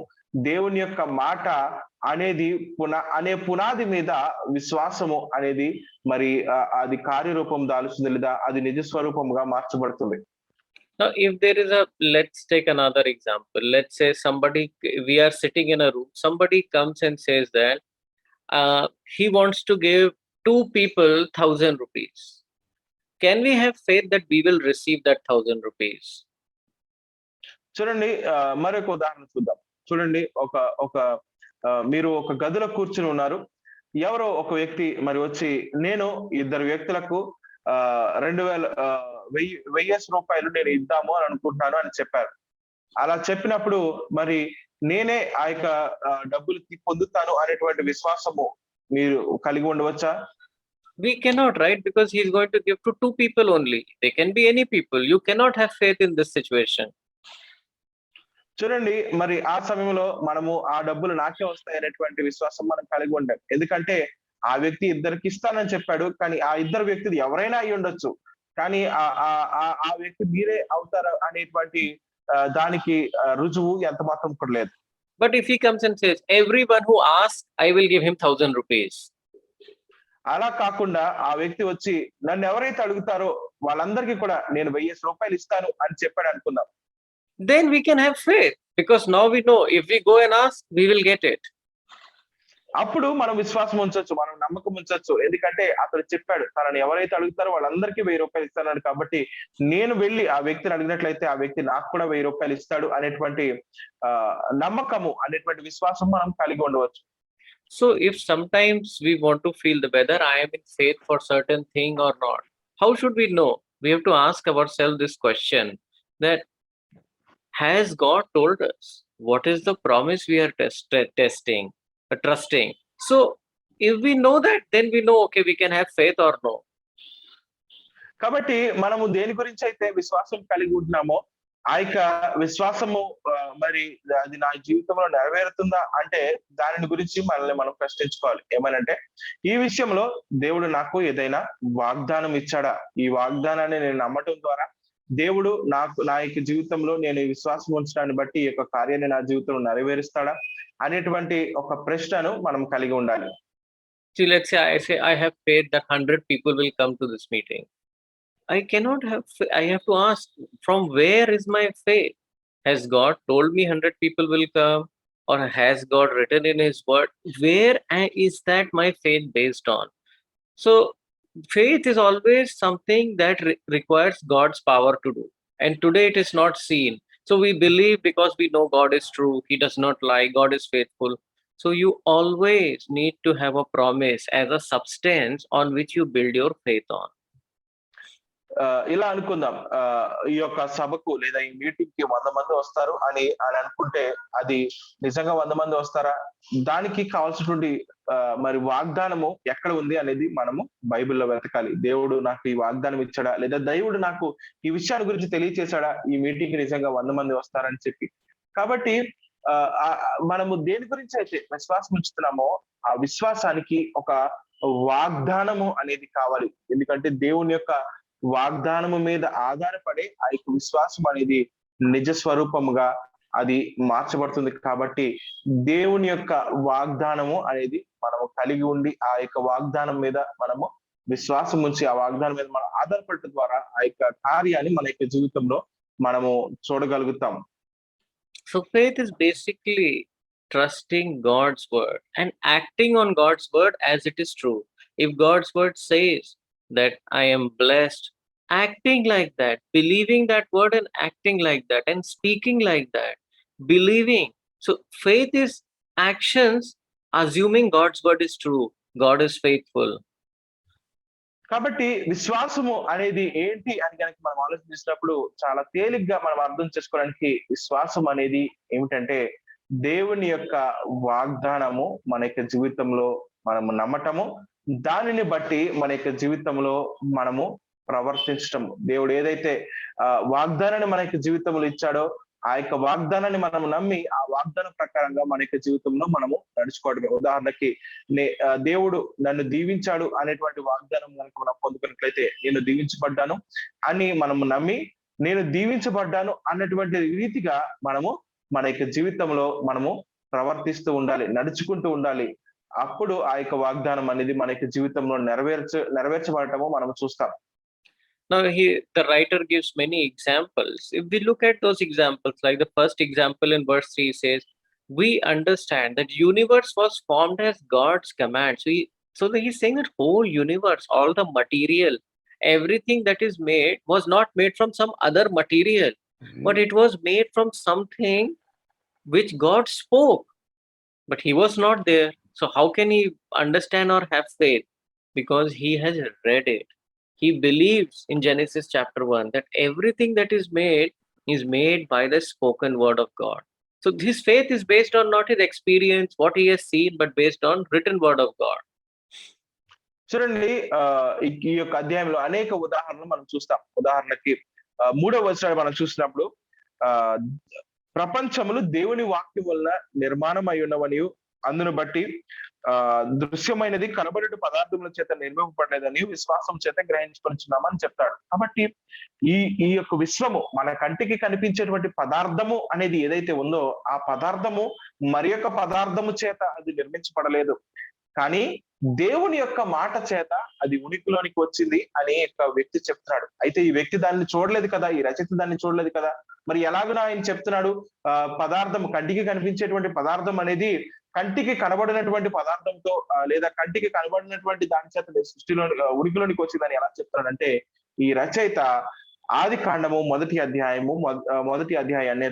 దేవుని యొక్క మాట అనేది అనే పునాది మీద విశ్వాసము అనేది మరి అది కార్యరూపం దాలుస్తుంది, లేదా అది నిజ స్వరూపముగా మార్చబడుతుంది. Now, if there is let's take another example. Let's say we are sitting in a room, somebody comes and says that he wants to give 2 people 1,000 rupees. Can we have faith that we will receive that 1,000 rupees? చూడండి, మరొక ఉదాహరణ చూద్దాం. చూడండి, మీరు ఒక గదిలో కూర్చుని ఉన్నారు. ఎవరో ఒక వ్యక్తి మరి వచ్చి నేను 2 వ్యక్తులకు 1,000 రూపాయలు నేను ఇద్దాము అని అనుకుంటున్నాను అని చెప్పారు. అలా చెప్పినప్పుడు మరి నేనే ఆ యొక్క డబ్బులు పొందుతాను అనేటువంటి విశ్వాసము మీరు కలిగి ఉండవచ్చా? We cannot, right? Because he is going to give to 2 people only. They can be any people. You cannot have faith in this situation. చూడండి, మరి ఆ సమయంలో మనము ఆ డబ్బులు నాకే వస్తాయి అనేటువంటి విశ్వాసం మనం కలిగి ఉంటాం. ఎందుకంటే ఆ వ్యక్తి 2కి ఇస్తానని చెప్పాడు, కానీ ఆ 2 వ్యక్తులు ఎవరైనా అయి ఉండొచ్చు, కానీ ఆ వ్యక్తి మీరే అవుతారు అనేటువంటి దానికి రుజువు ఎంత మాత్రం కూడా లేదు. But if he comes and says, everyone who asks, I will give him 1,000 rupees. అలా కాకుండా ఆ వ్యక్తి వచ్చి నన్ను ఎవరైతే అడుగుతారో వాళ్ళందరికీ కూడా నేను 1,000 రూపాయలు ఇస్తాను అని చెప్పాడు అనుకుందాం. Then we can have faith, because now we know if we go and ask, we will get it. అప్పుడు మనం విశ్వాసం ఉంచొచ్చు, మనం నమ్మకం ఉంచొచ్చు. ఎందుకంటే అతడు చెప్పాడు తనని ఎవరైతే అడుగుతారో వాళ్ళందరికీ 1,000 రూపాయలు ఇస్తాడు, కాబట్టి నేను వెళ్ళి ఆ వ్యక్తిని అడిగినట్లయితే ఆ వ్యక్తి నాకు కూడా 1,000 రూపాయలు ఇస్తాడు అనేటువంటి నమ్మకము, అనేటువంటి విశ్వాసం మనం కలిగి ఉండవచ్చు. So if sometimes we want to feel whether I am in faith for certain thing or not, how should we know? We have to ask ourselves this question, that has God told us? What is the promise we are trusting? So if we know that, then we know, okay, we can have faith or no. కాబట్టి మనము దేని గురించి అయితే విశ్వాసం కలిగి ఉంటున్నామో ఆ యొక్క విశ్వాసము మరి అది నా జీవితంలో నెరవేరుతుందా అంటే దాని గురించి మనల్ని మనం ప్రశ్నించుకోవాలి. ఏమనంటే ఈ విషయంలో దేవుడు నాకు ఏదైనా వాగ్దానం ఇచ్చాడా, ఈ వాగ్దానాన్ని నేను నమ్మటం ద్వారా దేవుడు నా యొక్క జీవితంలో నేను ఈ విశ్వాసం ఉంచడాన్ని బట్టి ఈ యొక్క కార్యాన్ని నా జీవితంలో నెరవేరుస్తాడా అనేటువంటి ఒక ప్రశ్నను మనం కలిగి ఉండాలి. See, let's say I have faith that 100 people will come to this meeting. I cannot have. I have to ask, from where is my faith? Has God told me 100 people will come, or has God written in His Word? Where is that my faith based on? So, faith is always something that requires God's power to do, and today it is not seen. So we believe because we know God is true, He does not lie, God is faithful. So you always need to have a promise as a substance on which you build your faith on. ఇలా అనుకుందాం, ఈ యొక్క సభకు లేదా ఈ మీటింగ్ కి 100 మంది వస్తారు అని అనుకుంటే అది నిజంగా 100 మంది వస్తారా? దానికి కావాల్సినటువంటి మరి వాగ్దానము ఎక్కడ ఉంది అనేది మనము బైబిల్లో వెతకాలి. దేవుడు నాకు ఈ వాగ్దానం ఇచ్చాడా, లేదా దేవుడు నాకు ఈ విషయాల గురించి తెలియచేశాడా ఈ మీటింగ్ కి నిజంగా 100 మంది వస్తారని చెప్పి. కాబట్టి మనము దేని గురించి అయితే విశ్వాసం ఉంచుతున్నామో ఆ విశ్వాసానికి ఒక వాగ్దానము అనేది కావాలి. ఎందుకంటే దేవుని యొక్క వాగ్దానము మీద ఆధారపడి ఆ యొక్క విశ్వాసం అనేది నిజ స్వరూపముగా అది మార్చబడుతుంది. కాబట్టి దేవుని యొక్క వాగ్దానము అనేది మనము కలిగి ఉండి ఆ యొక్క వాగ్దానం మీద మనము విశ్వాసం ఉంచి ఆ వాగ్దానం మీద మనం ఆధారపడటం ద్వారా ఆ యొక్క కార్యాన్ని మన యొక్క జీవితంలో మనము చూడగలుగుతాం. So faith is basically trusting God's word and acting on God's word as it is true. If God's word says that I am blessed, acting like that, believing that word and acting like that, and speaking like that, believing. So faith is actions assuming God's word is true, God is faithful. కాబట్టి విశ్వాసము అనేది ఏంటి అని కనుక మనం ఆలోచించినప్పుడు చాలా తేలిగ్గా మనం అర్థం చేసుకోవడానికి విశ్వాసం అనేది ఏమిటంటే దేవుని యొక్క వాగ్దానము మన యొక్క జీవితంలో మనము నమ్మటము, దానిని బట్టి మన యొక్క జీవితంలో మనము ప్రవర్తించటము. దేవుడు ఏదైతే వాగ్దానాన్ని మన యొక్క జీవితంలో ఇచ్చాడో ఆ యొక్క వాగ్దానాన్ని మనము నమ్మి ఆ వాగ్దానం ప్రకారంగా మన యొక్క జీవితంలో మనము నడుచుకోవడమే. ఉదాహరణకి దేవుడు నన్ను దీవించాడు అనేటువంటి వాగ్దానం కనుక మనం పొందుకున్నట్లయితే నేను దీవించబడ్డాను అని మనము నమ్మి నేను దీవించబడ్డాను అన్నటువంటి రీతిగా మనము మన యొక్క జీవితంలో మనము ప్రవర్తిస్తూ ఉండాలి, నడుచుకుంటూ ఉండాలి. అప్పుడు ఆ యొక్క వాగ్దానం అనేది మన యొక్క జీవితంలో నెరవేర్చబడటము మనం చూస్తాం. Now the writer gives many examples. If we look at those examples, like the first example in verse 3 says, we understand that universe was formed as God's command. So he's saying that whole universe, all the material, everything that is made was not made from some other material, but it was made from something which God spoke. But he was not there. So how can he understand or have faith? Because he has read it. He believes in Genesis chapter 1 that everything that is made by the spoken word of God. So his faith is based on not his experience, what he has seen, but based on written word of God. చూడండి, ఈ యొక్క అధ్యాయంలో అనేక ఉదాహరణలు మనం చూస్తాం. ఉదాహరణకి 3వ వచనాన్ని మనం చూసినప్పుడు ప్రపంచములు దేవుని వాక్యం వలన నిర్మాణం అయి ఉన్నవని, అందును బట్టి దృశ్యమైనది కనబడే పదార్థముల చేత నిర్మింపబడలేదని విశ్వాసం చేత గ్రహించుకొనిచున్నామని చెప్తాడు. కాబట్టి ఈ యొక్క విశ్వము మన కంటికి కనిపించేటువంటి పదార్థము అనేది ఏదైతే ఉందో ఆ పదార్థము మరి యొక్క పదార్థము చేత అది నిర్మించబడలేదు, కానీ దేవుని యొక్క మాట చేత అది ఉనికిలోనికి వచ్చింది అని ఒక వ్యక్తి చెప్తున్నాడు. అయితే ఈ వ్యక్తి దాన్ని చూడలేదు కదా, ఈ రచయిత దాన్ని చూడలేదు కదా, మరి ఎలాగో ఆయన చెప్తున్నాడు పదార్థం కంటికి కనిపించేటువంటి పదార్థం అనేది కంటికి కనబడినటువంటి పదార్థంతో లేదా కంటికి కనబడినటువంటి దాని చేత సృష్టిలో ఉనికిలోనికి వచ్చిందని ఎలా చెప్తున్నాడంటే, ఈ రచయిత ఆది కాండము మొదటి అధ్యాయాన్ని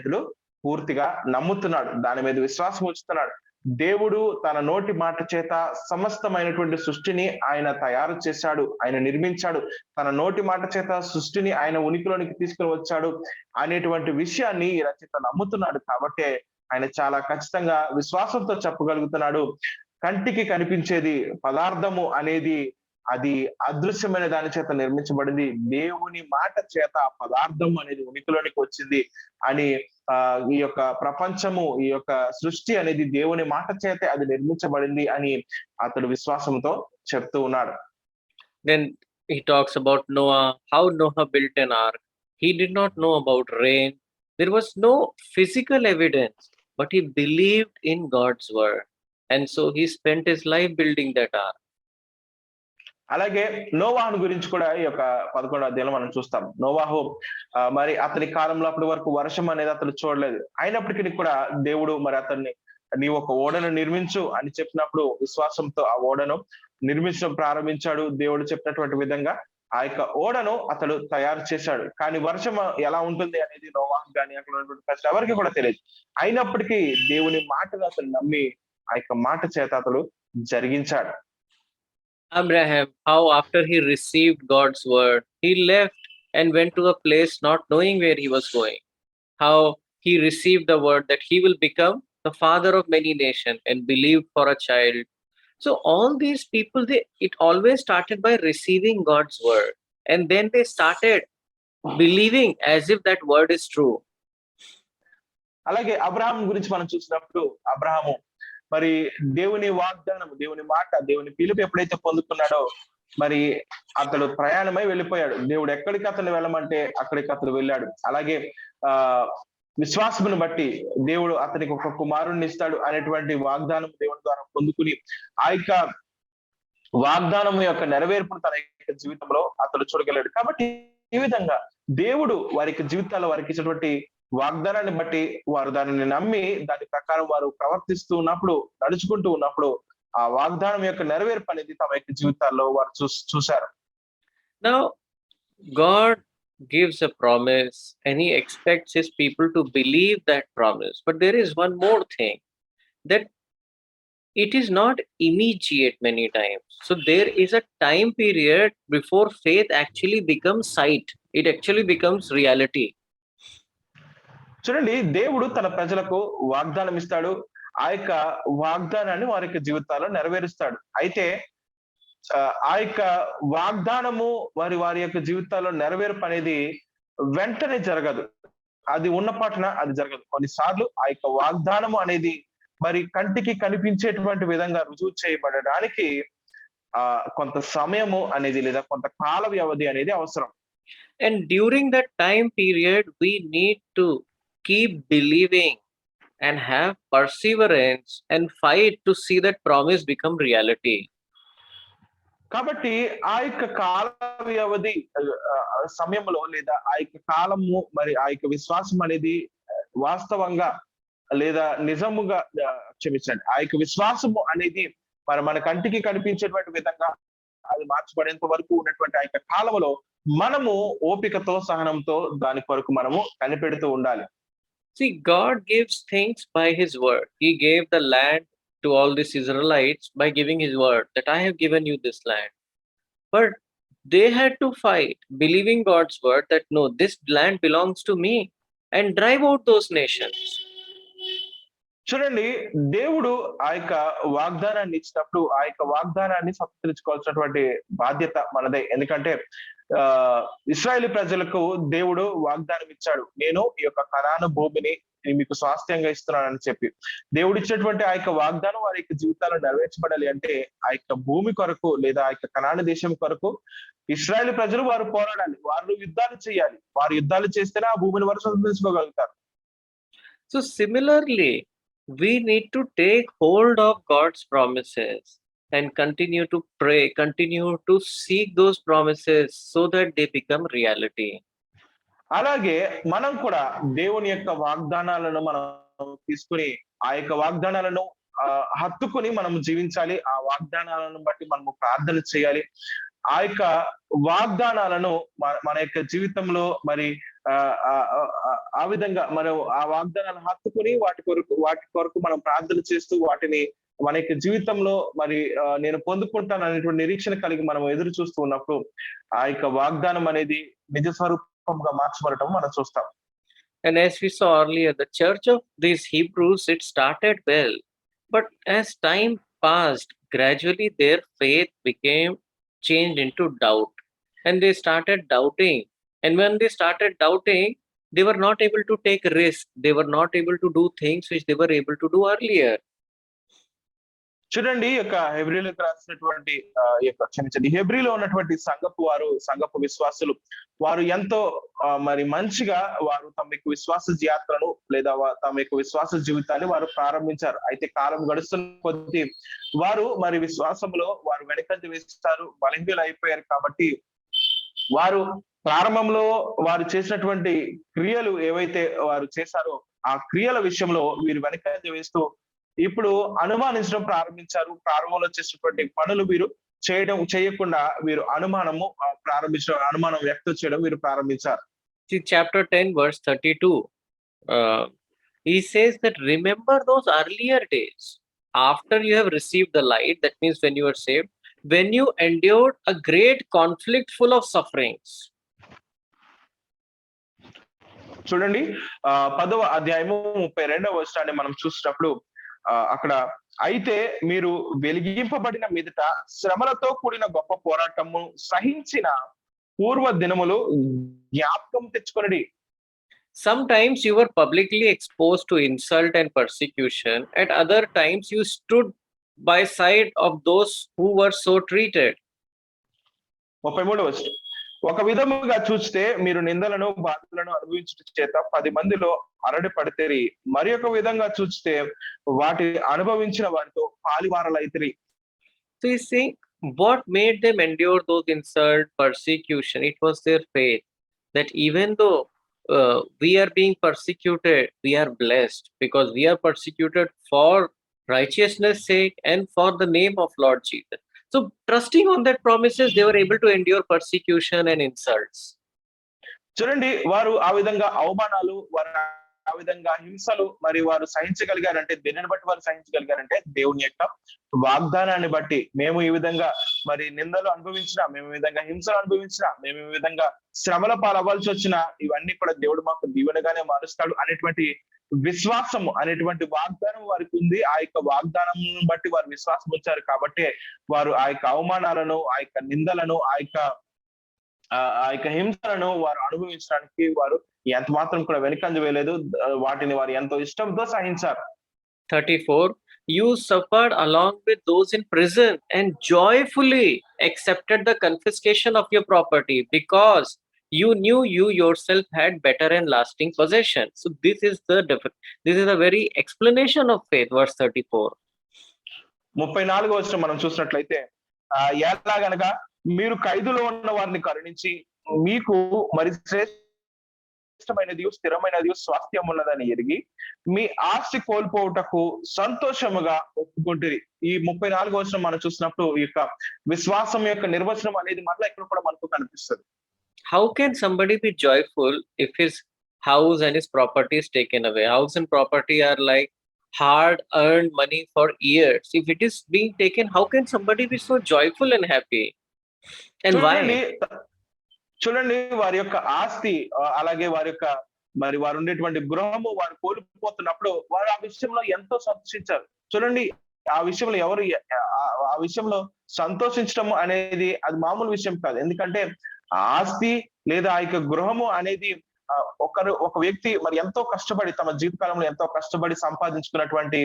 పూర్తిగా నమ్ముతున్నాడు, దాని మీద విశ్వాసం ఉంచుతున్నాడు. దేవుడు తన నోటి మాట చేత సమస్తమైనటువంటి సృష్టిని ఆయన తయారు చేశాడు, ఆయన నిర్మించాడు, తన నోటి మాట చేత సృష్టిని ఆయన ఉనికిలోనికి తీసుకుని వచ్చాడు అనేటువంటి విషయాన్ని ఈ రచయిత నమ్ముతున్నాడు. కాబట్టి ఆయన చాలా ఖచ్చితంగా విశ్వాసంతో చెప్పగలుగుతున్నాడు, కంటికి కనిపించేది పదార్థము అనేది అది అదృశ్యమైన దాని చేత నిర్మించబడింది, దేవుని మాట చేత ఆ పదార్థం అనేది ఉనికిలోనికి వచ్చింది అని, ఈ యొక్క ప్రపంచము ఈ యొక్క సృష్టి అనేది దేవుని మాట చేతే అది నిర్మించబడింది అని అతడు విశ్వాసంతో చెప్తూ ఉన్నాడు. Then he talks about Noah, how Noah built an ark. He did not know about rain. There was no physical evidence, but he believed in God's word. And so he spent his life building that ark. అలాగే నోవాహును గురించి కూడా ఈ యొక్క 11వ అధ్యాయంలో మనం చూస్తాం. నోవాహు మరి అతని కాలంలో అప్పటి వరకు వర్షం అనేది అతను చూడలేదు. అయినప్పటికీ కూడా దేవుడు మరి అతన్ని నీవు ఒక ఓడను నిర్మించు అని చెప్పినప్పుడు విశ్వాసంతో ఆ ఓడను నిర్మించడం ప్రారంభించాడు. దేవుడు చెప్పినటువంటి విధంగా ఆ యొక్క ఓడను అతడు తయారు చేశాడు. కానీ వర్షం ఎలా ఉంటుంది అనేది నోవాహు కానీ అక్కడ ఉన్నటువంటి ప్రజలు ఎవరికి కూడా తెలియదు. అయినప్పటికీ దేవుని మాటను అతను నమ్మి ఆ యొక్క మాట చేత అతడు జరిగించాడు. Abraham, how after he received God's word, he left and went to a place not knowing where he was going. How he received the word that he will become the father of many nations and believed for a child. So all these people, it always started by receiving God's word, and then they started believing as if that word is true. అలాగే అబ్రహాం గురించి మనం చూసినప్పుడు అబ్రహాము మరి దేవుని వాగ్దానం, దేవుని మాట, దేవుని పిలుపు ఎప్పుడైతే పొందుకున్నాడో మరి అతడు ప్రయాణమై వెళ్ళిపోయాడు. దేవుడు ఎక్కడికి అతను వెళ్ళమంటే అక్కడికి అతడు వెళ్ళాడు. అలాగే విశ్వాసమును బట్టి దేవుడు అతనికి ఒక కుమారుణ్ణి ఇస్తాడు అనేటువంటి వాగ్దానం దేవుని ద్వారా పొందుకుని ఆ యొక్క వాగ్దానం యొక్క నెరవేర్పును తన యొక్క జీవితంలో అతడు చూడగలడు. కాబట్టి ఈ విధంగా దేవుడు వారికి జీవితాల్లో వారికి ఇచ్చినటువంటి వాగ్దానాన్ని బట్టి వారు దానిని నమ్మి దాని ప్రకారం వారు ప్రవర్తిస్తూ ఉన్నప్పుడు, నడుచుకుంటూ ఉన్నప్పుడు ఆ వాగ్దానం యొక్క నెరవేర్పు అనేది తమ యొక్క జీవితాల్లో వారు చూశారు. Now, God gives a promise and he expects his people to believe that promise. But there is one more thing, that it is not immediate many times. So there is a time period before faith actually becomes sight. It actually becomes reality. చూడండి, దేవుడు తన ప్రజలకు వాగ్దానం ఇస్తాడు. ఆ యొక్క వాగ్దానాన్ని వారి యొక్క జీవితాల్లో నెరవేరుస్తాడు. అయితే ఆ యొక్క వాగ్దానము వారి యొక్క జీవితాల్లో నెరవేర్పు అనేది వెంటనే జరగదు. అది ఉన్న పాటున అది జరగదు. కొన్నిసార్లు ఆ యొక్క వాగ్దానము అనేది మరి కంటికి కనిపించేటువంటి విధంగా రుజువు చేయబడడానికి కొంత సమయము అనేది లేదా కొంత కాల వ్యవధి అనేది అవసరం. And during that time period, we need to keep believing and have perseverance and fight to see that promise become reality. కాబట్టి ఆ యొక్క కాల వ్యవధి సమయంలో లేదా ఆ యొక్క కాలము మరి ఆ యొక్క విశ్వాసం అనేది వాస్తవంగా లేదా నిజముగా క్షమించండి, ఆ యొక్క విశ్వాసము అనేది మరి మన కంటికి కనిపించేటువంటి విధంగా అది మార్చబడేంత వరకు ఉన్నటువంటి ఆ యొక్క కాలంలో మనము ఓపికతో సహనంతో దాని కొరకు మనము కనిపెడుతూ ఉండాలి. See, God gives things by his word. He gave the land to all these Israelites by giving his word that I have given you this land. But they had to fight, believing God's word that no, this land belongs to me, and drive out those nations. చూడండి, దేవుడు ఆ యొక్క వాగ్దానాన్ని ఇచ్చినప్పుడు ఆ యొక్క వాగ్దానాన్ని సంతరించుకోవాల్సినటువంటి బాధ్యత మనదే. ఎందుకంటే ఇశ్రాయేలు ప్రజలకు దేవుడు వాగ్దానం ఇచ్చాడు, నేను ఈ యొక్క కనాను భూమిని మీకు స్వాస్థ్యంగా ఇస్తున్నానని చెప్పి. దేవుడు ఇచ్చినటువంటి ఆ యొక్క వాగ్దానం వారి యొక్క జీవితాల్లో నెరవేర్చబడాలి అంటే ఆ యొక్క భూమి కొరకు లేదా ఆ యొక్క కనాను దేశం కొరకు ఇశ్రాయేలు ప్రజలు వారు పోరాడాలి, వారు యుద్ధాలు చేయాలి. వారు యుద్ధాలు చేస్తేనే ఆ భూమిని వారు సంతరించుకోగలుగుతారు. So similarly, we need to take hold of God's promises and continue to pray, continue to seek those promises so that they become reality. అలాగే మనం కూడా దేవుని యొక్క వాగ్దానాలను మనం తీసుకుని ఆ యొక్క వాగ్దానాలను హత్తుకుని మనం జీవించాలి. ఆ వాగ్దానాలను బట్టి మనము ప్రార్థన చేయాలి. ఆ యొక్క వాగ్దానాలను మన యొక్క జీవితంలో మరి ఆ విధంగా మనం ఆ వాగ్దానాలను హత్తుకుని వాటి కొరకు మనం ప్రార్థన చేస్తూ వాటిని మన యొక్క జీవితంలో మరి నేను పొందుకుంటాను అనేటువంటి నిరీక్షణ కలిగి మనం ఎదురు చూస్తూ ఉన్నప్పుడు ఆ యొక్క వాగ్దానం అనేది నిజ స్వరూపంగా మార్చబడటం మనం చూస్తాం. And as we saw earlier, the church of these Hebrews, it started well, but as time passed, gradually their faith became changed into doubt, and they started doubting. And when they started doubting, they were not able to take risk. They were not able to do things which they were able to do earlier. చూడండి ఈ యొక్క హెబ్రీలకు రాసినటువంటి ఈ యొక్క క్షమించండి హెబ్రీలో ఉన్నటువంటి సంఘపు విశ్వాసులు వారు ఎంతో మరి మంచిగా వారు తమ యొక్క విశ్వాస యాత్రను లేదా తమ యొక్క విశ్వాస జీవితాన్ని వారు ప్రారంభించారు. అయితే కాలం గడుస్తున్న కొద్దీ వారు మరి విశ్వాసంలో వారు వెనకంజ వేస్తారు, బలహీనులు అయిపోయారు. కాబట్టి వారు ప్రారంభంలో వారు చేసినటువంటి క్రియలు ఏవైతే వారు చేశారో ఆ క్రియల విషయంలో వీరు వెనకంజ వేస్తూ ఇప్పుడు అనుమానించడం ప్రారంభించారు. ప్రారంభంలో చేసినటువంటి పనులు వీరు చేయకుండా వీరు అనుమానం వ్యక్తం చేయడం వీరు ప్రారంభించారు. See, chapter 10, verse 32. He says that remember those earlier days after you have received the light, that means when you were saved, when you endured a great conflict full of sufferings. చూడండి 10వ అధ్యాయము 32వ వచనాన్ని మనం చూసినప్పుడు అక్కడ అయితే మీరు వెలిగింపబడిన మీదట శ్రమలతో కూడిన గొప్ప పోరాటము సహించిన పూర్వ దినములు జ్ఞాపకం తెచ్చుకొనడి. Sometimes you were publicly exposed to insult and persecution. At other times you stood by side of those who were so treated. 33వ వచనం ఒక విధముగా చూస్తే మీరు నిందలను బాధలను అనుభవించుట చేత 10 మందిలో అరడి పడితేరి, మరి ఒక విధంగా చూస్తే వాటి అనుభవించిన వారితో పాలివారలైతిరి. So you see, what made them endure those insult, persecution? It was their faith that even though we are being persecuted, we are blessed because we are persecuted for righteousness' sake and for the name of Lord Jesus. So trusting on that promises, they were able to endure persecution and insults. చూడండి వారు ఆ విధంగా అవమానాలు, వారు ఆ విధంగా హింసలు మరి వారు సహించగలిగారంటే దేనిని బట్టి వారు సహించగలిగారంటే దేవుని యొక్క వాగ్దానాన్ని బట్టి. మేము ఈ విధంగా మరి నిందలు అనుభవించినా, మేము ఈ విధంగా హింసలు అనుభవించినా, మేము ఈ విధంగా శ్రమల పాలవ్వాల్సి వచ్చినా ఇవన్నీ కూడా దేవుడు మాకు దీవెనగానే మారుస్తాడు అనేటువంటి విశ్వాసము అనేటువంటి వాగ్దానం వారికి ఉంది. ఆ యొక్క వాగ్దానం బట్టి వారు విశ్వాసం వచ్చారు కాబట్టి వారు ఆ యొక్క అవమానాలను, ఆ యొక్క నిందలను, ఆ యొక్క హింసలను వారు అనుభవించడానికి వారు ఎంత మాత్రం కూడా వెనుకంజ వేయలేదు. వాటిని వారు ఎంతో ఇష్టంతో సహించారు. 34. You suffered along with those in prison and joyfully accepted the confiscation of your property because you knew you yourself had better and lasting possession. So this is the very explanation of faith. Verse 34. 34వ వచనం మనం చూసినట్లయితే ఎలాగనగా మీరు ఖైదులో ఉన్న వారిని కరుణించి మీకు మరి శ్రేష్టమైనది స్థిరమైనది స్వాస్థ్యం ఉన్నదని ఎరిగి మీ ఆస్తి కోల్పోవుటకు సంతోషముగా ఒప్పుకుంటుంది. ఈ 34వ వచనం మనం చూసినప్పుడు ఈ యొక్క విశ్వాసం యొక్క నిర్వచనం అనేది మళ్ళీ ఇక్కడ కూడా మనకు కనిపిస్తుంది. How can somebody be joyful if his house and his property is taken away? House and property are like hard earned money for years. If it is being taken, how can somebody be so joyful and happy? And why? చూడండి వారి యొక్క ఆస్తి అలాగే వారి యొక్క మరి వారు ఉండేటువంటి గృహము వారు కోల్పోతున్నప్పుడు వారు ఆ విషయంలో ఎంతో సంతోషించారు. చూడండి ఆ విషయంలో ఆ విషయంలో సంతోషించడం అనేది అది మామూలు విషయం కాదు. ఎందుకంటే ఆస్తి లేదా ఆ యొక్క గృహము అనేది ఒక వ్యక్తి మరి ఎంతో కష్టపడి తమ జీవితకాలంలో ఎంతో కష్టపడి సంపాదించుకున్నటువంటి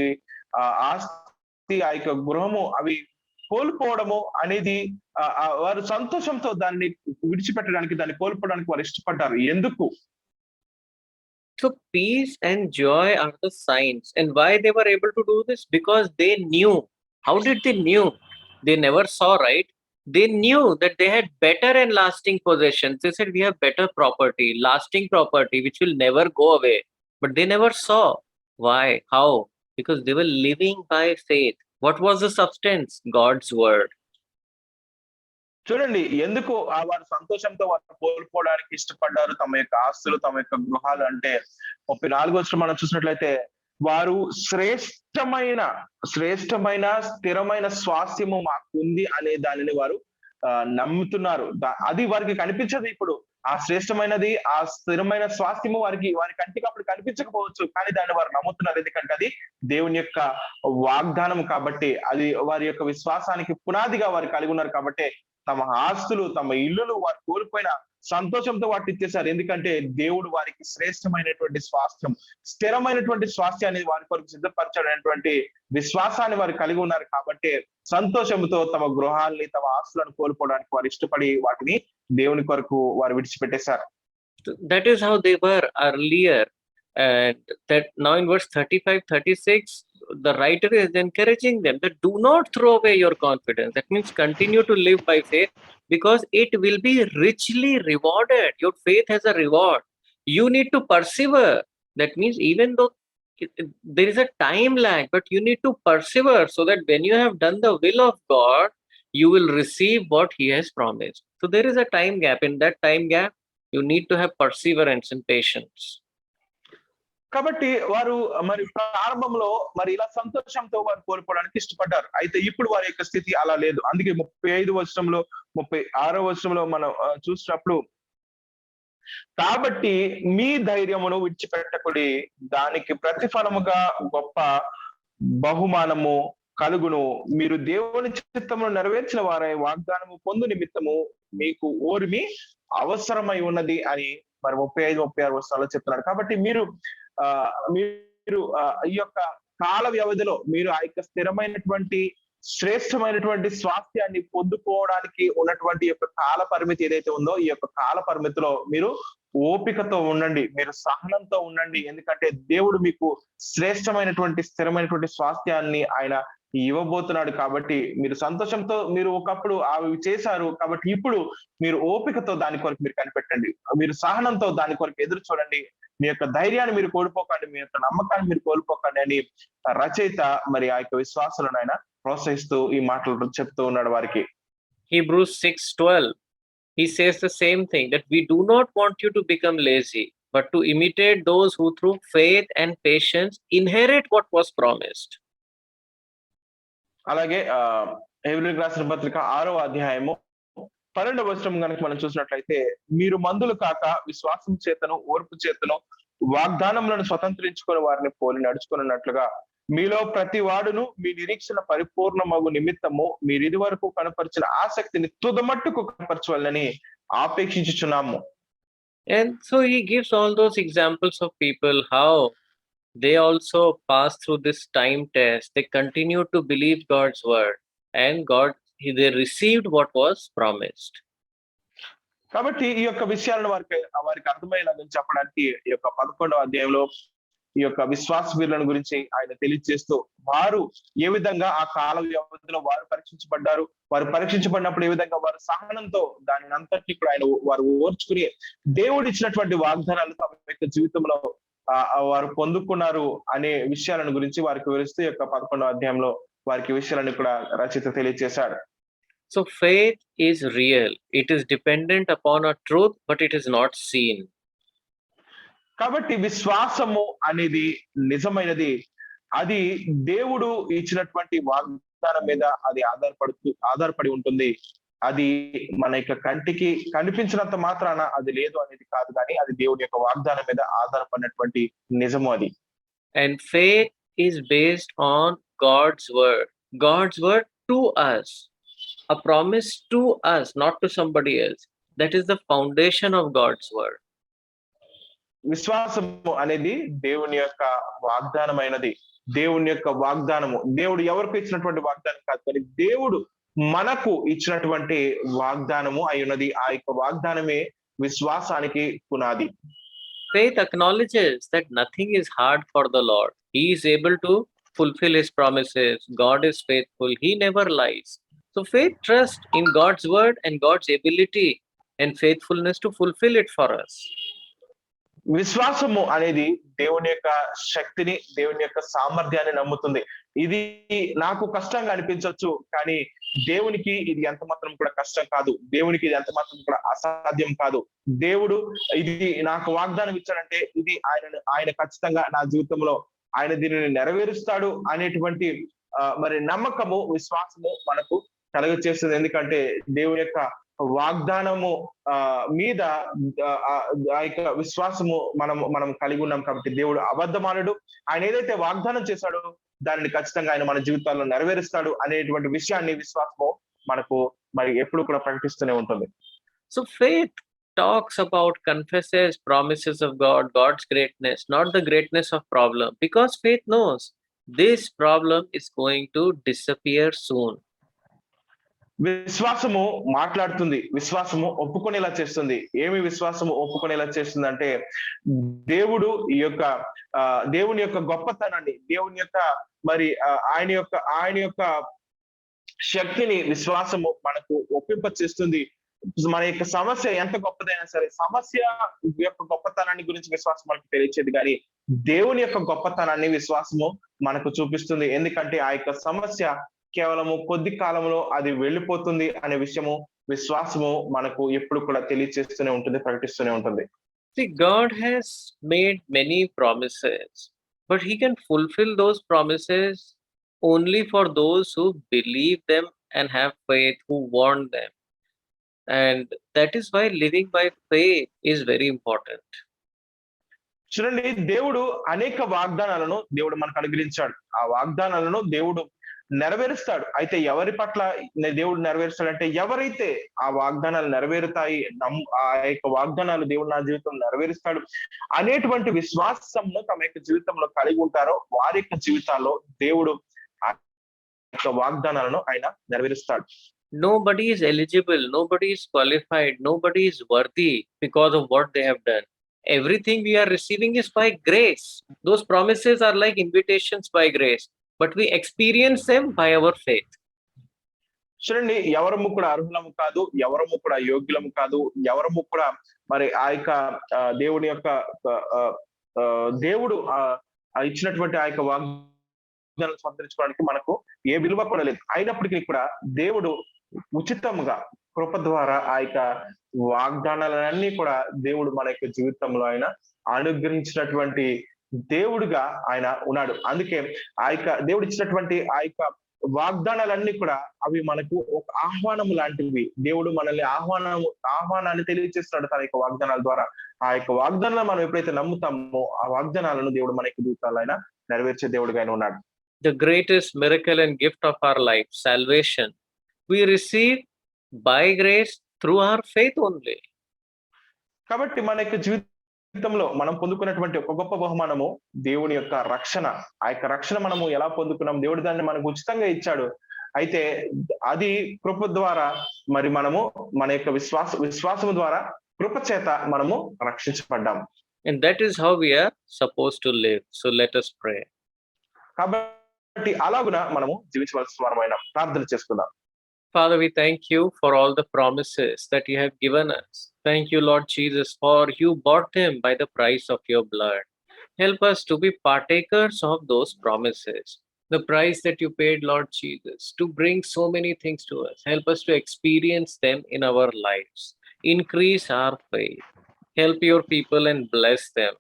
ఆస్తి, ఆ యొక్క గృహము అవి కోల్పోవడము అనేది వారు సంతోషంతో దాన్ని విడిచిపెట్టడానికి, దాన్ని కోల్పోవడానికి వారు ఇష్టపడ్డారు. ఎందుకు? So peace and joy are the signs. And why they were able to do this? Because they knew. How did they knew? They never saw, right? They knew that they had better and lasting possessions. They said we have better property, lasting property, which will never go away. But they never saw. Why? How? Because they were living by faith. What was the substance? God's word. చూడండి ఎందుకు వారు సంతోషంతో వారు కోల్పోవడానికి ఇష్టపడ్డారు తమ యొక్క ఆస్తులు, తమ యొక్క గృహాలు అంటే 34వ వచనం మనం చూసినట్లయితే వారు శ్రేష్టమైన స్థిరమైన స్వాస్థ్యము మాకు ఉంది అనే దానిని వారు నమ్ముతున్నారు. అది వారికి కనిపించదు. ఇప్పుడు ఆ శ్రేష్టమైనది, ఆ స్థిరమైన స్వాస్థ్యము వారి కంటికి అప్పుడు కనిపించకపోవచ్చు, కానీ దాన్ని వారు నమ్ముతున్నారు. ఎందుకంటే అది దేవుని యొక్క వాగ్దానం కాబట్టి, అది వారి యొక్క విశ్వాసానికి పునాదిగా వారు కలిగి ఉన్నారు కాబట్టి తమ ఆస్తులు, తమ ఇల్లులు వారు కోల్పోయిన సంతోషంతో వాటిని ఇచ్చేశారు. ఎందుకంటే దేవుడు వారికి శ్రేష్టమైనటువంటి స్వాస్థ్యం, స్థిరమైనటువంటి స్వాస్థ్యాన్ని వారి కొరకు సిద్ధపరచడానికి విశ్వాసాన్ని వారు కలిగి ఉన్నారు. కాబట్టి సంతోషంతో తమ గృహాల్ని, తమ ఆస్తులను కోల్పోవడానికి వారు ఇష్టపడి వాటిని దేవుని కొరకు వారు విడిచిపెట్టేశారు. That is how they were earlier. And that now in verse 35, 36, the writer is encouraging them that do not throw away your confidence. That means continue to live by faith, because it will be richly rewarded. Your faith has a reward. You need to persevere. That means even though there is a time lag, but you need to persevere so that when you have done the will of God, you will receive what He has promised. So there is a time gap. In that time gap, you need to have perseverance and patience. కాబట్టి వారు మరి ప్రారంభంలో మరి ఇలా సంతోషంతో వారు కోల్పోవడానికి ఇష్టపడ్డారు. అయితే ఇప్పుడు వారి యొక్క స్థితి అలా లేదు. అందుకే 35 వచనంలో 36 వచనంలో మనం చూసినప్పుడు, కాబట్టి మీ ధైర్యమును విడిచిపెట్టకుడి, దానికి ప్రతిఫలముగా గొప్ప బహుమానము కలుగును. మీరు దేవుని చిత్తమును నెరవేర్చిన వారై వాగ్దానము పొందు నిమిత్తము మీకు ఓర్మి అవసరమై ఉన్నది అని మరి 35, 36 వచనాల్లో చెప్తున్నారు. కాబట్టి మీరు ఈ యొక్క కాల వ్యవధిలో మీరు ఆ యొక్క స్థిరమైనటువంటి శ్రేష్టమైనటువంటి స్వాస్థ్యాన్ని పొందుకోవడానికి ఉన్నటువంటి యొక్క కాల పరిమితి ఏదైతే ఉందో, ఈ యొక్క కాల పరిమితిలో మీరు ఓపికతో ఉండండి, మీరు సహనంతో ఉండండి. ఎందుకంటే దేవుడు మీకు శ్రేష్టమైనటువంటి స్థిరమైనటువంటి స్వాస్థ్యాన్ని ఆయన ఇవ్వబోతున్నాడు. కాబట్టి మీరు సంతోషంతో, మీరు ఒకప్పుడు అవి చేశారు కాబట్టి ఇప్పుడు మీరు ఓపికతో దాని కొరకు మీరు కనిపెట్టండి, మీరు సహనంతో దాని కొరకు ఎదురు చూడండి. మీ యొక్క ధైర్యాన్ని మీరు కోల్పోకండి, మీ యొక్క నమ్మకాన్ని మీరు కోల్పోకండి అని రచయిత మరి ఆ యొక్క విశ్వాసాలను ఆయన ప్రోత్సహిస్తూ ఈ మాటలు చెప్తూ ఉన్నాడు వారికి. Hebrews 6:12, he says the same thing, that we do not want you to become lazy, but to imitate those who through faith and patience inherit what was promised. అలాగే హెబ్రీయులకు రాసిన పత్రిక 6వ అధ్యాయము 12వ వచనం కనుక మనం చూసినట్లయితే, మీరు మందులు కాక విశ్వాసం చేతను ఓర్పు చేతను వాగ్దానములను స్వతంత్రించుకుని వారిని పోలి నడుచుకున్నట్లుగా మీలో ప్రతి వాడును మీ నిరీక్షణ పరిపూర్ణమగు నిమిత్తము మీరు ఇది వరకు కనపరిచిన ఆసక్తిని తుదమట్టుకు కనపరచవాలని ఆపేక్షించుచున్నాము. And so he gives all those examples of people how they also pass through this time test. They continue to believe God's word, and they received what was promised. కాబట్టి ఈ యొక్క విషయాలను వారికి అర్థమయ్యేలాగా చెప్పడానికి ఈ యొక్క 11వ అధ్యాయంలో ఈ యొక్క విశ్వాస వీరులను గురించి ఆయన తెలియజేస్తూ, వారు ఏ విధంగా ఆ కాల వ్యవధిలో వారు పరీక్షించబడ్డారు, వారు పరీక్షించబడినప్పుడు ఏ విధంగా వారు సహనంతో దానిని అంతటినీ కూడా వారు ఓర్చుకుని దేవుడు ఇచ్చినటువంటి వాగ్దానాలు తమ యొక్క జీవితంలో వారు పొందుకున్నారు అనే విషయాలను గురించి వారికి వివరిస్తూ యొక్క 11వ అధ్యాయంలో వారికి విషయాలను కూడా రచయిత తెలియజేశాడు. So faith is real. It is dependent upon a truth, but it is not seen. కాబట్టి విశ్వాసము అనేది నిజమైనది, అది దేవుడు ఇచ్చినటువంటి వాగ్దానం మీద అది ఆధారపడి ఉంటుంది. అది మన యొక్క కంటికి కనిపించినంత మాత్రాన అది లేదు అనేది కాదు, కానీ అది దేవుడి యొక్క వాగ్దానం మీద ఆధారపడినటువంటి నిజము అది. And faith is based on God's word to us, a promise to us, not to somebody else. That is the foundation of God's word. విశ్వాసము అనేది దేవుని యొక్క వాగ్దానమైనది. దేవుని యొక్క వాగ్దానము దేవుడు ఎవరికి ఇచ్చినటువంటి వాగ్దానం కాదు, కానీ దేవుడు మనకు ఇచ్చినటువంటి వాగ్దానము అయి ఉన్నది. ఆ యొక్క వాగ్దానమే విశ్వాసానికి పునాది. Faith acknowledges that nothing is hard for the Lord. He is able to fulfill his promises. God is faithful. He never lies. So faith trusts in God's word and God's ability and faithfulness to fulfill it for us. విశ్వాసము అనేది దేవుని యొక్క శక్తిని, దేవుని యొక్క సామర్థ్యాన్ని నమ్ముతుంది. ఇది నాకు కష్టంగా అనిపించవచ్చు, కానీ దేవునికి ఇది ఎంత మాత్రం కూడా కష్టం కాదు, దేవునికి ఇది ఎంత మాత్రం కూడా అసాధ్యం కాదు. దేవుడు ఇది నాకు వాగ్దానం ఇచ్చాడంటే ఇది ఆయన ఖచ్చితంగా నా జీవితంలో ఆయన దీనిని నెరవేరుస్తాడు అనేటువంటి మరి నమ్మకము, విశ్వాసము మనకు కలుగచేస్తుంది. ఎందుకంటే దేవుని యొక్క వాగ్దానము మీద ఆ యొక్క విశ్వాసము మనం కలిగి ఉన్నాం. కాబట్టి దేవుడు అబద్ధమానుడు, ఆయన ఏదైతే వాగ్దానం చేశాడో దానిని ఖచ్చితంగా ఆయన మన జీవితాల్లో నెరవేరుస్తాడు అనేటువంటి విషయాన్ని విశ్వాసము మనకు మరి ఎప్పుడు కూడా ప్రకటిస్తూనే ఉంటుంది. So faith talks about, confesses promises of God, God's greatness, not the greatness of problem, because faith knows this problem is going to disappear soon. విశ్వాసము మాట్లాడుతుంది, విశ్వాసము ఒప్పుకునేలా చేస్తుంది. ఏమి విశ్వాసము ఒప్పుకునేలా చేస్తుంది అంటే, దేవుడు ఈ యొక్క దేవుని యొక్క గొప్పతనాన్ని, దేవుని యొక్క మరి ఆయన యొక్క శక్తిని విశ్వాసము మనకు ఒప్పింప చేస్తుంది. మన యొక్క సమస్య ఎంత గొప్పదైనా సరే, సమస్య యొక్క గొప్పతనాన్ని గురించి విశ్వాసం మనకు తెలియచేది, కానీ దేవుని యొక్క గొప్పతనాన్ని విశ్వాసము మనకు చూపిస్తుంది. ఎందుకంటే ఆ యొక్క సమస్య కేవలము కొద్ది కాలంలో అది వెళ్ళిపోతుంది అనే విషయము విశ్వాసము మనకు ఎప్పుడు కూడా తెలియచేస్తూనే ఉంటుంది, ప్రకటిస్తూనే ఉంటుంది. See, God has made many promises, but He can fulfill those promises only for those who believe them and have faith, who want them. And that is why living by faith is very important. చూడండి, దేవుడు అనేక వాగ్దానాలను దేవుడు మనకు అనుగ్రహించాడు. ఆ వాగ్దానాలను దేవుడు నెరవేరుస్తాడు. అయితే ఎవరి పట్ల దేవుడు నెరవేరుస్తాడంటే, ఎవరైతే ఆ వాగ్దానాలు నెరవేరుతాయి, ఆ యొక్క వాగ్దానాలు దేవుడు నా జీవితంలో నెరవేరుస్తాడు అనేటువంటి విశ్వాసంను తమ యొక్క జీవితంలో కలిగి ఉంటారో వారి యొక్క జీవితాల్లో దేవుడు ఆ యొక్క వాగ్దానాలను ఆయన నెరవేరుస్తాడు. Nobody is eligible, nobody is qualified, nobody is worthy because of what they have done. Everything we are receiving is by grace. Those promises are like invitations by grace, but we experience them by our faith. చూడండి, ఎవరము కూడా అర్హులము కాదు, ఎవరము కూడా యోగ్యులము కాదు, ఎవరము కూడా మరి ఆ యొక్క దేవుని యొక్క దేవుడు ఇచ్చినటువంటి ఆ యొక్క వాగ్దానాలను స్వీకరించుకోవడానికి మనకు ఏ విలువ కూడా లేదు. అయినప్పటికీ కూడా దేవుడు ఉచితంగా కృప ద్వారా ఆ యొక్క వాగ్దానాలన్నీ కూడా దేవుడు మన యొక్క జీవితంలో ఆయన అనుగ్రహించినటువంటి దేవుడుగా ఆయన ఉన్నాడు. అందుకే ఆ యొక్క దేవుడు ఇచ్చినటువంటి ఆ యొక్క వాగ్దానాలన్నీ కూడా అవి మనకు ఒక ఆహ్వానం లాంటివి. దేవుడు మనల్ని ఆహ్వానాన్ని తెలియజేస్తున్నాడు తన యొక్క వాగ్దానాల ద్వారా. ఆ యొక్క వాగ్దానాలను మనం ఎప్పుడైతే నమ్ముతామో ఆ వాగ్దానాలను దేవుడు మన యొక్క జీవితాల్లో ఆయన నెరవేర్చే దేవుడుగా ఆయన ఉన్నాడు. The greatest miracle and gift of our life, salvation, we receive by grace through our faith only. కాబట్టి మన యొక్క జీవితంలో మనం పొందుకున్నటువంటి ఒక గొప్ప బహుమానము దేవుని యొక్క రక్షణ. ఆ యొక్క రక్షణ మనము ఎలా పొందుకున్నాం? దేవుడు దాన్ని మనకు ఉచితంగా ఇచ్చాడు. అయితే అది కృప ద్వారా మరి మనము మన యొక్క విశ్వాసము ద్వారా కృప చేత మనము రక్షించబడ్డాము. And that is how we are supposed to live. So let us pray. కాబట్టి అలాగున మనము జీవించవలసిన వారమైన ప్రార్థన చేసుకుందాం. Father, we thank you for all the promises that you have given us. Thank you, Lord Jesus, for you bought them by the price of your blood. Help us to be partakers of those promises. The price that you paid, Lord Jesus, to bring so many things to us. Help us to experience them in our lives. Increase our faith. Help your people and bless them.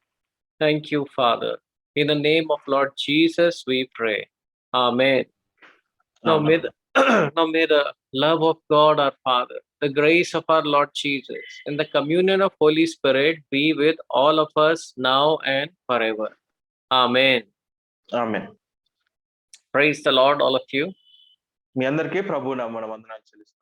Thank you, Father. In the name of Lord Jesus, we pray. Amen. Now may the love of God our Father, the grace of our Lord Jesus, and the communion of Holy Spirit be with all of us now and forever. Amen. Amen. Praise the Lord, all of you. మీ అందరికీ ప్రభువు నామమున వందనాలు చెల్లిస్తున్నాను.